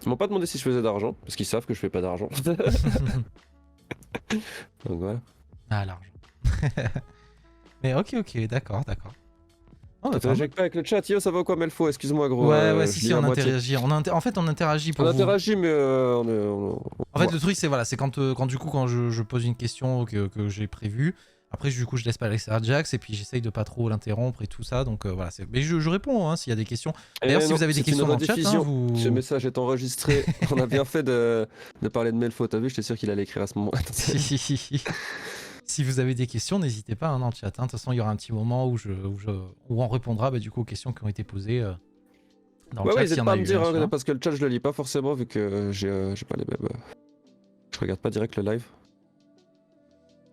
Ils m'ont pas demandé si je faisais d'argent, parce qu'ils savent que je fais pas d'argent. Donc voilà. Ah, l'argent. Mais ok, d'accord. Oh, bah, T'interagis pas avec le chat, yo, ça va quoi Melfo? Excuse-moi gros. ouais, je si, lis si, à on moitié. interagit. En fait, on interagit pour On vous. interagit, mais En fait, le truc, c'est voilà, c'est quand je pose une question que j'ai prévue. Après, du coup, je laisse pas laisser à Jax et puis j'essaye de pas trop l'interrompre et tout ça. Donc voilà, mais je réponds s'il y a des questions. D'ailleurs, si vous avez des questions dans le chat, vous. Ce message est enregistré. On a bien fait de parler de Melfo. T'as vu, j'étais sûr qu'il allait écrire à ce moment. Si vous avez des questions, n'hésitez pas dans le chat. De toute façon, il y aura un petit moment où on répondra du coup aux questions qui ont été posées dans le chat. N'hésitez pas à me dire, parce que le chat, je le lis pas forcément vu que j'ai pas les mêmes. Je regarde pas direct le live.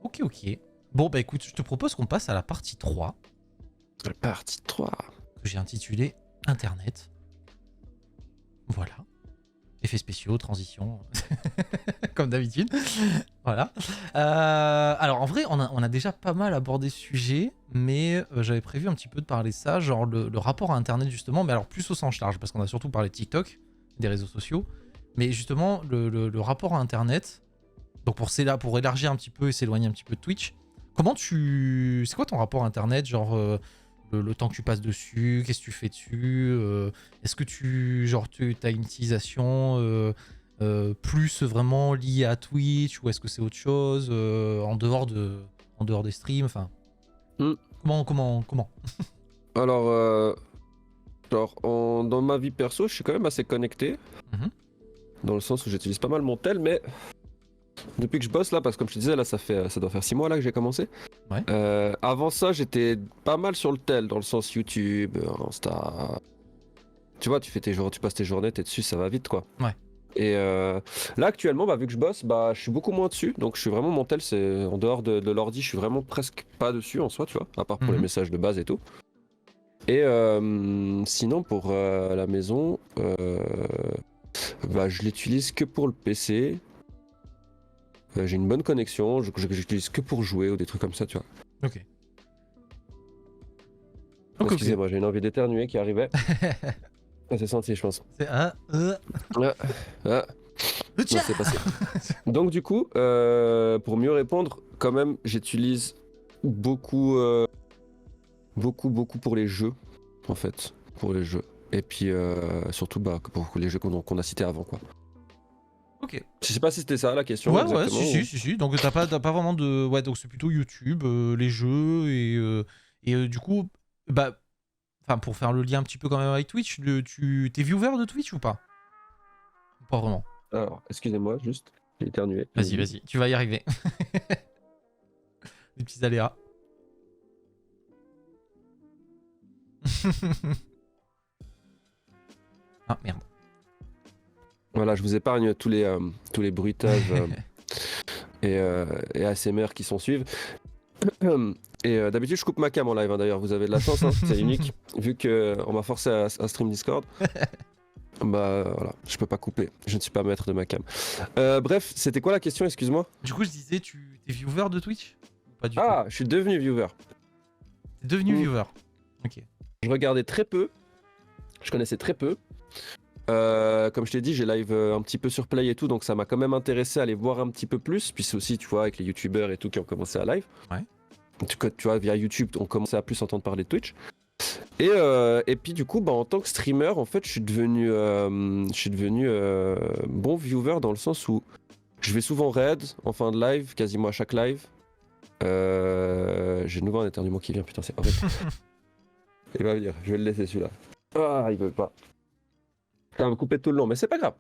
Ok. Bon, bah écoute, je te propose qu'on passe à la partie 3. La partie 3. Que j'ai intitulée Internet. Voilà. Effets spéciaux, transition, comme d'habitude. Voilà. Alors en vrai, on a déjà pas mal abordé ce sujet, mais j'avais prévu un petit peu de parler de ça, genre le rapport à Internet justement, mais alors plus au sens large, parce qu'on a surtout parlé de TikTok, des réseaux sociaux, mais justement le rapport à Internet, donc pour élargir un petit peu et s'éloigner un petit peu de Twitch, c'est quoi ton rapport à Internet, genre le temps que tu passes dessus, qu'est-ce que tu fais dessus, est-ce que tu as une utilisation plus vraiment liée à Twitch ou est-ce que c'est autre chose en dehors des streams, enfin comment Alors dans ma vie perso, je suis quand même assez connecté, dans le sens où j'utilise pas mal mon tel, mais depuis que je bosse là, parce que comme je te disais là, ça doit faire 6 mois là que j'ai commencé. Ouais. Avant ça, j'étais pas mal sur le tel, dans le sens YouTube, Insta. Tu vois, tu passes tes journées, t'es dessus, ça va vite quoi. Ouais. Et là actuellement, vu que je bosse, je suis beaucoup moins dessus, donc je suis vraiment mon tel, c'est en dehors de l'ordi, je suis vraiment presque pas dessus en soi, tu vois, à part pour les messages de base et tout. Et sinon pour la maison, je l'utilise que pour le PC. J'ai une bonne connexion, j'utilise que pour jouer ou des trucs comme ça, tu vois. Ok. Excusez-moi, j'ai une envie d'éternuer qui arrivait. Ça s'est senti, je pense. C'est Non, c'est passé. Donc du coup, pour mieux répondre, quand même, j'utilise beaucoup pour les jeux, en fait, pour les jeux. Et puis surtout pour les jeux qu'on a cités avant, quoi. Ok. Je sais pas si c'était ça la question. Ouais, si. Donc t'as pas vraiment de. Ouais, donc c'est plutôt YouTube, les jeux et du coup, pour faire le lien un petit peu quand même avec Twitch, t'es viewer de Twitch ou pas? Pas vraiment. Alors, excusez-moi, juste, j'ai éternué. Vas-y, tu vas y arriver. Des petits aléas. Ah merde. Voilà, je vous épargne tous les bruitages et ASMR qui s'en suivent. Et d'habitude, je coupe ma cam en live, d'ailleurs. Vous avez de la chance, c'est unique. Vu qu'on m'a forcé à stream Discord. Voilà, je peux pas couper. Je ne suis pas maître de ma cam. Bref, c'était quoi la question, excuse-moi? Du coup, je disais, t'es viewer de Twitch ou pas du tout? Je suis devenu viewer. T'es devenu viewer. Ok. Je regardais très peu. Je connaissais très peu. Comme je t'ai dit, j'ai live un petit peu sur Play et tout, donc ça m'a quand même intéressé à aller voir un petit peu plus. Puis c'est aussi, tu vois, avec les youtubeurs et tout qui ont commencé à live. Ouais. Tu vois, via YouTube, on commençait à plus entendre parler de Twitch. Et puis du coup, en tant que streamer, en fait, je suis devenu bon viewer dans le sens où je vais souvent raid en fin de live, quasiment à chaque live. J'ai de nouveau un éternuement qui vient, putain, c'est horrible. Il va venir, je vais le laisser celui-là. Il veut pas. Ça va me couper tout le long, mais c'est pas grave.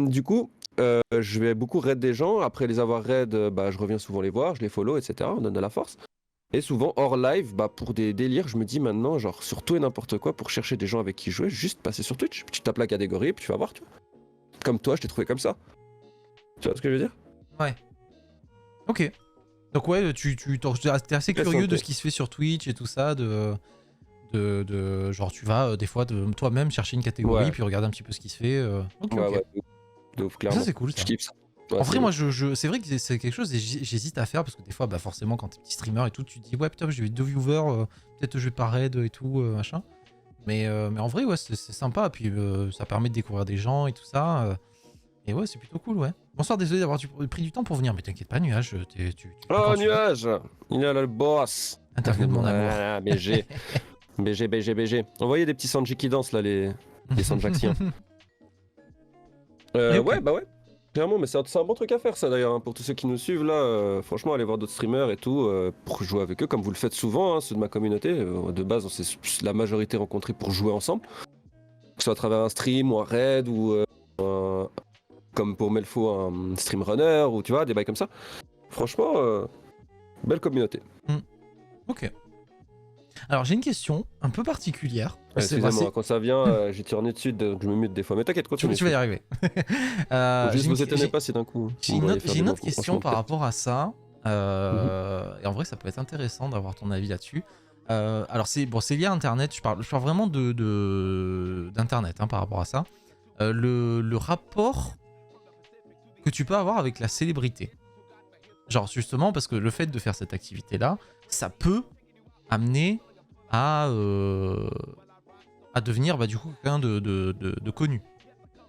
Du coup, je vais beaucoup raid des gens. Après les avoir raid, je reviens souvent les voir, je les follow, etc. On donne de la force. Et souvent, hors live, pour des délires, je me dis maintenant, genre, sur tout et n'importe quoi, pour chercher des gens avec qui jouer, juste passer sur Twitch. Tu tapes la catégorie, puis tu vas voir, tu vois. Comme toi, je t'ai trouvé comme ça. Tu vois ce que je veux dire? Ouais. Ok. Donc ouais, t'es assez curieux de ce qui se fait sur Twitch et tout ça, genre tu vas des fois toi-même chercher une catégorie puis regarder un petit peu ce qui se fait. Ouais, de ouf, clairement. Ça c'est cool ça. Je kiffe ça. Ouais, en vrai, moi, c'est vrai que c'est quelque chose que j'hésite à faire parce que des fois, forcément, quand t'es petit streamer et tout, tu te dis ouais, putain, je vais 2 viewers, peut-être je vais pas raid et tout, machin. Mais en vrai, ouais, c'est sympa. Puis ça permet de découvrir des gens et tout ça. Et ouais, c'est plutôt cool, ouais. Bonsoir, désolé d'avoir pris du temps pour venir, mais t'inquiète pas, Nuage, tu viens quand Oh, tu veux. nuage! Il est là, le boss! Interview de mon amour. Ah, BG. BG. Envoyez des petits Sanji qui dansent là, les Sanjaxiens. Et ok. Ouais, bah ouais. Clairement, mais c'est un bon truc à faire ça d'ailleurs, hein. Pour tous ceux qui nous suivent là, franchement, allez voir d'autres streamers et tout, pour jouer avec eux, comme vous le faites souvent, hein, ceux de ma communauté. De base, on s'est la majorité rencontrés pour jouer ensemble. Que ce soit à travers un stream ou un raid ou comme pour Melfo, un stream runner ou tu vois, des bails comme ça. Franchement, belle communauté. Ok. Alors j'ai une question un peu particulière. Excusez-moi, quand ça vient, j'ai tourné dessus, donc je me mute des fois. Mais t'inquiète, continue. Tu vas y arriver. Juste vous étonnez pas si d'un coup. J'ai une autre question par rapport à ça. Et en vrai, ça peut être intéressant d'avoir ton avis là-dessus. Alors c'est lié à Internet. Je parle vraiment d'Internet par rapport à ça. Le rapport que tu peux avoir avec la célébrité. Genre justement parce que le fait de faire cette activité-là, ça peut amener à devenir du coup quelqu'un de connu,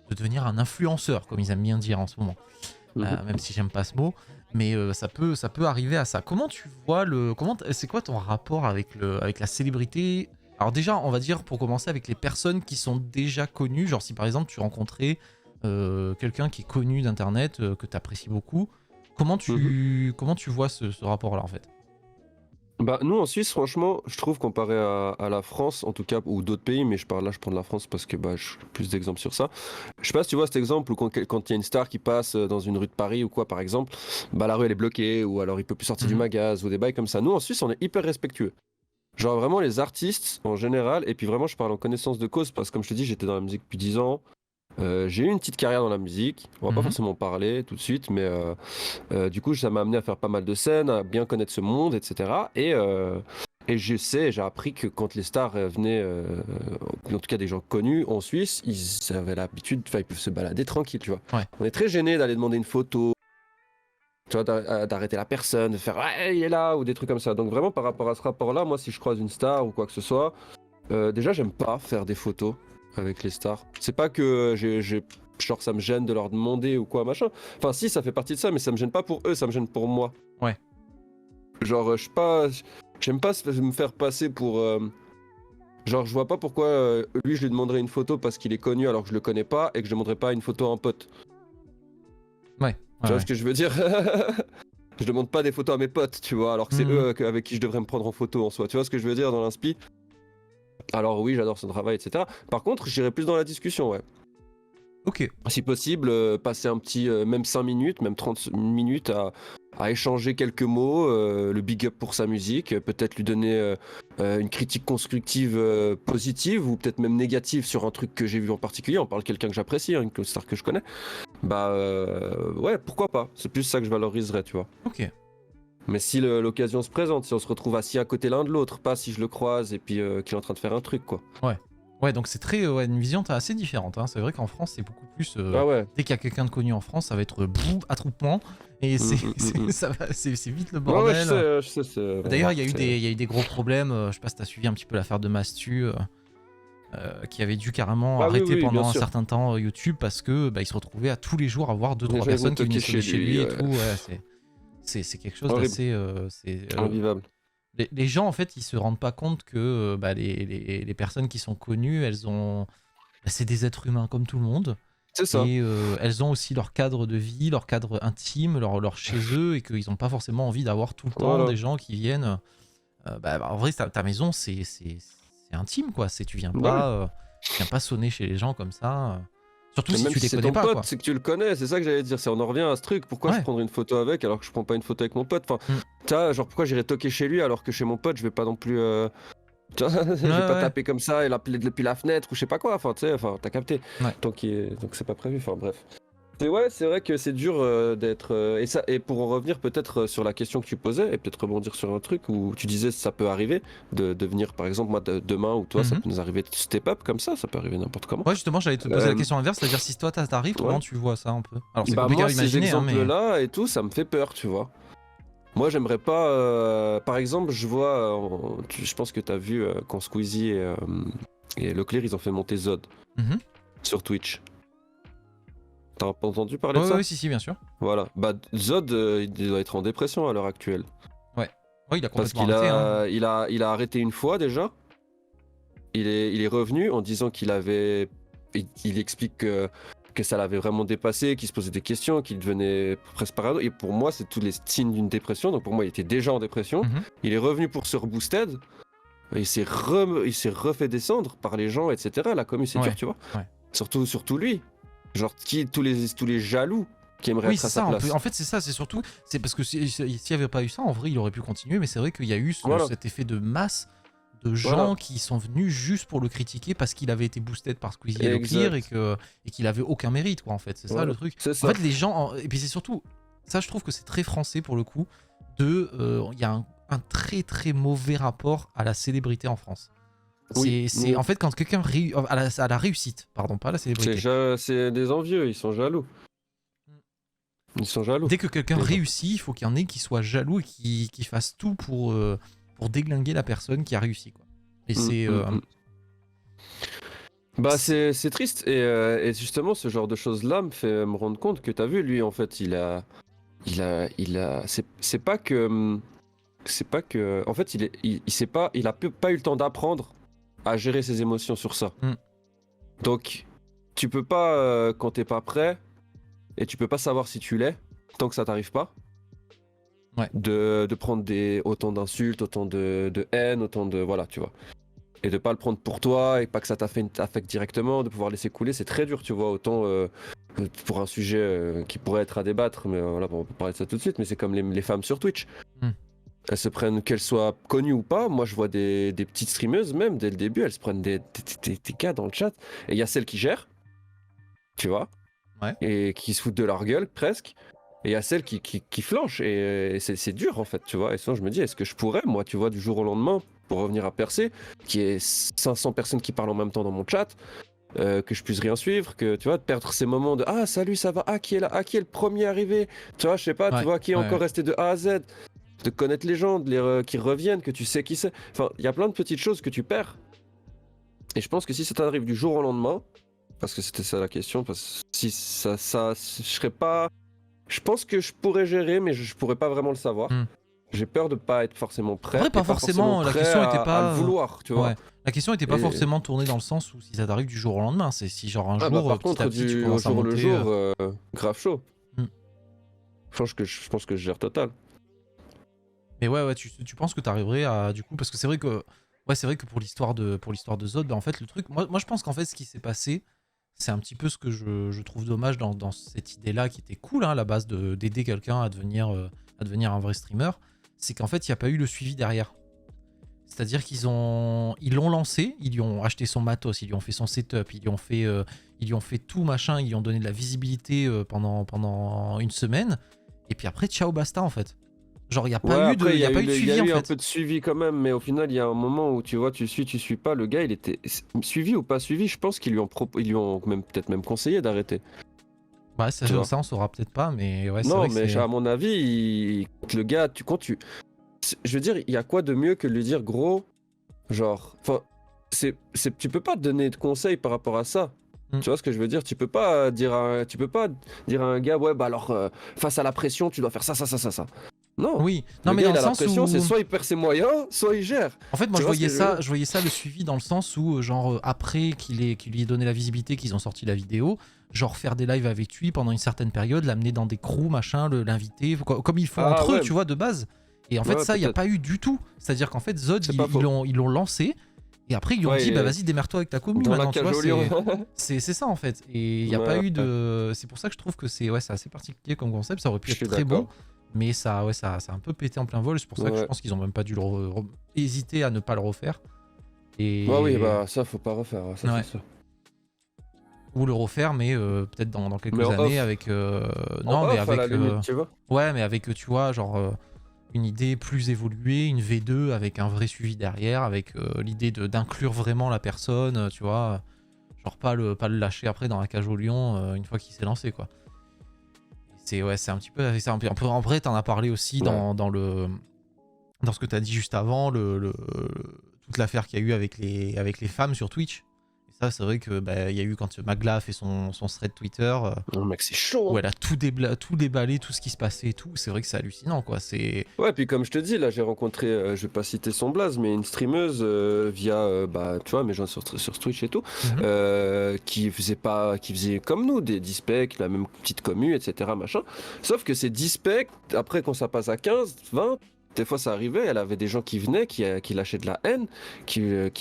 de devenir un influenceur comme ils aiment bien dire en ce moment, même si j'aime pas ce mot, mais ça peut arriver à ça. Comment tu vois c'est quoi ton rapport avec la célébrité? Alors déjà on va dire pour commencer avec les personnes qui sont déjà connues, genre si par exemple tu rencontrais quelqu'un qui est connu d'internet que tu apprécies beaucoup, comment tu vois ce rapport là en fait? Bah, nous en Suisse, franchement, je trouve comparé à la France, en tout cas, ou d'autres pays, mais je prends de la France parce que bah, j'ai plus d'exemples sur ça. Je sais pas si tu vois cet exemple où quand il y a une star qui passe dans une rue de Paris ou quoi, par exemple, bah la rue elle est bloquée ou alors il peut plus sortir du magasin ou des bails comme ça. Nous en Suisse, on est hyper respectueux. Genre vraiment les artistes en général, et puis vraiment je parle en connaissance de cause parce que comme je te dis, j'étais dans la musique depuis 10 ans. J'ai eu une petite carrière dans la musique, on va pas forcément en parler tout de suite, mais du coup ça m'a amené à faire pas mal de scènes, à bien connaître ce monde, etc. Et j'ai appris que quand les stars venaient, en tout cas des gens connus en Suisse, ils avaient l'habitude, enfin ils peuvent se balader tranquille, tu vois. Ouais. On est très gêné d'aller demander une photo, tu vois, d'arrêter la personne, de faire ouais, il est là ou des trucs comme ça. Donc vraiment par rapport à ce rapport-là, moi si je croise une star ou quoi que ce soit, déjà j'aime pas faire des photos avec les stars. C'est pas que genre ça me gêne de leur demander ou quoi machin. Enfin si, ça fait partie de ça, mais ça me gêne pas pour eux, ça me gêne pour moi. Ouais. Genre j'aime pas me faire passer pour genre je vois pas pourquoi lui je lui demanderais une photo parce qu'il est connu alors que je le connais pas et que je demanderais pas une photo à un pote. Ouais. Tu vois ce que je veux dire? Je demande pas des photos à mes potes, tu vois, alors que c'est eux avec qui je devrais me prendre en photo en soi. Tu vois ce que je veux dire dans l'inspi? Alors oui, j'adore son travail, etc. Par contre, j'irai plus dans la discussion, ouais. Ok. Si possible, passer un petit, même 5 minutes, même 30 minutes à échanger quelques mots, le big up pour sa musique, peut-être lui donner une critique constructive positive ou peut-être même négative sur un truc que j'ai vu en particulier. On parle de quelqu'un que j'apprécie, hein, une star que je connais. Bah ouais, pourquoi pas? C'est plus ça que je valoriserais, tu vois. Ok. Mais si l'occasion se présente, si on se retrouve assis à côté l'un de l'autre, pas si je le croise et puis qu'il est en train de faire un truc, quoi. Ouais, donc c'est très une vision assez différente. Hein. C'est vrai qu'en France, c'est beaucoup plus. Ah ouais. Dès qu'il y a quelqu'un de connu en France, ça va être boum, attroupement. Et c'est vite le bordel. Ouais, je sais. D'ailleurs, il y a eu des gros problèmes. Je sais pas si t'as suivi un petit peu l'affaire de Mastu, qui avait dû arrêter oui, pendant un sûr. certain temps YouTube parce que il se retrouvait à tous les jours à voir 2-3 personnes qui venaient chez lui et tout. Ouais, c'est quelque chose d'assez. Invivable. Les gens, en fait, ils se rendent pas compte que les personnes qui sont connues, c'est des êtres humains comme tout le monde. C'est ça. Et elles ont aussi leur cadre de vie, leur cadre intime, leur chez eux, et qu'ils n'ont pas forcément envie d'avoir tout le temps des gens qui viennent. En vrai, ta maison, c'est intime, quoi. Tu viens pas sonner chez les gens comme ça. Surtout si tu les connais pas, quoi. C'est que tu le connais, c'est ça que j'allais dire. On en revient à ce truc. Pourquoi je prendrais une photo avec alors que je prends pas une photo avec mon pote? Enfin, tu vois, genre pourquoi j'irais toquer chez lui alors que chez mon pote je vais pas non plus. Tu vois, je vais pas taper comme ça et l'appeler depuis la fenêtre ou je sais pas quoi. Enfin, tu sais, t'as capté. Ouais. Donc c'est pas prévu. Enfin bref. C'est vrai que c'est dur d'être et pour en revenir peut-être sur la question que tu posais et peut-être rebondir sur un truc où tu disais ça peut arriver de devenir par exemple moi demain ou toi ça peut nous arriver de step up comme ça peut arriver n'importe comment. Ouais, justement j'allais te poser la question inverse, c'est-à-dire si toi t'arrives, comment tu vois ça un peu? Alors c'est compliqué moi, à imaginer, ces exemples-là et tout ça me fait peur, tu vois. Moi j'aimerais pas par exemple je vois je pense que t'as vu quand Squeezie Et Leclerc, ils ont fait monter Zod Mhm. sur Twitch. T'as pas entendu parler de Ouais, ça? ouais, si, bien sûr. Voilà. Bah, Zod, il doit être en dépression à l'heure actuelle. Ouais. Ouais, il a Parce complètement qu'il arrêté. Hein. il a arrêté une fois déjà. Il est revenu en disant qu'il avait. Il explique que ça l'avait vraiment dépassé, qu'il se posait des questions, qu'il devenait presque parano. Et pour moi, c'est tous les signes d'une dépression. Donc pour moi, il était déjà en dépression. Mhm. Il est revenu pour se reboosted. Il s'est refait descendre par les gens, etc. La com, c'est Ouais. dur, tu vois. Ouais. Surtout lui. Genre, tous les jaloux qui aimeraient Oui, être c'est à sa ça. place. En fait, c'est ça. C'est surtout. C'est parce que s'il n'y avait pas eu ça, en vrai, il aurait pu continuer. Mais c'est vrai qu'il y a eu Voilà. cet effet de masse de gens Voilà. qui sont venus juste pour le critiquer parce qu'il avait été boosted par Squeezie et Exact. Leclerc et qu'il avait aucun mérite, quoi, en fait. C'est ça Voilà. le truc. C'est En ça. fait, les gens. Et puis c'est surtout. Ça, je trouve que c'est très français pour le coup. Il y a un très très mauvais rapport à la célébrité en France. Oui, C'est oui. en fait quand quelqu'un à la réussite, pardon, pas à la célébrité. C'est des envieux, ils sont jaloux. Ils sont jaloux. Dès que quelqu'un Les gens. réussit, il faut qu'il y en ait qui soient jaloux et qui fassent tout pour déglinguer la personne qui a réussi, quoi. Et c'est Bah c'est triste et justement ce genre de choses là me fait me rendre compte que t'as vu lui en fait il a c'est pas que en fait il sait pas il a pas eu le temps d'apprendre à gérer ses émotions sur ça. Mm. Donc tu peux pas quand t'es pas prêt et tu peux pas savoir si tu l'es tant que ça t'arrive pas. Ouais. De prendre autant d'insultes, autant de haine, autant de voilà, tu vois. Et de pas le prendre pour toi et pas que ça t'affecte directement, de pouvoir laisser couler, c'est très dur, tu vois. Autant pour un sujet qui pourrait être à débattre, mais voilà, on peut parler de ça tout de suite, mais c'est comme les femmes sur Twitch. Mm. Elles se prennent, qu'elles soient connues ou pas, moi je vois des petites streameuses, même dès le début, elles se prennent des gars dans le chat. Et il y a celles qui gèrent, tu vois, Ouais. et qui se foutent de leur gueule presque. Et il y a celles qui flanchent, et c'est dur en fait, tu vois. Et sinon je me dis, est-ce que je pourrais, moi, tu vois, du jour au lendemain, pour revenir à percer, qui est 500 personnes qui parlent en même temps dans mon chat, que je puisse rien suivre, que tu vois, de perdre ces moments de ah salut ça va, ah qui est là, ah qui est le premier arrivé, tu vois, je sais pas, Ouais, tu vois, qui est ouais, encore ouais. resté de A à Z, de connaître les gens, qui reviennent, que tu sais qui c'est. Enfin, il y a plein de petites choses que tu perds. Et je pense que si ça t'arrive du jour au lendemain, parce que c'était ça la question, parce que si ça je serais pas. Je pense que je pourrais gérer, mais je pourrais pas vraiment le savoir. Mm. J'ai peur de pas être forcément prêt. Après, pas et forcément, la prêt question était pas à le vouloir, tu vois. ouais. La question était pas Et- forcément tournée dans le sens où si ça t'arrive du jour au lendemain, c'est si genre un Ah jour bah par petit contre, à petit tu au commences à jour le monter. jour, grave chaud. Mm. Je pense que je gère total. Mais ouais, tu penses que t'arriverais à du coup parce que c'est vrai que pour l'histoire de Zod, bah, en fait le truc, moi je pense qu'en fait ce qui s'est passé, c'est un petit peu ce que je trouve dommage dans cette idée-là qui était cool hein, à la base d'aider quelqu'un à devenir un vrai streamer, c'est qu'en fait il n'y a pas eu le suivi derrière. C'est-à-dire ils l'ont lancé, ils lui ont acheté son matos, ils lui ont fait son setup, ils lui ont fait tout machin, ils lui ont donné de la visibilité pendant une semaine, et puis après ciao basta en fait. Genre il n'y a pas eu de, après, y a pas eu de il y suivi a en eu un fait. peu de suivi quand même, mais au final, il y a un moment où tu vois, tu suis pas. Le gars, il était suivi ou pas suivi. Je pense qu'ils lui ont même peut-être même conseillé d'arrêter. Ouais, Tu vois. ça on saura peut-être pas, mais ouais c'est Non, vrai que mais c'est... à mon avis, le gars, je veux dire, il y a quoi de mieux que de lui dire gros, genre, enfin, tu peux pas te donner de conseils par rapport à ça. Mm. Tu vois ce que je veux dire? Tu peux pas dire à un gars, ouais, bah alors, face à la pression, tu dois faire ça, ça, ça, ça, ça. Non. Oui, non Le mais gars, dans il le a la sens pression, où... c'est soit il perd ses moyens, soit il gère. En fait, moi Tu vois ce que je veux dire? je voyais ça le suivi dans le sens où, genre, après qu'il lui ait donné la visibilité, qu'ils ont sorti la vidéo, genre faire des lives avec lui pendant une certaine période, l'amener dans des crews, machin, l'inviter, comme ils font Ah, entre eux, ouais. tu vois, de base. Et en fait, Ouais, ça, il n'y a peut-être. pas eu du tout. C'est-à-dire qu'en fait, Zod, C'est pas faux. ils l'ont lancé, et après, ils lui ont Ouais, dit, il bah est vas-y, démerde-toi avec ta commu dans la maintenant, tu cage vois, au lion. c'est ça en fait. Et il n'y a pas Ouais, eu de... C'est pour ça que je trouve que c'est assez particulier comme concept, ça aurait pu je être suis très bon. d'accord. Mais ça a un peu pété en plein vol. C'est pour ça que je Ouais. pense qu'ils ont même pas dû hésiter à ne pas le refaire. Et... Ouais, oui, bah ça, faut pas refaire. Ça, Ouais. c'est sûr. Ou le refaire, mais peut-être dans quelques Mais en années off. avec... En Non, mais off, à la avec... limite, tu vois. Ouais, mais avec, tu vois, genre... une idée plus évoluée, une V2 avec un vrai suivi derrière, avec l'idée d'inclure vraiment la personne, tu vois. Genre pas le lâcher après dans la cage au lion une fois qu'il s'est lancé, quoi. C'est un petit peu en vrai t'en as parlé aussi dans ce que t'as dit juste avant, toute l'affaire qu'il y a eu avec les femmes sur Twitch. Et ça, c'est vrai que il y a eu quand Magla a fait son thread Twitter, Oh, mec, c'est chaud. où elle a tout déballé, tout ce qui se passait et tout. C'est vrai que c'est hallucinant, quoi. C'est... Ouais, puis comme je te dis, là, j'ai rencontré, je vais pas citer son blaze, mais une streameuse via, tu vois, mes gens sur Twitch et tout, qui faisait comme nous, des 10 specs, la même petite commu, etc., machin. Sauf que ces 10 specs, après, quand ça passe à 15, 20, des fois ça arrivait, elle avait des gens qui venaient, qui lâchaient de la haine, qui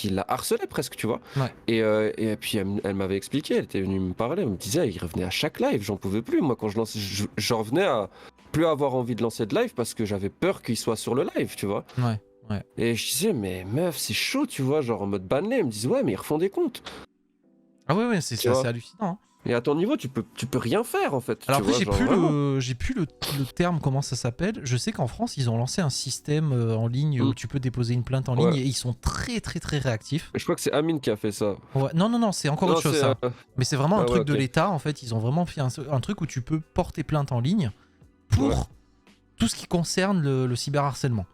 la harcelaient presque, tu vois. Ouais. Et puis elle m'avait expliqué, elle était venue me parler, elle me disait, il revenait à chaque live, j'en pouvais plus. Moi, quand je lançais, j'en revenais à plus avoir envie de lancer de live parce que j'avais peur qu'il soit sur le live, tu vois. Ouais. Et je disais, mais meuf, c'est chaud, tu vois, genre en mode banné. Elle me disait, ouais, mais ils refont des comptes. Ah ouais, c'est Tu vois. assez hallucinant. Hein. Et à ton niveau, tu peux rien faire en fait. Alors tu après, vois, j'ai plus le terme, comment ça s'appelle. Je sais qu'en France, ils ont lancé un système en ligne où tu peux déposer une plainte en ligne et ils sont très très très réactifs. Je crois que c'est Amine qui a fait ça. Ouais. Non, c'est encore autre chose ça. Mais c'est vraiment un truc de l'État, en fait. Ils ont vraiment fait un truc où tu peux porter plainte en ligne pour tout ce qui concerne le cyberharcèlement.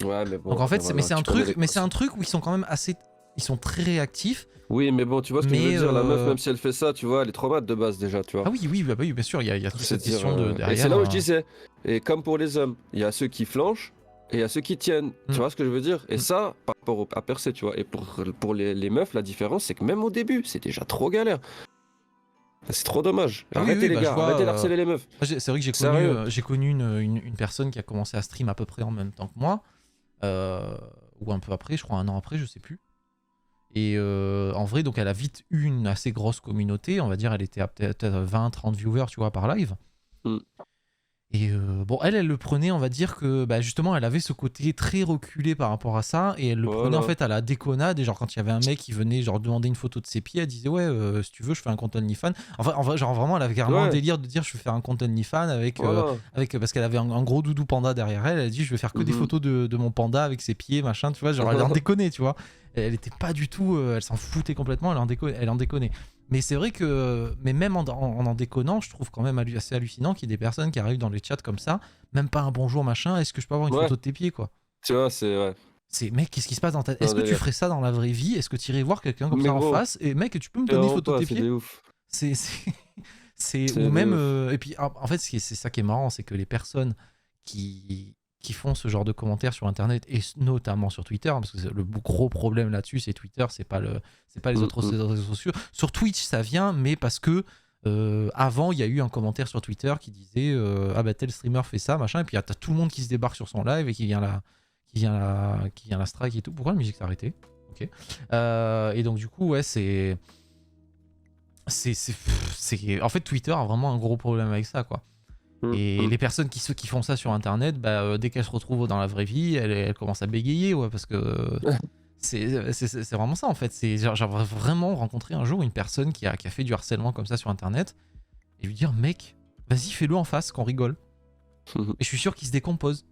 Ouais, mais bon. Donc en fait, voilà, mais c'est un truc où ils sont quand même assez... Ils sont très réactifs. Oui, mais bon, tu vois ce que je veux dire, la meuf, même si elle fait ça, tu vois, elle est traumatisée de base déjà, tu vois. Ah oui, bien sûr, il y a toute cette question derrière. Et c'est là où je disais, et comme pour les hommes, il y a ceux qui flanchent et il y a ceux qui tiennent, tu vois ce que je veux dire. Et ça, par rapport à percer, tu vois. Et pour les meufs, la différence, c'est que même au début, c'est déjà trop galère. C'est trop dommage. Arrêtez les gars, arrêtez d'harceler les meufs. C'est vrai que j'ai connu une personne qui a commencé à stream à peu près en même temps que moi, ou un peu après, je crois un an après, je sais plus. Et en vrai, donc elle a vite eu une assez grosse communauté, on va dire, elle était à peut-être 20-30 viewers, tu vois, par live. Et bon, elle le prenait, on va dire que justement, elle avait ce côté très reculé par rapport à ça, et elle le prenait en fait à la déconnade, et genre quand il y avait un mec qui venait genre demander une photo de ses pieds, elle disait ouais, si tu veux, je fais un compte OnlyFans. Enfin, genre vraiment, elle avait carrément un délire de dire je vais faire un compte OnlyFans avec parce qu'elle avait un gros doudou panda derrière elle, elle a dit je vais faire que des photos de mon panda avec ses pieds, machin, tu vois, genre elle en déconnait, tu vois. Elle était pas du tout, elle s'en foutait complètement, elle en déconnait. Mais c'est vrai que, même en déconnant, je trouve quand même assez hallucinant qu'il y ait des personnes qui arrivent dans les chats comme ça, même pas un bonjour machin, est-ce que je peux avoir une photo de tes pieds, quoi. Tu vois, c'est ouais. C'est mec, qu'est-ce qui se passe dans ta... Est-ce que tu ferais ça dans la vraie vie? Est-ce que tu irais voir quelqu'un comme ça en face et mec, tu peux me donner une photo de tes pieds? C'est ou même et puis en fait c'est ça qui est marrant, c'est que les personnes qui font ce genre de commentaires sur internet et notamment sur Twitter, parce que le gros problème là-dessus c'est Twitter, c'est pas les autres réseaux sociaux. Sur Twitch ça vient, mais parce que avant il y a eu un commentaire sur Twitter qui disait ah bah tel streamer fait ça machin, et puis t'as tout le monde qui se débarque sur son live et qui vient la strike et tout. Pourquoi la musique s'est arrêtée? Ok. Et donc du coup ouais c'est en fait Twitter a vraiment un gros problème avec ça, quoi. Et les personnes qui font ça sur internet, dès qu'elles se retrouvent dans la vraie vie, elles commencent à bégayer, ouais, parce que c'est vraiment ça en fait. J'ai vraiment rencontré un jour une personne qui a fait du harcèlement comme ça sur internet et lui dire mec, vas-y fais-le en face qu'on rigole. Et je suis sûr qu'il se décompose.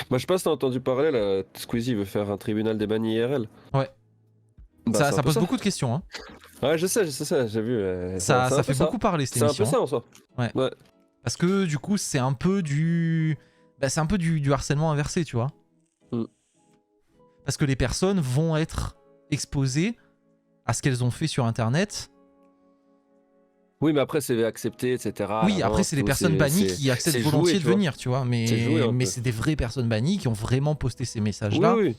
Je sais pas si t'as entendu parler là, Squeezie veut faire un tribunal des bannis IRL. Ouais. Ça pose beaucoup de questions, hein. Ouais, je sais, j'ai vu. Ça fait beaucoup parler cette émission. C'est un peu ça en soi. Ouais. Parce que du coup, c'est un peu du harcèlement inversé, tu vois. Parce que les personnes vont être exposées à ce qu'elles ont fait sur internet. Oui, mais après c'est accepté, etc. Oui, après c'est des personnes bannies qui acceptent volontiers de venir, tu vois. Mais c'est des vraies personnes bannies qui ont vraiment posté ces messages-là. Oui.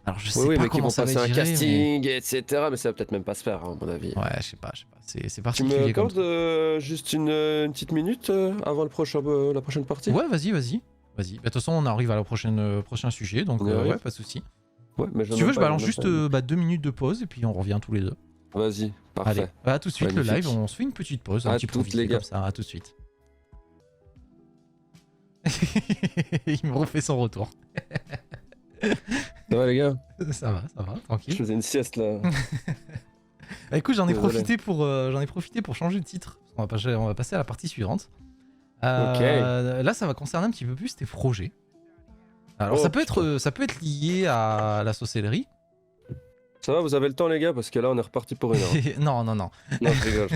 Alors je sais pas comment ça va être géré, un casting, etc. Mais ça va peut-être même pas se faire, à mon avis. Ouais, je sais pas. C'est particulier. Tu me accordes juste une petite minute avant la prochaine partie? Ouais, vas-y. De toute façon, on arrive à la prochain sujet, donc ouais, pas de souci. Ouais, mais si tu veux, je balance juste 2 minutes de pause et puis on revient tous les deux. Vas-y, parfait. Allez, à tout de suite. Magnifique. Le live, on se fait une petite pause, un petit peu vite comme ça. À tout de suite. Il me refait son retour. Ça va les gars? Ça va, tranquille. Je faisais une sieste là. Écoute, j'en ai profité pour changer de titre. On va passer à la partie suivante. Là, ça va concerner un petit peu plus tes projets. Alors, ça peut être lié à la sorcellerie. Ça va, vous avez le temps les gars, parce que là on est reparti pour une heure. Non. Non, je rigole.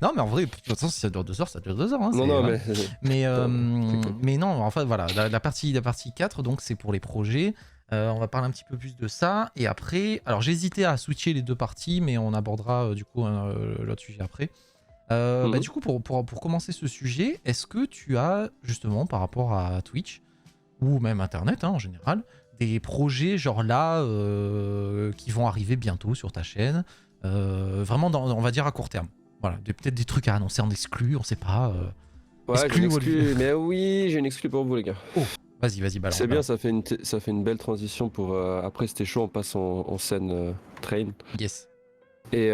Non, mais en vrai, de toute façon, si ça dure 2 heures, ça dure 2 heures. Hein, non, mais non, en fait, voilà, la partie 4, donc c'est pour les projets. On va parler un petit peu plus de ça. Et après, alors j'hésitais à switcher les deux parties, mais on abordera du coup l'autre sujet après. Du coup, pour commencer ce sujet, est-ce que tu as justement par rapport à Twitch, ou même Internet en général, des projets genre là qui vont arriver bientôt sur ta chaîne, vraiment on va dire à court terme. Voilà, peut-être des trucs à annoncer en exclu, on sait pas. Ouais, j'ai une exclu, mais oui, j'ai une exclu pour vous les gars. Oh, vas-y, balance. C'est bien, ça fait une belle transition pour après c'était chaud, on passe en scène train. Yes. Et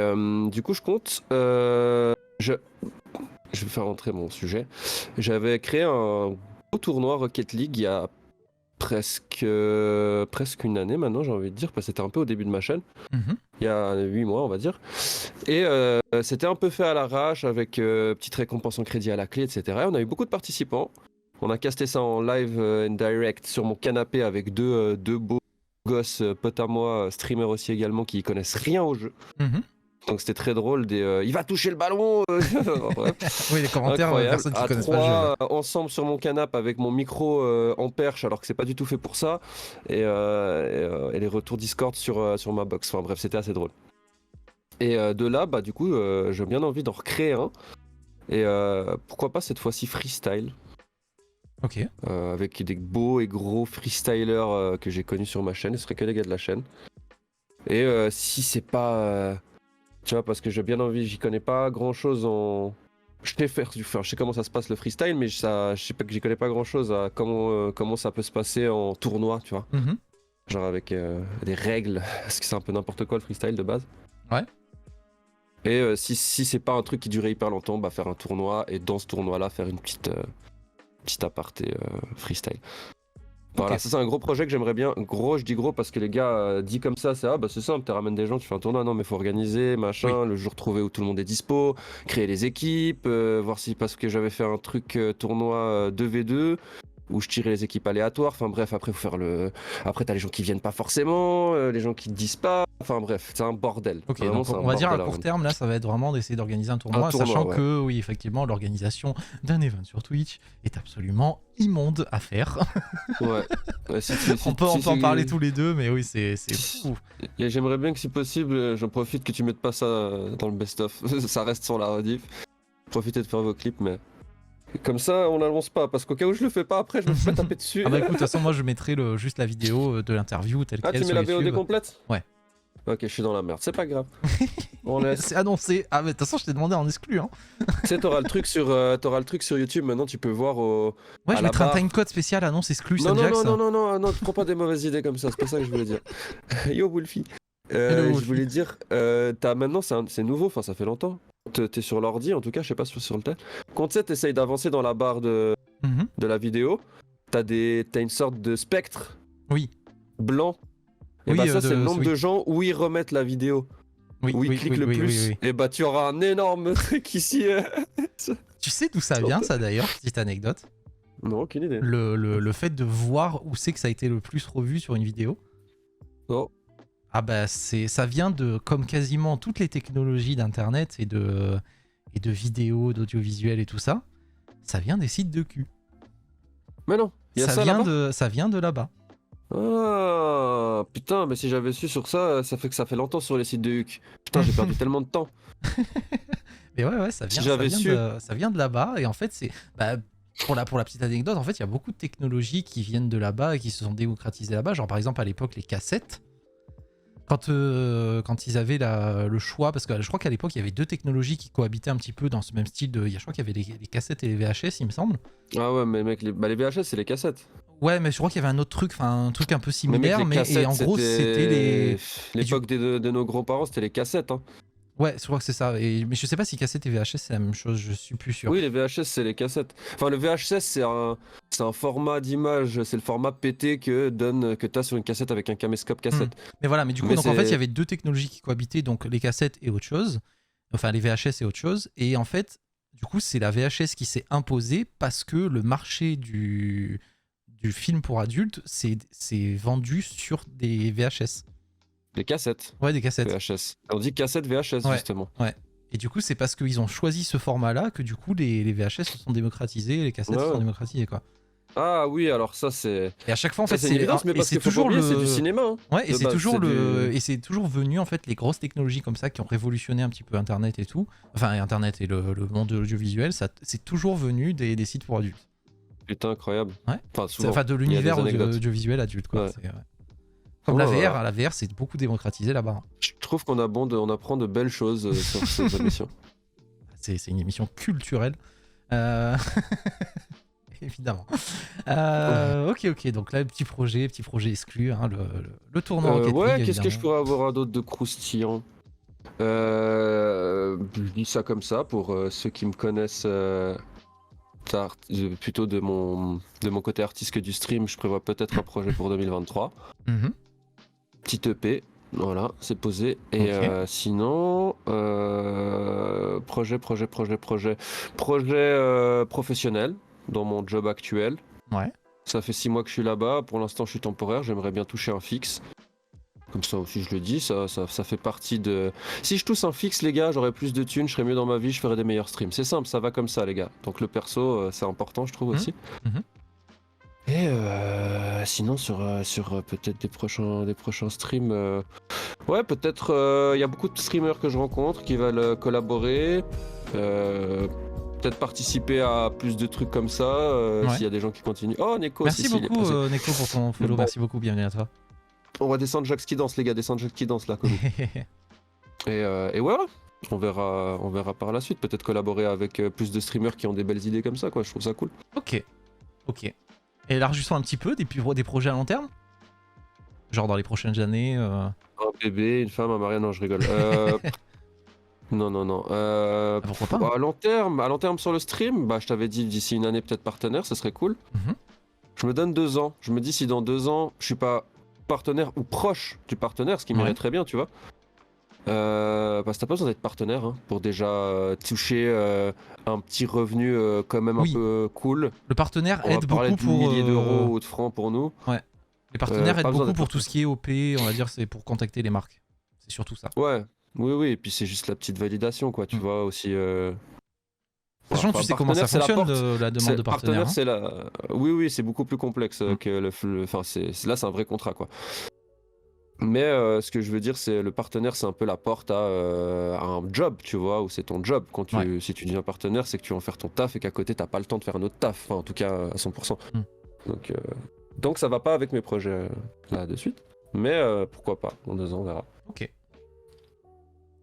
du coup je compte, je vais faire rentrer mon sujet. J'avais créé un beau tournoi Rocket League il y a presque une année maintenant, j'ai envie de dire, parce que c'était un peu au début de ma chaîne. Il y a 8 mois on va dire. Et c'était un peu fait à l'arrache avec petite récompense en crédit à la clé, etc. Et on a eu beaucoup de participants. On a casté ça en live and direct sur mon canapé avec deux beaux gosses potes à moi, streamers aussi également, qui connaissent rien au jeu. Donc c'était très drôle, il va toucher le ballon. Oui, les commentaires, personne qui connaît pas le jeu. Ensemble sur mon canapé avec mon micro en perche, alors que c'est pas du tout fait pour ça, et les retours Discord sur ma box. Enfin bref, c'était assez drôle. Et de là, du coup, j'ai bien envie d'en recréer un. Et pourquoi pas cette fois-ci freestyle. Ok. Avec des beaux et gros freestylers que j'ai connus sur ma chaîne. Ce serait que des gars de la chaîne. Et si c'est pas... tu vois, parce que j'ai bien envie, j'y connais pas grand-chose en... Je sais comment ça se passe le freestyle, mais je sais pas que j'y connais pas grand-chose à comment ça peut se passer en tournoi, tu vois. Genre avec des règles, parce que c'est un peu n'importe quoi le freestyle de base. Ouais. Et si c'est pas un truc qui durait hyper longtemps, faire un tournoi, et dans ce tournoi-là, faire une petite aparté freestyle. Voilà, ça c'est un gros projet que j'aimerais bien. Gros, je dis gros parce que les gars dit comme ça, c'est simple, tu ramènes des gens, tu fais un tournoi, non mais faut organiser, machin, le jour trouvé où tout le monde est dispo, créer les équipes, voir si, parce que j'avais fait un truc tournoi 2v2 où je tirais les équipes aléatoires, enfin bref, après faut faire après t'as les gens qui viennent pas forcément, les gens qui te disent pas, enfin bref, c'est un bordel. Ok, vraiment, donc on va dire à court terme, là ça va être vraiment d'essayer d'organiser un tournoi, sachant que oui, effectivement, l'organisation d'un event sur Twitch est absolument immonde à faire. Ouais. On peut en parler tous les deux, mais oui, c'est fou. J'aimerais bien que si possible, j'en profite que tu mettes pas ça dans le best-of, ça reste sur la rediff. Profitez de faire vos clips, mais... Comme ça, on n'annonce pas, parce qu'au cas où je le fais pas, après, je me fais taper dessus. Ah bah écoute, de toute façon, moi, je mettrai juste la vidéo de l'interview telle quelle. Ah, tu mets la VOD complète ? Ouais. Ok, je suis dans la merde, c'est pas grave. C'est annoncé. Ah, mais de toute façon, je t'ai demandé en exclu. Hein. Tu sais, t'auras le truc sur YouTube, maintenant, tu peux voir au... Ouais, je mettrai un timecode spécial, annonce exclu, non, tu prends pas des mauvaises idées comme ça, c'est pas ça que je voulais dire. Yo, Wolfie. Je voulais dire, maintenant, c'est nouveau, enfin, ça fait longtemps. T'es sur l'ordi, en tout cas, je sais pas sur le tel. Quand tu sais, t'essayes d'avancer dans la barre de la vidéo, t'as une sorte de spectre blanc. Et ça, c'est le nombre de gens où ils remettent la vidéo. Où ils cliquent le plus. Et tu auras un énorme truc ici. Tu sais d'où ça vient, ça d'ailleurs, petite anecdote? Non, aucune idée. Le fait de voir où c'est que ça a été le plus revu sur une vidéo. Non. Ah bah ça vient de, comme quasiment toutes les technologies d'internet et de vidéos, d'audiovisuel et tout ça, ça vient des sites de cul. Mais non, ça vient de là-bas. Ah putain, mais si j'avais su sur ça, ça fait longtemps sur les sites de Huc. Putain, j'ai perdu tellement de temps. Mais ouais, ça vient de là-bas, et en fait c'est... pour la petite anecdote, en fait il y a beaucoup de technologies qui viennent de là-bas et qui se sont démocratisées là-bas, genre par exemple à l'époque les cassettes. Quand ils avaient le choix, parce que je crois qu'à l'époque il y avait deux technologies qui cohabitaient un petit peu dans ce même style je crois qu'il y avait les cassettes et les VHS, il me semble. Ah ouais, mais mec, les VHS c'est les cassettes. Ouais, mais je crois qu'il y avait un autre truc, un truc un peu similaire, et en gros c'était les... L'époque de nos grands-parents, c'était les cassettes, hein. Ouais, je crois que c'est ça. Mais je sais pas si cassette et VHS c'est la même chose, je suis plus sûr. Oui, les VHS c'est les cassettes. Enfin, le VHS c'est un format d'image, c'est le format pété que t'as sur une cassette avec un caméscope cassette. Mais voilà, mais du coup, donc en fait, il y avait deux technologies qui cohabitaient, donc les cassettes et autre chose. Enfin, les VHS et autre chose. Et en fait, du coup, c'est la VHS qui s'est imposée parce que le marché du film pour adultes s'est vendu sur des VHS. Des cassettes. Ouais, des cassettes. VHS. On dit cassette VHS, justement. Ouais. Et du coup, c'est parce qu'ils ont choisi ce format-là que du coup, les VHS se sont démocratisés, les cassettes se sont démocratisées, quoi. Ah oui, alors Et à chaque fois, en ça fait, c'est une évidence, mais et parce c'est qu'il faut pas toujours oublier, c'est du le. cinéma, hein, Ouais, et de c'est base. toujours C'est du. et c'est toujours venu en fait les grosses technologies comme ça qui ont révolutionné un petit peu Internet et tout. Enfin, Internet et le monde de l'audiovisuel, ça c'est toujours venu des sites pour adultes. Putain, incroyable. Ouais. Enfin, souvent. Enfin, de Il y a des l'univers anecdotes. audiovisuel adulte, quoi. Ouais. Comme Ouais, la voilà. VR, hein, la VR, c'est beaucoup démocratisé là-bas. Je trouve on apprend de belles choses sur ces émissions. C'est une émission culturelle. Euh, Évidemment. Ok, donc là, petit projet exclu, hein, le tournoi en Rocket League, Ouais, qu'est-ce que je évidemment. pourrais avoir d'autre de croustillant? Je dis ça comme ça pour ceux qui me connaissent plutôt de mon côté artiste que du stream. Je prévois peut-être un projet pour 2023. Mhm. Petit EP, voilà, c'est posé. Et Ok. sinon, projet professionnel dans mon job actuel. Ouais. Ça fait 6 mois que je suis là-bas. Pour l'instant, je suis temporaire. J'aimerais bien toucher un fixe. Comme ça aussi, je le dis, ça fait partie de. Si je touche un fixe, les gars, j'aurais plus de thunes, je serais mieux dans ma vie, je ferais des meilleurs streams. C'est simple, ça va comme ça, les gars. Donc le perso, c'est important, je trouve Mhm. aussi. Mhm. Et sinon, sur peut-être des prochains streams, ouais, peut-être, il y a beaucoup de streamers que je rencontre qui veulent collaborer. Peut-être participer à plus de trucs comme ça, Ouais. s'il y a des gens qui continuent. Oh, Neko, Merci il est beaucoup, passé. Neko, pour ton follow. Bon, Merci beaucoup, bienvenue à toi. on va descendre Jax qui danse, les gars, descendre Jax qui danse là, comme. Et voilà, on verra par la suite. Peut-être collaborer avec plus de streamers qui ont des belles idées comme ça, quoi. Je trouve ça cool. Ok. Et élargissons un petit peu des projets à long terme. Genre dans les prochaines années. Un bébé, une femme, un mari, non, je rigole. Non. Pourquoi pas, hein. À long terme sur le stream, bah je t'avais dit d'ici une année peut-être partenaire, ça serait cool. Mhm. Je me donne 2 ans. Je me dis si dans 2 ans je suis pas partenaire ou proche du partenaire, ce qui m'irait Ouais. très bien, tu vois. Parce que t'as pas besoin d'être partenaire hein, pour déjà toucher un petit revenu quand même Oui. un peu cool. Le partenaire On va aide parler beaucoup de pour. milliers d'euros ou de francs pour nous. Ouais. Les partenaires Pas aident besoin beaucoup d'être pour tout partenaire. ce qui est OP, on va dire, c'est pour contacter les marques. C'est surtout ça. Ouais, oui, et puis c'est juste la petite validation, quoi, tu Mm. vois, aussi. Sachant que tu sais comment ça partenaire, c'est la fonctionne, porte. la demande de partenaire. Hein. C'est la. Oui, c'est beaucoup plus complexe Mm. que Enfin, là, c'est un vrai contrat, quoi. Mais ce que je veux dire, c'est le partenaire, c'est un peu la porte à un job, tu vois, où c'est ton job. Ouais. Si tu deviens partenaire, c'est que tu vas en faire ton taf et qu'à côté, t'as pas le temps de faire un autre taf, enfin, en tout cas à 100%. Mm. Donc ça va pas avec mes projets là de suite. Mais pourquoi pas, dans 2 ans, on verra. Ok.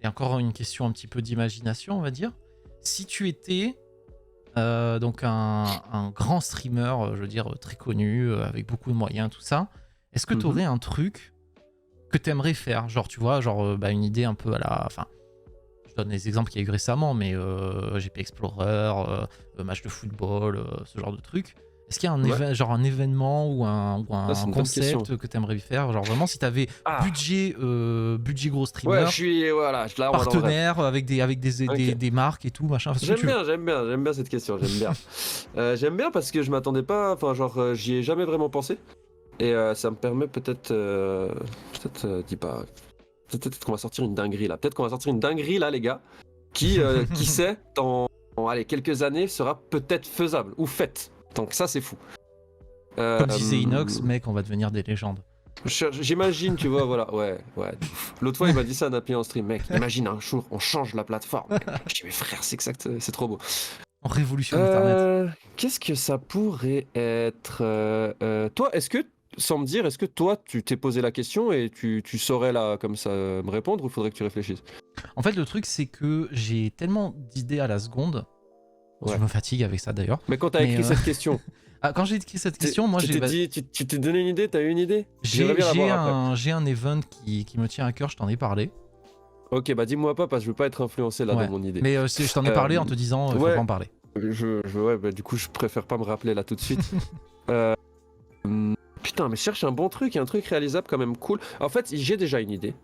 Et encore une question un petit peu d'imagination, on va dire. Si tu étais donc un grand streamer, je veux dire très connu, avec beaucoup de moyens, tout ça, est-ce que tu aurais un truc que tu aimerais faire? Genre, tu vois, genre une idée un peu à la. Enfin, je donne des exemples qu'il y a eu récemment, mais GP Explorer, match de football, ce genre de truc. Est-ce qu'il y a un événement ou un c'est une bonne question. concept que tu aimerais faire? Genre vraiment, si tu avais budget gros streamer, Ouais, voilà, là, on va dans le rêve. partenaire avec des marques et tout, machin. Enfin, J'aime bien cette question, j'aime bien. J'aime bien parce que je m'attendais pas, enfin genre j'y ai jamais vraiment pensé. Et ça me permet peut-être, dis pas, peut-être qu'on va sortir une dinguerie là. Peut-être qu'on va sortir une dinguerie là, les gars, qui sait, dans allez, quelques années sera peut-être faisable ou faite. Donc ça c'est fou. Comme disait Inox, mec, on va devenir des légendes. J'imagine, tu vois, voilà, ouais. L'autre fois, il m'a dit ça à Napi en stream, mec. Imagine un jour, on change la plateforme. Je dis, mais frère, c'est exact, c'est trop beau. On révolutionne Internet. Qu'est-ce que ça pourrait être toi, sans me dire, est-ce que toi, tu t'es posé la question et tu saurais là, comme ça, me répondre ou faudrait que tu réfléchisses? En fait, le truc, c'est que j'ai tellement d'idées à la seconde. Ouais. Je me fatigue avec ça d'ailleurs. Mais quand t'as écrit cette question, quand j'ai écrit cette question, moi tu t'es donné une idée, t'as eu une idée? j'ai un event qui me tient à cœur, je t'en ai parlé. Ok, bah dis-moi pas parce que je veux pas être influencé là dans mon idée. Mais je t'en ai parlé en te disant, faut pas en parler. Ouais, du coup, je préfère pas me rappeler là tout de suite. Putain, mais je cherche un bon truc, un truc réalisable quand même cool. En fait, j'ai déjà une idée.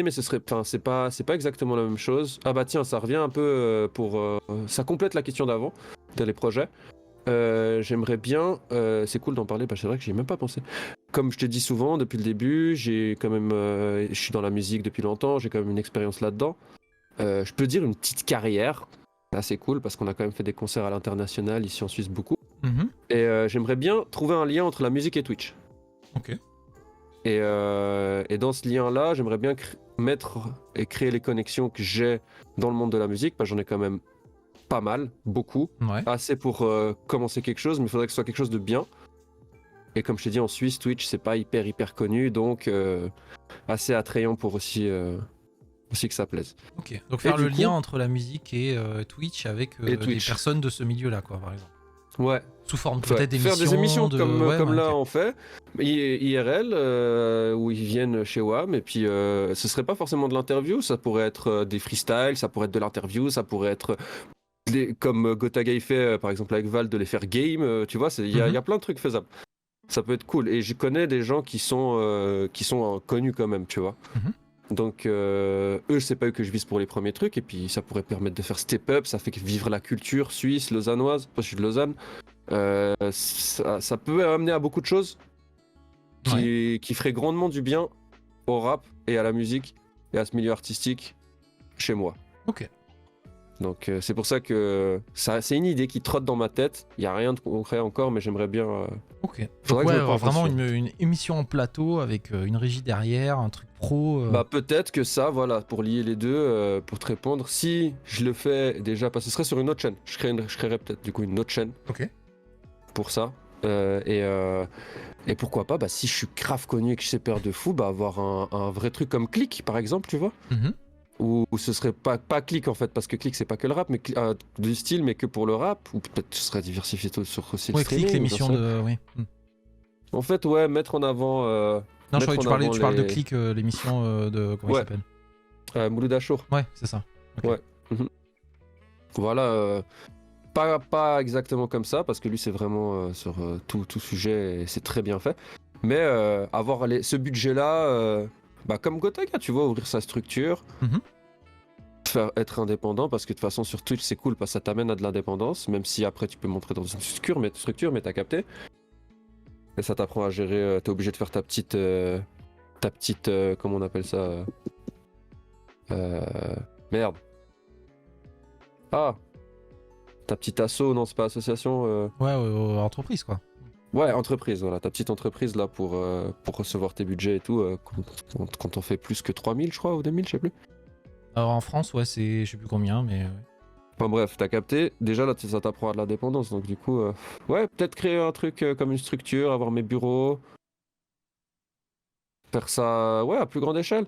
Mais ce serait, enfin, c'est pas exactement la même chose. Ah bah tiens, ça revient un peu ça complète la question d'avant, dans les projets. J'aimerais bien, c'est cool d'en parler, parce que c'est vrai que j'y ai même pas pensé. Comme je te dis souvent depuis le début, j'ai quand même, je suis dans la musique depuis longtemps, j'ai quand même une expérience là-dedans. Je peux dire une petite carrière, assez cool parce qu'on a quand même fait des concerts à l'international ici en Suisse beaucoup. Mhm. Et j'aimerais bien trouver un lien entre la musique et Twitch. Ok. Et dans ce lien-là, j'aimerais bien mettre et créer les connexions que j'ai dans le monde de la musique, parce que j'en ai quand même pas mal, beaucoup, Ouais. assez pour commencer quelque chose, mais il faudrait que ce soit quelque chose de bien. Et comme je t'ai dit, en Suisse, Twitch, c'est pas hyper connu, donc assez attrayant pour aussi que ça plaise. Ok. Donc Et faire le du lien coup, entre la musique et Twitch avec et des Twitch, personnes de ce milieu-là, quoi, par exemple. ouais. Sous forme Faire peut-être faire des d'émissions, émissions de. comme, Ouais, comme ouais, là ok. on fait, IRL, où ils viennent chez WAM, et puis ce serait pas forcément de l'interview, ça pourrait être des freestyles, ça pourrait être de l'interview, ça pourrait être comme Gotaga fait par exemple avec Val, de les faire game, tu vois, il y Mhm. a plein de trucs faisables. Ça peut être cool, et je connais des gens qui sont connus quand même, tu vois. Mhm. Donc eux, c'est pas eux que je vise pour les premiers trucs, et puis ça pourrait permettre de faire step up, ça fait vivre la culture suisse, lausannoise, parce que je suis de Lausanne. Ça peut amener à beaucoup de choses Ouais. qui feraient grandement du bien au rap et à la musique et à ce milieu artistique chez moi. Ok. Donc c'est pour ça que c'est une idée qui trotte dans ma tête. Il n'y a rien de concret encore, mais j'aimerais bien. Ok. Donc Faudrait que ouais, je me penche vraiment dessus. une émission en plateau avec une régie derrière, un truc pro. Bah peut-être que ça, voilà, pour lier les deux, pour te répondre, si je le fais déjà, parce que ce serait sur une autre chaîne. Je créerais peut-être du coup une autre chaîne Ok. pour ça. Et pourquoi pas, bah, si je suis grave connu et que je sais peur de fou, bah, avoir un vrai truc comme Click, par exemple, tu vois. Mhm. Ou ce serait pas Click en fait, parce que Click c'est pas que le rap, mais du style, mais que pour le rap. Ou peut-être ce serait diversifié sur aussi le Ouais, clique streaming. l'émission de. Oui. Mm. En fait, ouais, mettre en avant. Non, je croyais Mettre que en tu parlais, avant tu parles de les. clique l'émission de. Comment il Ouais, s'appelle? Mouloud Achour. Ouais, c'est ça. Ok. Ouais. Mhm. Voilà. Pas exactement comme ça, parce que lui c'est vraiment sur tout sujet et c'est très bien fait. Mais avoir ce budget-là, bah, comme Gotaga, tu vois, ouvrir sa structure, Mhm. faire être indépendant, parce que de toute façon sur Twitch c'est cool parce que ça t'amène à de l'indépendance, même si après tu peux montrer dans une structure, mais t'as capté. Et ça t'apprend à gérer, t'es obligé de faire ta petite, comment on appelle ça merde. Ah, ta petite asso, non c'est pas association. Ouais, entreprise quoi. Ouais, entreprise, voilà, ta petite entreprise là pour recevoir tes budgets et tout, quand on fait plus que 3000 je crois, ou 2000, je sais plus. Alors en France, ouais, c'est. Je sais plus combien, mais. Ouais. Enfin bref, t'as capté, déjà là ça t'apprend à de l'indépendance, donc du coup, ouais, peut-être créer un truc comme une structure, avoir mes bureaux, faire ça, ouais, à plus grande échelle.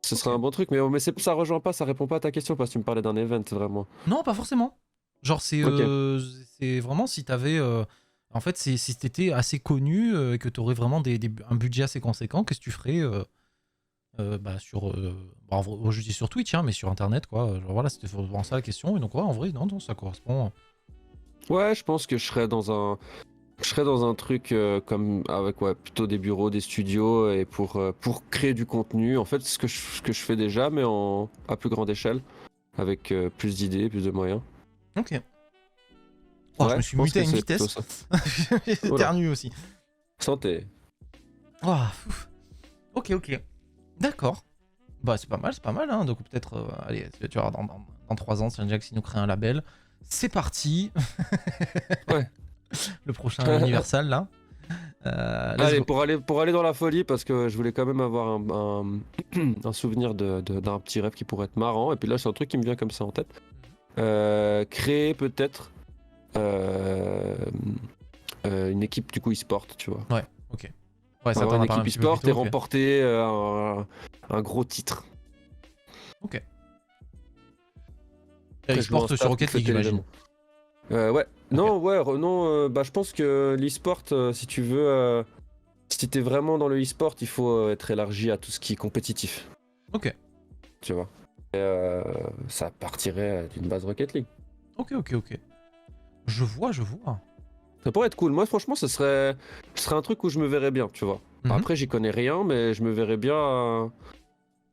Ce serait Ok. un bon truc, mais ça rejoint pas, ça répond pas à ta question parce que tu me parlais d'un event vraiment. Non, pas forcément. Genre, Ok. c'est vraiment si t'avais. En fait, si t'étais assez connu et que t'aurais vraiment un budget assez conséquent, qu'est-ce que tu ferais bah, sur. Bah, je dis sur Twitch, hein, mais sur internet, quoi. Genre, voilà, c'était vraiment ça la question. Et donc, ouais, en vrai, non, ça correspond. Ouais, je pense que je serais dans un truc comme avec ouais, plutôt des bureaux, des studios et pour créer du contenu. En fait, ce que je fais déjà, mais à plus grande échelle, avec plus d'idées, plus de moyens. Ok. Oh, je Ouais, me je suis pense muté à que une c'est plutôt vitesse. ça. J'ai Voilà. éternué aussi. Santé. Oh, ok, ok. D'accord. Bah, c'est pas mal, hein. Donc, peut-être, allez, tu vois, dans 3 ans, Saint Jack, il nous crée un label. C'est parti. Ouais. Le prochain Universal, là. Let's Allez, go. pour aller dans la folie, parce que je voulais quand même avoir un souvenir d'un petit rêve qui pourrait être marrant. Et puis là, c'est un truc qui me vient comme ça en tête. Créer peut-être euh, une équipe du coup e-sport, tu vois. Ouais, ok. Ouais, ça Avoir t'en une a parlé un équipe petit peu plus e-sport et tôt, ok. remporter un gros titre. Ok. Après, je loue un E-sport sur staff pour Rocket League, fêter j'imagine. l'événement. Ouais. Ok. Non, ouais, non, bah, je pense que l'e-sport, si tu veux, si t'es vraiment dans le e-sport, il faut être élargi à tout ce qui est compétitif, Ok. tu vois. Et, ça partirait d'une base Rocket League. Ok, ok, ok. Je vois, je vois. Ça pourrait être cool. Moi, franchement, ce serait un truc où je me verrais bien, tu vois. Mhm. Après, j'y connais rien, mais je me verrais bien.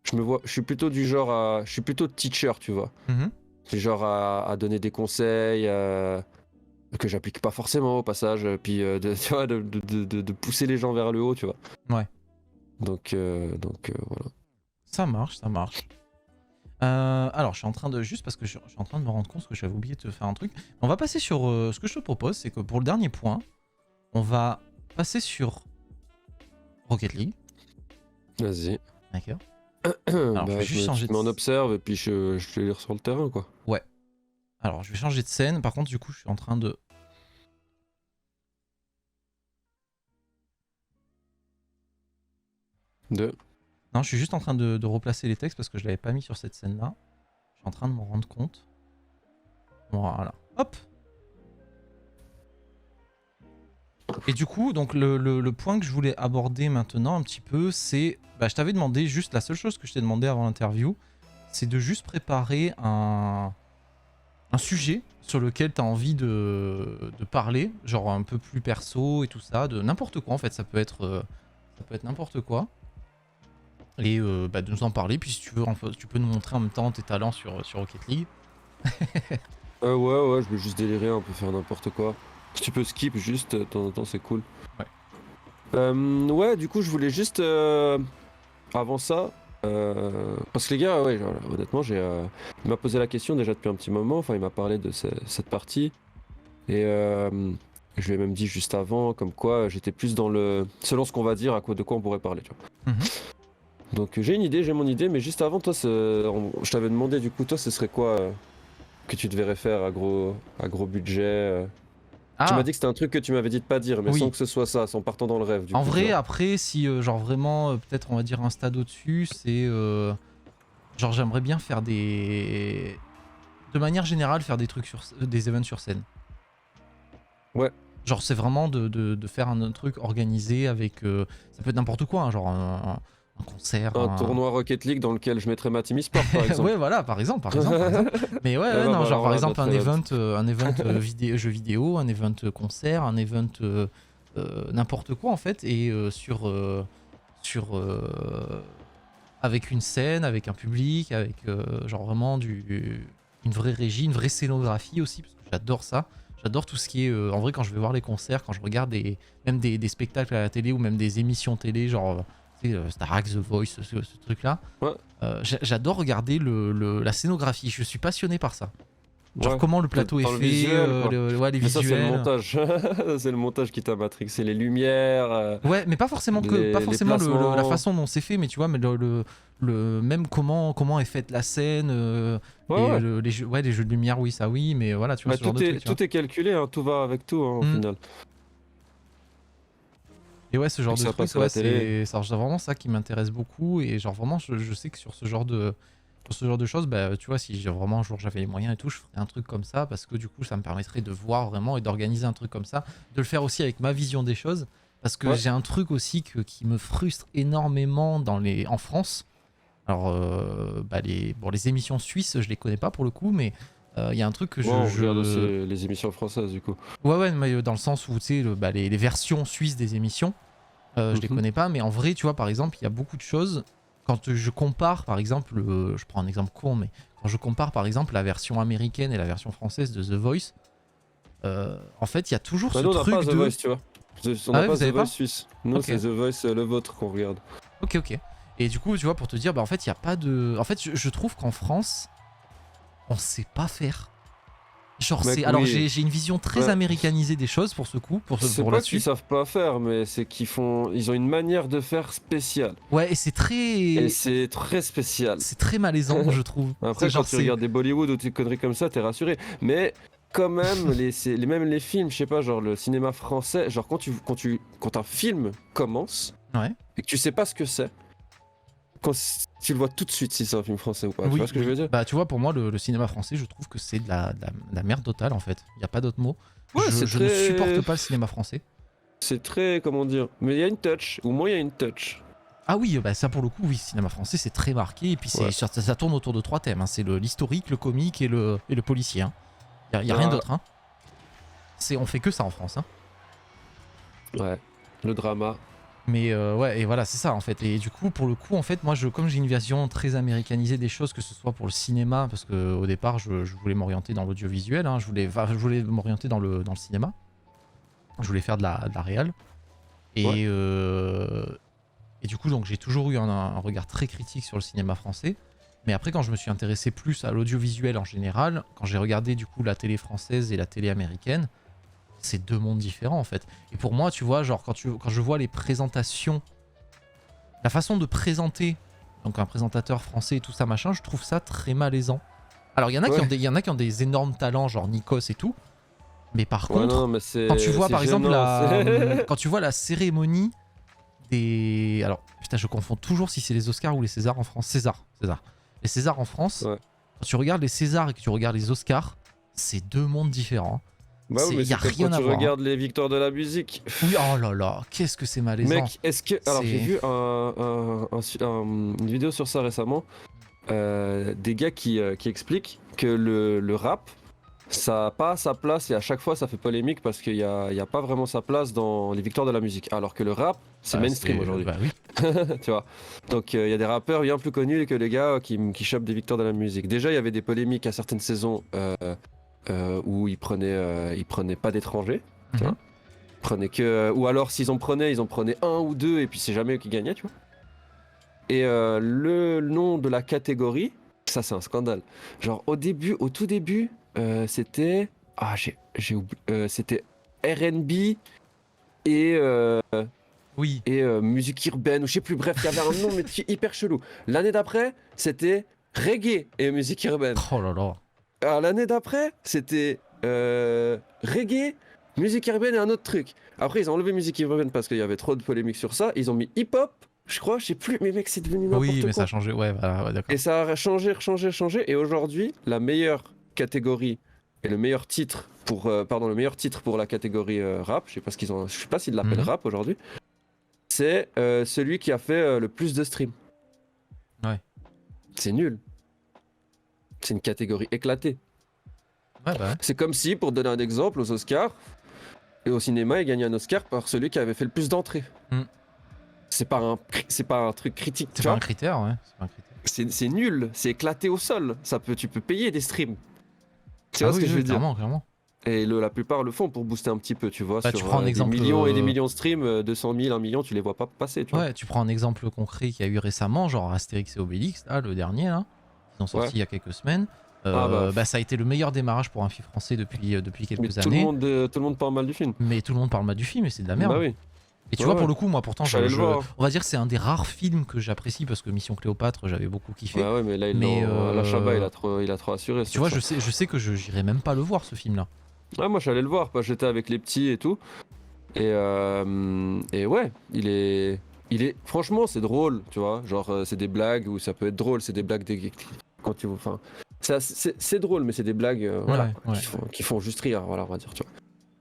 Je suis plutôt du genre je suis plutôt teacher, tu vois. Mhm. Du genre à donner des conseils que j'applique pas forcément au passage, puis tu vois, de pousser les gens vers le haut, tu vois. Ouais. Donc voilà. Ça marche, ça marche. Alors, je suis en train de... Juste parce que je suis en train de me rendre compte que j'avais oublié de faire un truc. On va passer sur... ce que je te propose, c'est que pour le dernier point, on va passer sur Rocket League. Vas-y. D'accord. Alors, je vais juste changer je m'en observe et puis je te lire sur le terrain, quoi. Ouais. Alors, je vais changer de scène. Par contre, du coup, je suis en train de... Non, je suis juste en train de replacer les textes parce que je l'avais pas mis sur cette scène-là. Je suis en train de m'en rendre compte. Voilà. Hop. Et du coup, donc le point que je voulais aborder maintenant un petit peu, c'est... Bah, je t'avais demandé juste... La seule chose que je t'ai demandé avant l'interview, c'est de juste préparer un sujet sur lequel tu as envie de parler, genre un peu plus perso et tout ça, de n'importe quoi en fait, ça peut être n'importe quoi. Et bah, de nous en parler, puis si tu veux, tu peux nous montrer en même temps tes talents sur Rocket League. Ouais, je vais juste délirer, on peut faire n'importe quoi. Si tu peux skip juste de temps en temps, c'est cool. Ouais. Ouais, du coup, je voulais juste avant ça, parce que les gars, ouais, genre, honnêtement, il m'a posé la question déjà depuis un petit moment. Enfin, il m'a parlé de cette partie et je lui ai même dit juste avant, comme quoi j'étais plus dans le, selon ce qu'on va dire, de quoi on pourrait parler. Tu vois. Donc j'ai mon idée, mais juste avant, toi, je t'avais demandé du coup, toi, ce serait quoi que tu devrais faire à gros budget. Tu m'as dit que c'était un truc que tu m'avais dit de pas dire, mais oui. sans que ce soit ça, sans partant dans le rêve. En vrai, après, si genre vraiment, peut-être on va dire un stade au-dessus, c'est genre j'aimerais bien faire des... De manière générale, faire des trucs des events sur scène. Ouais. Genre c'est vraiment de faire un truc organisé avec... ça peut être n'importe quoi, hein, genre un concert. Un tournoi Rocket League dans lequel je mettrais ma team e-sport, par exemple. Ouais, voilà, par exemple. Mais ouais, non, genre par exemple un event jeu vidéo, un event concert, un event n'importe quoi en fait, et avec une scène, avec un public, avec genre vraiment une vraie régie, une vraie scénographie aussi, parce que j'adore ça. J'adore tout ce qui est... en vrai, quand je vais voir les concerts, quand je regarde même des spectacles à la télé ou même des émissions télé, genre Starac, The Voice, ce truc-là, ouais. J'adore regarder la scénographie. Je suis passionné par ça. Genre ouais. comment le plateau est fait, les visuels. Ça, c'est le montage. C'est le montage qui t'a matrixé, les lumières. Ouais, mais pas forcément la façon dont c'est fait, mais tu vois, mais même comment est faite la scène. Les jeux de lumière, oui, ça oui, mais voilà, tu vois, ce genre de truc, tout est calculé, hein, tout va avec tout, hein, au final. Et ouais, ce genre de truc, ouais, c'est vraiment ça qui m'intéresse beaucoup. Et genre vraiment, je sais que sur ce genre de choses, bah, tu vois, si vraiment un jour j'avais les moyens et tout, je ferais un truc comme ça, parce que du coup ça me permettrait de voir vraiment et d'organiser un truc comme ça, de le faire aussi avec ma vision des choses, parce que j'ai un truc aussi qui me frustre énormément en France. Alors les émissions suisses, je les connais pas pour le coup, mais il y a un truc que je regarde aussi les émissions françaises du coup. Ouais, mais dans le sens où tu sais les versions suisses des émissions, je les connais pas, mais en vrai, tu vois, par exemple, il y a beaucoup de choses. Quand je compare, par exemple, je prends un exemple con, mais quand je compare, par exemple, la version américaine et la version française de The Voice, en fait, il y a toujours ce truc pas The Voice, tu vois. On n'a pas The Voice suisse. Nous, c'est The Voice, le vôtre qu'on regarde. Ok. Et du coup, tu vois, pour te dire, bah en fait, il n'y a pas de... En fait, je trouve qu'en France, on sait pas faire. Genre alors j'ai une vision très américanisée des choses pour ce coup, c'est pas qu'ils savent pas faire, mais c'est ils ont une manière de faire spéciale. Ouais, et c'est très spécial. C'est très malaisant, je trouve. Après, quand tu regardes des Bollywood ou des conneries comme ça, t'es rassuré. Mais quand même, même les films, je sais pas, genre le cinéma français, genre quand un film commence, et que tu sais pas ce que c'est, tu le vois tout de suite si c'est un film français ou pas. Tu vois ce que je veux dire? Bah tu vois, pour moi le cinéma français, je trouve que c'est de la merde totale en fait. Il y a pas d'autre mot. Ouais, je ne supporte pas le cinéma français. C'est très, comment dire, mais il y a une touch, au moins il y a une touch. Ah oui, bah ça pour le coup, oui, cinéma français c'est très marqué, et puis ça tourne autour de 3 thèmes, hein. C'est l'historique, le comique et le policier. Hein. Y a rien d'autre. Hein. On fait que ça en France. Hein. Ouais, le drama. Mais ouais, et voilà, c'est ça en fait. Et du coup, pour le coup, en fait, moi, comme j'ai une vision très américanisée des choses, que ce soit pour le cinéma, parce qu'au départ, je voulais m'orienter dans l'audiovisuel, hein, je voulais m'orienter dans le cinéma. Je voulais faire de la réal. Et du coup, donc, j'ai toujours eu un regard très critique sur le cinéma français. Mais après, quand je me suis intéressé plus à l'audiovisuel en général, quand j'ai regardé du coup la télé française et la télé américaine, c'est deux mondes différents en fait. Et pour moi, tu vois, genre quand je vois les présentations, la façon de présenter, donc un présentateur français et tout ça machin, je trouve ça très malaisant. Alors il y en a qui ont des énormes talents, genre Nikos et tout. Mais par contre, non, mais quand tu vois par exemple gênant, quand tu vois la cérémonie des... Alors, putain, je confonds toujours si c'est les Oscars ou les Césars en France. César. Les Césars en France, Ouais. quand tu regardes les Césars et que tu regardes les Oscars, c'est deux mondes différents. Bah oui, mais Y a c'est comme rien quand à tu voir. regardes les victoires de la musique. Oui, oh là là, qu'est-ce que c'est malaisant. Mec, est-ce que... Alors, C'est- j'ai vu une vidéo sur ça récemment. Des gars qui expliquent que le rap, ça n'a pas sa place et à chaque fois ça fait polémique parce qu'il n'y a pas vraiment sa place dans les victoires de la musique. Alors que le rap, c'est mainstream aujourd'hui. Bah oui. Tu vois. Donc il y a des rappeurs bien plus connus que les gars qui chopent des victoires de la musique. Déjà, il y avait des polémiques à certaines saisons où ils prenaient pas d'étrangers. Tu vois. Ils prenaient que... Ou alors s'ils en prenaient, ils en prenaient un ou deux et puis c'est jamais eux qui gagnaient, tu vois. Et le nom de la catégorie, ça c'est un scandale. Genre au tout début, c'était... Ah, j'ai oublié. C'était R&B et Oui. musique urbaine, ou je sais plus, bref, il y avait un nom mais hyper chelou. L'année d'après, c'était reggae et musique urbaine. Oh là là. Alors l'année d'après, c'était reggae, musique urbaine et un autre truc. Après, ils ont enlevé musique urbaine parce qu'il y avait trop de polémiques sur ça. Ils ont mis hip-hop, je crois, je sais plus, mais mec, c'est devenu n'importe quoi. Oui, mais ça a changé. Ouais, voilà, ouais, d'accord. Et ça a changé. Et aujourd'hui, la meilleure catégorie et le meilleur titre pour, le meilleur titre pour la catégorie rap, je sais pas s'ils l'appellent rap aujourd'hui, c'est celui qui a fait le plus de streams. Ouais. C'est nul. C'est une catégorie éclatée. Ouais, bah. C'est comme si, pour donner un exemple, aux Oscars et au cinéma, il gagnait un Oscar par celui qui avait fait le plus d'entrées. C'est pas un truc critique. C'est pas un critère, ouais. C'est pas un critère. C'est nul, c'est éclaté au sol. Tu peux payer des streams. Tu Ah vois ce oui, que je veux dire? Clairement. Et la plupart le font pour booster un petit peu, tu vois. Bah, sur tu prends un exemple, des millions et des millions de streams, 200 000, 1 million, tu les vois pas passer, tu vois. Ouais, tu prends un exemple concret qu'il y a eu récemment, genre Astérix et Obélix, là, le dernier, là, qui sont sortis il y a quelques semaines. Bah, ça a été le meilleur démarrage pour un film français depuis quelques Mais années. Tout le monde parle mal du film. Mais tout le monde parle mal du film et c'est de la merde. Bah oui. Et tu vois, pour le coup, moi pourtant, le on va dire que c'est un des rares films que j'apprécie parce que Mission Cléopâtre, j'avais beaucoup kiffé. Ouais, mais là, la Chabat, il a trop assuré. Tu vois, je sais que j'irai même pas le voir, ce film-là. Ouais, moi, j'allais le voir, j'étais avec les petits et tout. Et ouais, il est... Franchement, c'est drôle, tu vois. Genre, c'est des blagues où ça peut être drôle, c'est des blagues quand tu... Enfin, c'est drôle, mais c'est des blagues voilà, qui font juste rire, voilà, on va dire, tu vois.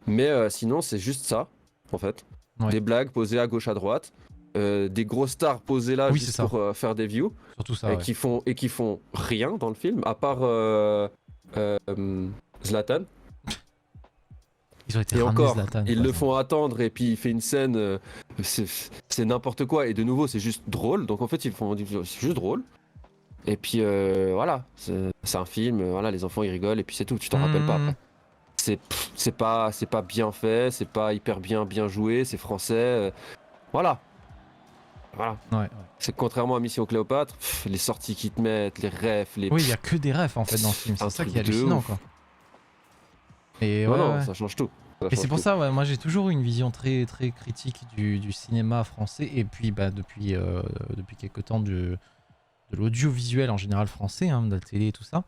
Mais sinon, c'est juste ça, en fait. Ouais. Des blagues posées à gauche, à droite. Des grosses stars posées là juste pour faire des views. Surtout ça, qui font rien dans le film, à part Zlatan. Ils ont été et ramenés encore, Zlatan. ils le font attendre et puis il fait une scène, c'est n'importe quoi. Et de nouveau, c'est juste drôle. Donc en fait, c'est juste drôle. Et puis voilà, c'est un film, voilà, les enfants ils rigolent et puis c'est tout, tu t'en rappelles pas après. C'est pas bien fait, c'est pas hyper bien joué, c'est français. Voilà. Ouais. C'est contrairement à Mission Cléopâtre, les sorties qu'ils te mettent, les refs, les... Oui, il y a que des refs en fait dans le film, c'est ça qui est hallucinant quoi. Et non, ça change tout. Et c'est pour ça, ouais, moi j'ai toujours eu une vision très très critique du cinéma français et puis bah, depuis quelques temps de l'audiovisuel en général français, hein, de la télé et tout ça,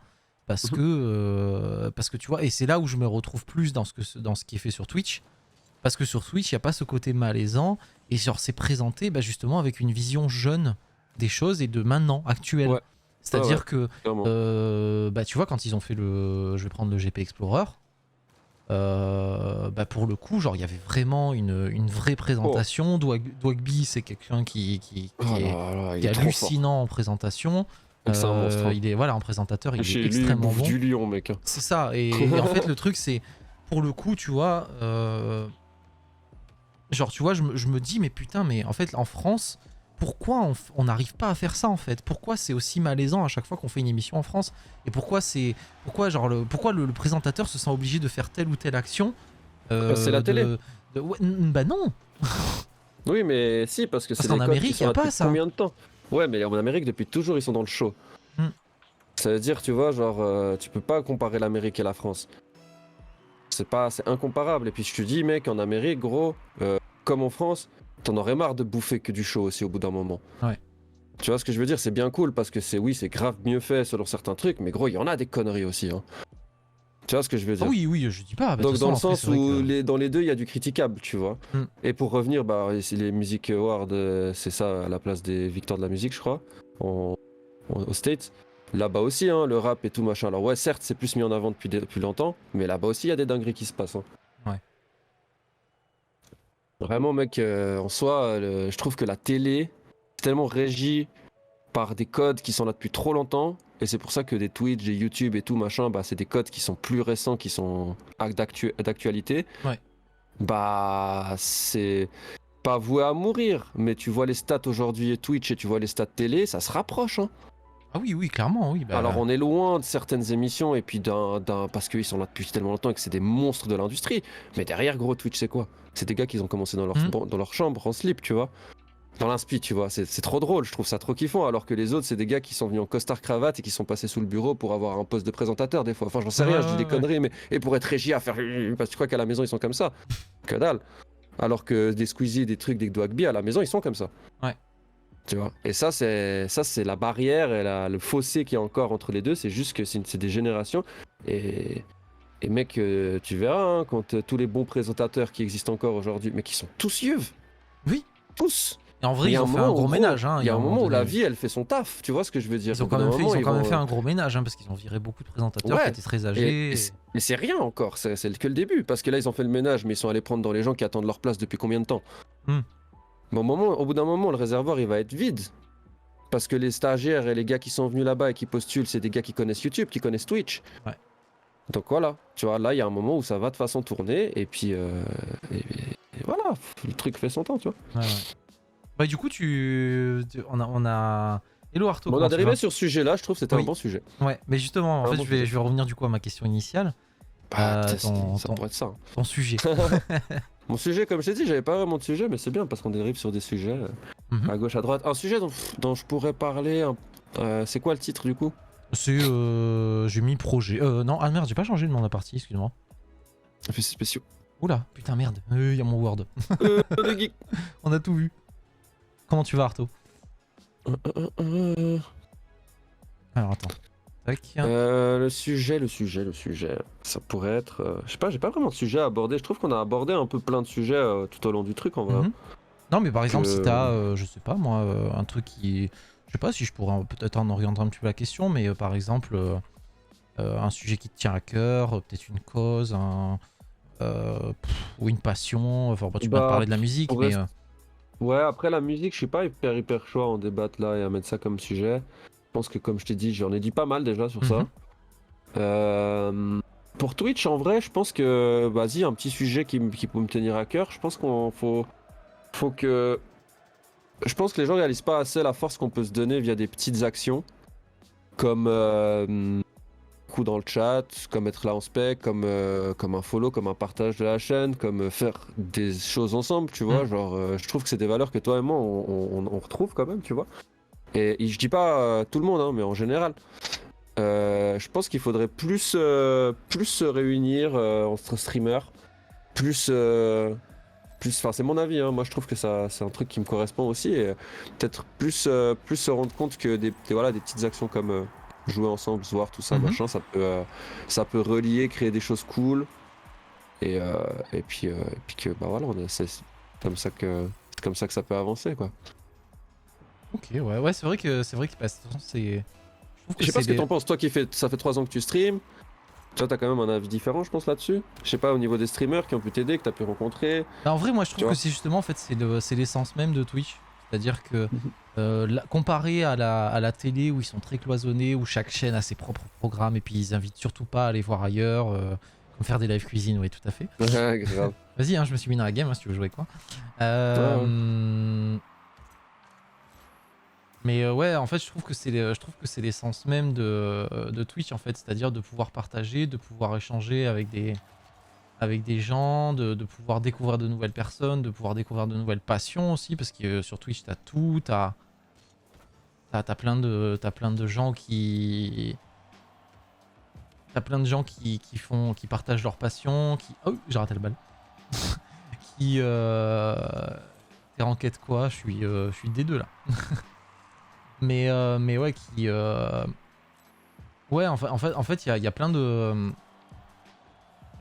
parce que tu vois, et c'est là où je me retrouve plus dans ce qui est fait sur Twitch, parce que sur Twitch il n'y a pas ce côté malaisant et genre c'est présenté bah, justement avec une vision jeune des choses et de maintenant, actuelle. Ouais. C'est-à-dire que bah, tu vois, quand ils ont fait je vais prendre le GP Explorer, bah pour le coup, genre il y avait vraiment une vraie présentation. Dwagby, c'est quelqu'un qui est hallucinant en présentation. C'est un monstre. Il est en présentateur, il est extrêmement bon. Du lion, mec. C'est ça. Et en fait, le truc, c'est pour le coup, tu vois, genre tu vois, je me dis mais putain, mais en fait, en France, pourquoi on n'arrive pas à faire ça en fait? Pourquoi c'est aussi malaisant à chaque fois qu'on fait une émission en France? Et pourquoi le présentateur se sent obligé de faire telle ou telle action? C'est la télé. Bah non. Oui, mais si, parce que c'est en Amérique, il n'y a pas ça. Combien de temps? Ouais, mais en Amérique, depuis toujours, ils sont dans le show. Ça veut dire, tu vois, genre, tu peux pas comparer l'Amérique et la France. C'est incomparable. Et puis je te dis, mec, en Amérique, gros, comme en France, t'en aurais marre de bouffer que du show aussi au bout d'un moment. Ouais. Tu vois ce que je veux dire? C'est bien cool parce que c'est grave mieux fait selon certains trucs, mais gros, il y en a des conneries aussi, hein. Tu vois ce que je veux Ah dire? oui, oui, je dis pas. Bah, de Donc toute dans façon, le après, sens c'est vrai où que. dans les deux, il y a du critiquable, tu vois. Hmm. Et pour revenir, bah, c'est les Music Awards, c'est ça à la place des victoires de la musique, je crois, aux States. Là-bas aussi, hein, le rap et tout machin. Alors ouais, certes, c'est plus mis en avant depuis longtemps, mais là-bas aussi, il y a des dingueries qui se passent, hein. Ouais. Vraiment, mec, en soi, je trouve que la télé, c'est tellement régie par des codes qui sont là depuis trop longtemps. Et c'est pour ça que des Twitch, des YouTube et tout machin, bah, c'est des codes qui sont plus récents, qui sont d'actualité. Ouais. Bah, c'est pas voué à mourir. Mais tu vois les stats aujourd'hui et Twitch et tu vois les stats télé, ça se rapproche, hein. Ah oui, oui, clairement, oui. Bah, Alors on est loin de certaines émissions et puis parce qu'ils sont là depuis tellement longtemps et que c'est des monstres de l'industrie. Mais derrière, gros, Twitch, c'est quoi? C'est des gars qui ont commencé dans leur chambre en slip, tu vois. Dans l'inspi, tu vois, c'est trop drôle, je trouve ça trop kiffant, alors que les autres, c'est des gars qui sont venus en costard cravate et qui sont passés sous le bureau pour avoir un poste de présentateur des fois. Enfin, j'en sais rien, je dis des conneries, mais et pour être régi à faire. Parce que tu crois qu'à la maison, ils sont comme ça. Que dalle. Alors que des Squeezie, des trucs, des Dwagby, à la maison, ils sont comme ça. Ouais. Tu vois. Et ça, c'est la barrière et le fossé qu'il y a encore entre les deux, c'est juste que c'est des générations. Et mec, tu verras, hein, quand tous les bons présentateurs qui existent encore aujourd'hui, mais qui sont tous yeux. Oui. Tous. Et en vrai, Il y a ils un ont fait moment un gros où, ménage. Hein, il y a un moment où donné. la vie, elle fait son taf. Tu vois ce que je veux dire? Ils ont Au quand bout d'un même fait, moment, ils ont quand vont, même fait un gros ménage, hein, parce qu'ils ont viré beaucoup de présentateurs Ouais. qui étaient très âgés. Mais c'est rien encore, c'est que le début. Parce que là, ils ont fait le ménage, mais ils sont allés prendre dans les gens qui attendent leur place depuis combien de temps? Mais au bout d'un moment, le réservoir, il va être vide. Parce que les stagiaires et les gars qui sont venus là-bas et qui postulent, c'est des gars qui connaissent YouTube, qui connaissent Twitch. Ouais. Donc voilà, tu vois, là, il y a un moment où ça va de façon tourner, et puis et voilà, le truc fait son temps, tu vois. Ouais, ouais. Bah, du coup, on a. Hello Arto, Bon, on comment a tu dérivé vas? sur ce sujet-là, je trouve que c'était un Oui. bon sujet. Ouais, mais justement, en fait, je vais revenir du coup à ma question initiale. Ça pourrait être ça. Hein. Ton sujet. Mon sujet, comme je t'ai dit, j'avais pas vraiment de sujet, mais c'est bien parce qu'on dérive sur des sujets à gauche, à droite. Un sujet dont je pourrais parler, c'est quoi le titre du coup? C'est. J'ai mis projet. Non, ah merde, j'ai pas changé le nom de la partie, excuse-moi. Effets spéciaux. Oula, putain, merde, il y a mon Word. Le geek. On a tout vu. Comment tu vas, Arto? Alors, attends. Tac. Le sujet, ça pourrait être. Je sais pas, j'ai pas vraiment de sujet à aborder. Je trouve qu'on a abordé un peu plein de sujets tout au long du truc en vrai. Non, mais par exemple, si t'as, je sais pas moi, un truc qui. Je sais pas si je pourrais peut-être en orienter un petit peu la question, mais par exemple, un sujet qui te tient à cœur, peut-être une cause, ou une passion. Enfin, tu peux te parler de la musique, mais. Ouais, après la musique, je suis pas hyper chaud à en débattre là et à mettre ça comme sujet. Je pense que comme je t'ai dit, j'en ai dit pas mal déjà sur ça. Pour Twitch, en vrai, je pense que, vas-y, un petit sujet qui peut me tenir à cœur. Je pense faut que. Je pense que les gens réalisent pas assez la force qu'on peut se donner via des petites actions, comme coup dans le chat, comme être là en spec, comme un follow, comme un partage de la chaîne, comme faire des choses ensemble, tu vois. Genre, je trouve que c'est des valeurs que toi et moi on retrouve quand même, tu vois. Et je dis pas tout le monde, hein, mais en général. Je pense qu'il faudrait plus se réunir entre streamers, enfin c'est mon avis, hein. Moi je trouve que ça c'est un truc qui me correspond aussi, et peut-être plus se rendre compte que des petites actions comme jouer ensemble, se voir, tout ça, machin, ça peut relier, créer des choses cool, et puis que bah voilà, c'est comme ça que ça peut avancer, quoi. Ok, ouais, c'est vrai que passe. C'est. Je sais pas ce que t'en penses, toi ça fait 3 ans que tu streams. Toi, t'as quand même un avis différent, je pense, là-dessus. Je sais pas, au niveau des streamers qui ont pu t'aider, que t'as pu rencontrer. Bah, en vrai, moi, je trouve que c'est justement, en fait, c'est l'essence même de Twitch. C'est-à-dire que, comparé à la télé où ils sont très cloisonnés, où chaque chaîne a ses propres programmes et puis ils invitent surtout pas à aller voir ailleurs, comme faire des live cuisine, oui, tout à fait. Ouais, grave. Vas-y, hein, je me suis mis dans la game, hein, si tu veux jouer quoi. Mais ouais, en fait, je trouve que c'est l'essence même de Twitch, en fait, c'est-à-dire de pouvoir partager, de pouvoir échanger avec des gens, de pouvoir découvrir de nouvelles personnes, de pouvoir découvrir de nouvelles passions aussi, parce que sur Twitch, t'as tout, t'as t'as plein de gens qui... T'as plein de gens qui partagent leur passion, qui... Oh, j'ai raté le bal. Qui... T'es en quête quoi? Je suis D2 là. mais ouais, qui... Ouais, en fait, il y a plein de...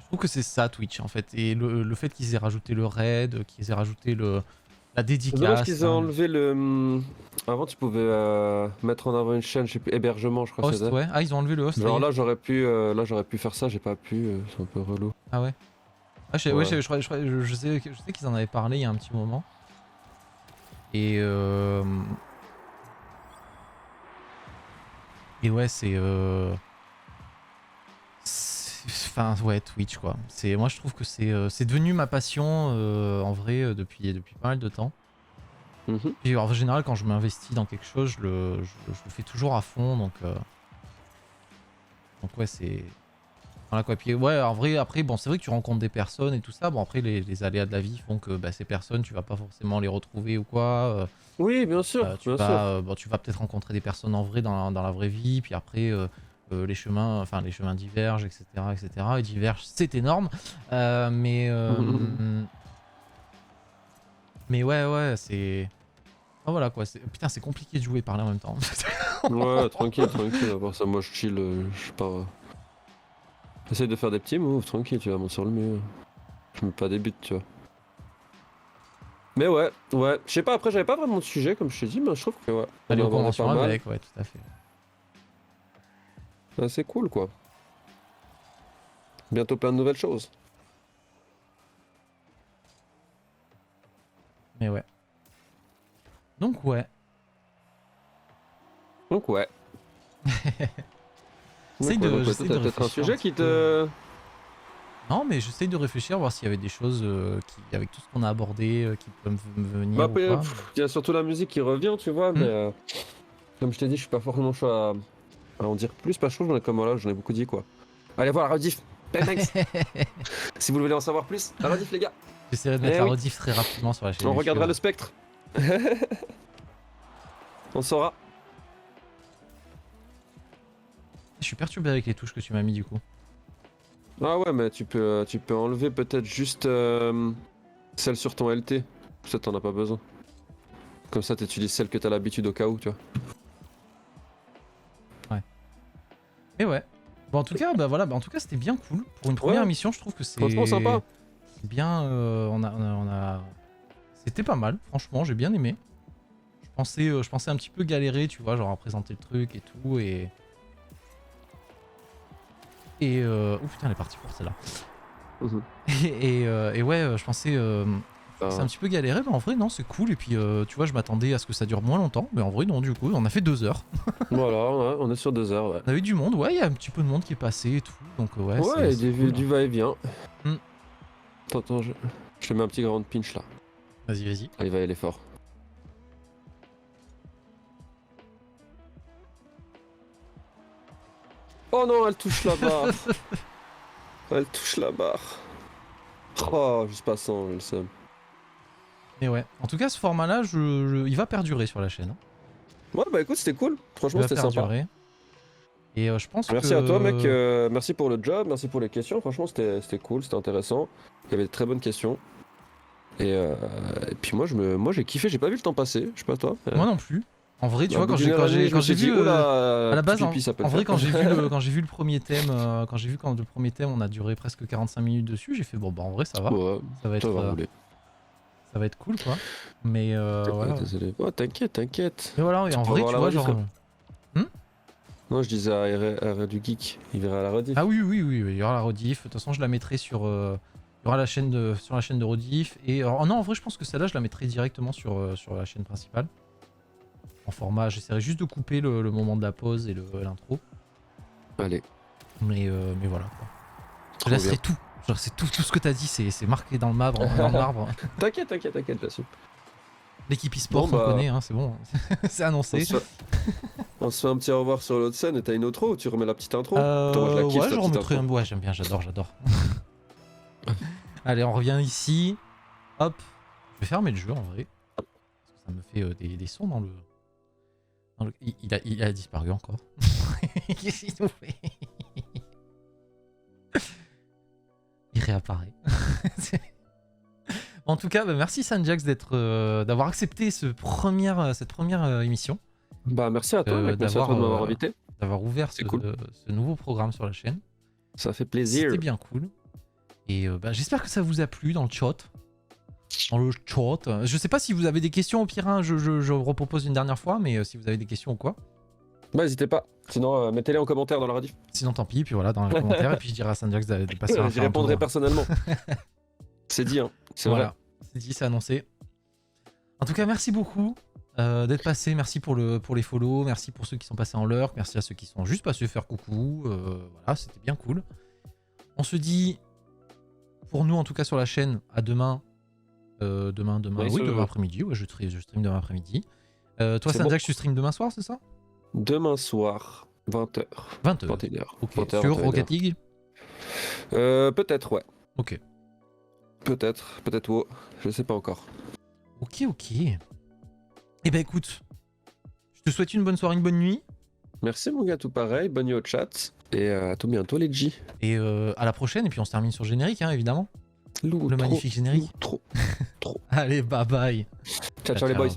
Je trouve que c'est ça Twitch en fait. Et le fait qu'ils aient rajouté le raid, qu'ils aient rajouté la C'est dommage dédicace. qu'ils aient enlevé le. Avant, tu pouvais mettre en avant une chaîne, je sais plus, hébergement, je crois que Host, c'était. ouais. Ah, ils ont enlevé le host. Genre ça y est. là, j'aurais pu faire ça, j'ai pas pu, c'est un peu relou. Ah ouais. Ah, Ouais. je sais qu'ils en avaient parlé il y a un petit moment. Et ouais, enfin ouais, Twitch quoi. Moi je trouve que c'est devenu ma passion en vrai depuis pas mal de temps. Mhm. Puis en général quand je m'investis dans quelque chose, je le fais toujours à fond donc ouais c'est voilà quoi. Puis ouais en vrai après bon c'est vrai que tu rencontres des personnes et tout ça. Bon après les aléas de la vie font que bah, ces personnes tu vas pas forcément les retrouver ou quoi. Oui, bien sûr, bien sûr. Bon, tu vas peut-être rencontrer des personnes en vrai dans la vraie vie, puis après les chemins divergent, etc., etc. Et divergent, c'est énorme, mais ouais, c'est voilà quoi. Putain, c'est compliqué de jouer et parler en même temps. Ouais, tranquille, tranquille. À part ça, moi je chill, je sais pas. Essaye de faire des petits moves, tranquille, tu vas monter sur le mur. Je mets pas des buts, tu vois. Mais ouais, je sais pas, après j'avais pas vraiment de sujet comme je t'ai dit, mais je trouve que ouais. Aller On a aux abordé conventions pas mal. avec, ouais, tout à fait. Ouais, c'est cool quoi. Bientôt plein de nouvelles choses. Mais ouais. Donc ouais. Donc ouais. J'essaye Donc, ouais, donc, ouais, j'essaye toi, de t'as peut-être un réfléchir sujet petit qui peu. te. Non, mais j'essaye de réfléchir, voir s'il y avait des choses avec tout ce qu'on a abordé, qui peuvent me Bah, venir ou après, quoi. il y a surtout la musique qui revient, tu vois, mais Hmm. comme je t'ai dit, je suis pas forcément chaud à en dire plus, parce que je trouve que voilà, j'en ai beaucoup dit quoi. Allez voir la rediff, thanks. Si vous voulez en savoir plus, la rediff les gars. J'essaierai de mettre Eh la oui, rediff très rapidement sur la chaîne on YouTube. regardera le spectre. On saura. Je suis perturbé avec les touches que tu m'as mis du coup. Ah ouais, mais tu peux enlever peut-être juste celle sur ton LT. Ça t'en as pas besoin. Comme ça, t'utilises celle que t'as l'habitude au cas où, tu vois. Et ouais. Bon en tout cas, bah voilà, en tout cas c'était bien cool. Pour une première Ouais, mission, je trouve que franchement sympa. c'est bien. C'était pas mal, franchement, j'ai bien aimé. Je pensais un petit peu galérer, tu vois, genre à présenter le truc et tout oh putain, elle est partie pour celle-là. Mhm. Et ouais, je pensais c'est un petit peu galéré, mais en vrai non, c'est cool. Et puis tu vois, je m'attendais à ce que ça dure moins longtemps, mais en vrai non, du coup, on a fait 2 heures. Voilà, ouais, on est sur 2 heures, ouais. On avait du monde, ouais, il y a un petit peu de monde qui est passé et tout, donc ouais, Ouais, et c'est cool. du va-et-vient. Hmm. Attends, je te mets un petit grand pinch là. Vas-y, vas-y. Ah, il va y aller fort. Oh non, elle touche la barre. Elle touche la barre. Oh, juste passant, le seum. Mais ouais, en tout cas, ce format-là, il va perdurer sur la chaîne. Hein. Ouais, bah écoute, c'était cool. Il Franchement, va c'était sympa. perdurer. Et je pense Merci que... à toi, mec. Merci pour le job, merci pour les questions. Franchement, c'était cool, c'était intéressant. Il y avait de très bonnes questions. Et puis moi, j'ai kiffé. J'ai pas vu le temps passer. Je sais pas toi. Moi non plus. En vrai, tu Au vois, bout quand d'une heure et demie, je me j'ai suis vu... dit, oula, à la petit base, pipi, ça peut en le vrai, faire. quand j'ai vu le premier thème, quand le premier thème, on a duré presque 45 minutes dessus, j'ai fait bon, bah en vrai, ça va. Ouais, Ça va ça va être, rouler. ça va être cool, quoi. Mais voilà. Désolé. Oh, t'inquiète, t'inquiète. Mais voilà, et en Tu vrai, pourras tu voir vois, la rediff, genre... Non, je disais à Ray du Geek, il verra la rediff. Ah oui, il y aura la rediff. De toute façon, je la mettrai sur... il y aura sur la chaîne de rediff. Et non, en vrai, je pense que celle-là, je la mettrai directement sur la chaîne principale. En format, j'essaierai juste de couper le moment de la pause et l'intro. Allez. Mais voilà, quoi. Je Trop laisserai bien. tout. Genre, c'est tout ce que t'as dit, c'est marqué dans le marbre. Dans le marbre. T'inquiète, j'assume. L'équipe e-sport, Bon, on bah, connaît, hein, c'est bon. C'est annoncé. On se fait un petit au revoir sur l'autre scène et t'as une outro ou tu remets la petite intro? Attends, moi je la kiffe, Ouais, ta je petite remettrai intro. un... Ouais, j'aime bien, j'adore. Allez, on revient ici. Hop. Je vais fermer le jeu, en vrai. Parce que ça me fait des sons dans le... Il a disparu encore. Qu'est-ce qu'il nous fait? Il réapparaît. En tout cas, merci Sanjax d'avoir accepté cette première émission. Bah merci à toi, mec. Merci à toi de m'avoir invité. D'avoir ouvert ce nouveau programme sur la chaîne. Ça fait plaisir. C'était bien cool. Et j'espère que ça vous a plu dans le chat. Je sais pas si vous avez des questions au pire, hein, je repropose une dernière fois, mais si vous avez des questions ou quoi. Bah n'hésitez pas. Sinon, mettez-les en commentaire dans la rediff. Sinon, tant pis. Puis voilà, dans les commentaires. Et puis je dirai à Sanjax de passer J'y répondrai personnellement. C'est dit, hein. C'est voilà. vrai. C'est dit, c'est annoncé. En tout cas, merci beaucoup d'être passé. Merci pour les follow. Merci pour ceux qui sont passés en lurk. Merci à ceux qui sont juste passés faire coucou. Voilà, c'était bien cool. On se dit, pour nous en tout cas sur la chaîne, à demain. Demain après-midi. Ouais, je stream demain après-midi. Toi, Sanjax, tu stream demain soir, c'est ça? Demain soir, 20h. 21h. Ok. 20h, Sur 21h. Rocket League? Peut-être, ouais. Ok. Peut-être WoW, je sais pas encore. Ok. Eh ben écoute, je te souhaite une bonne soirée, une bonne nuit. Merci mon gars, tout pareil, bonne nuit au chat. Et à tout bientôt les G. Et à la prochaine, et puis on se termine sur le générique, hein, évidemment. Le magnifique générique. Trop. Allez, bye bye. Ciao les boys.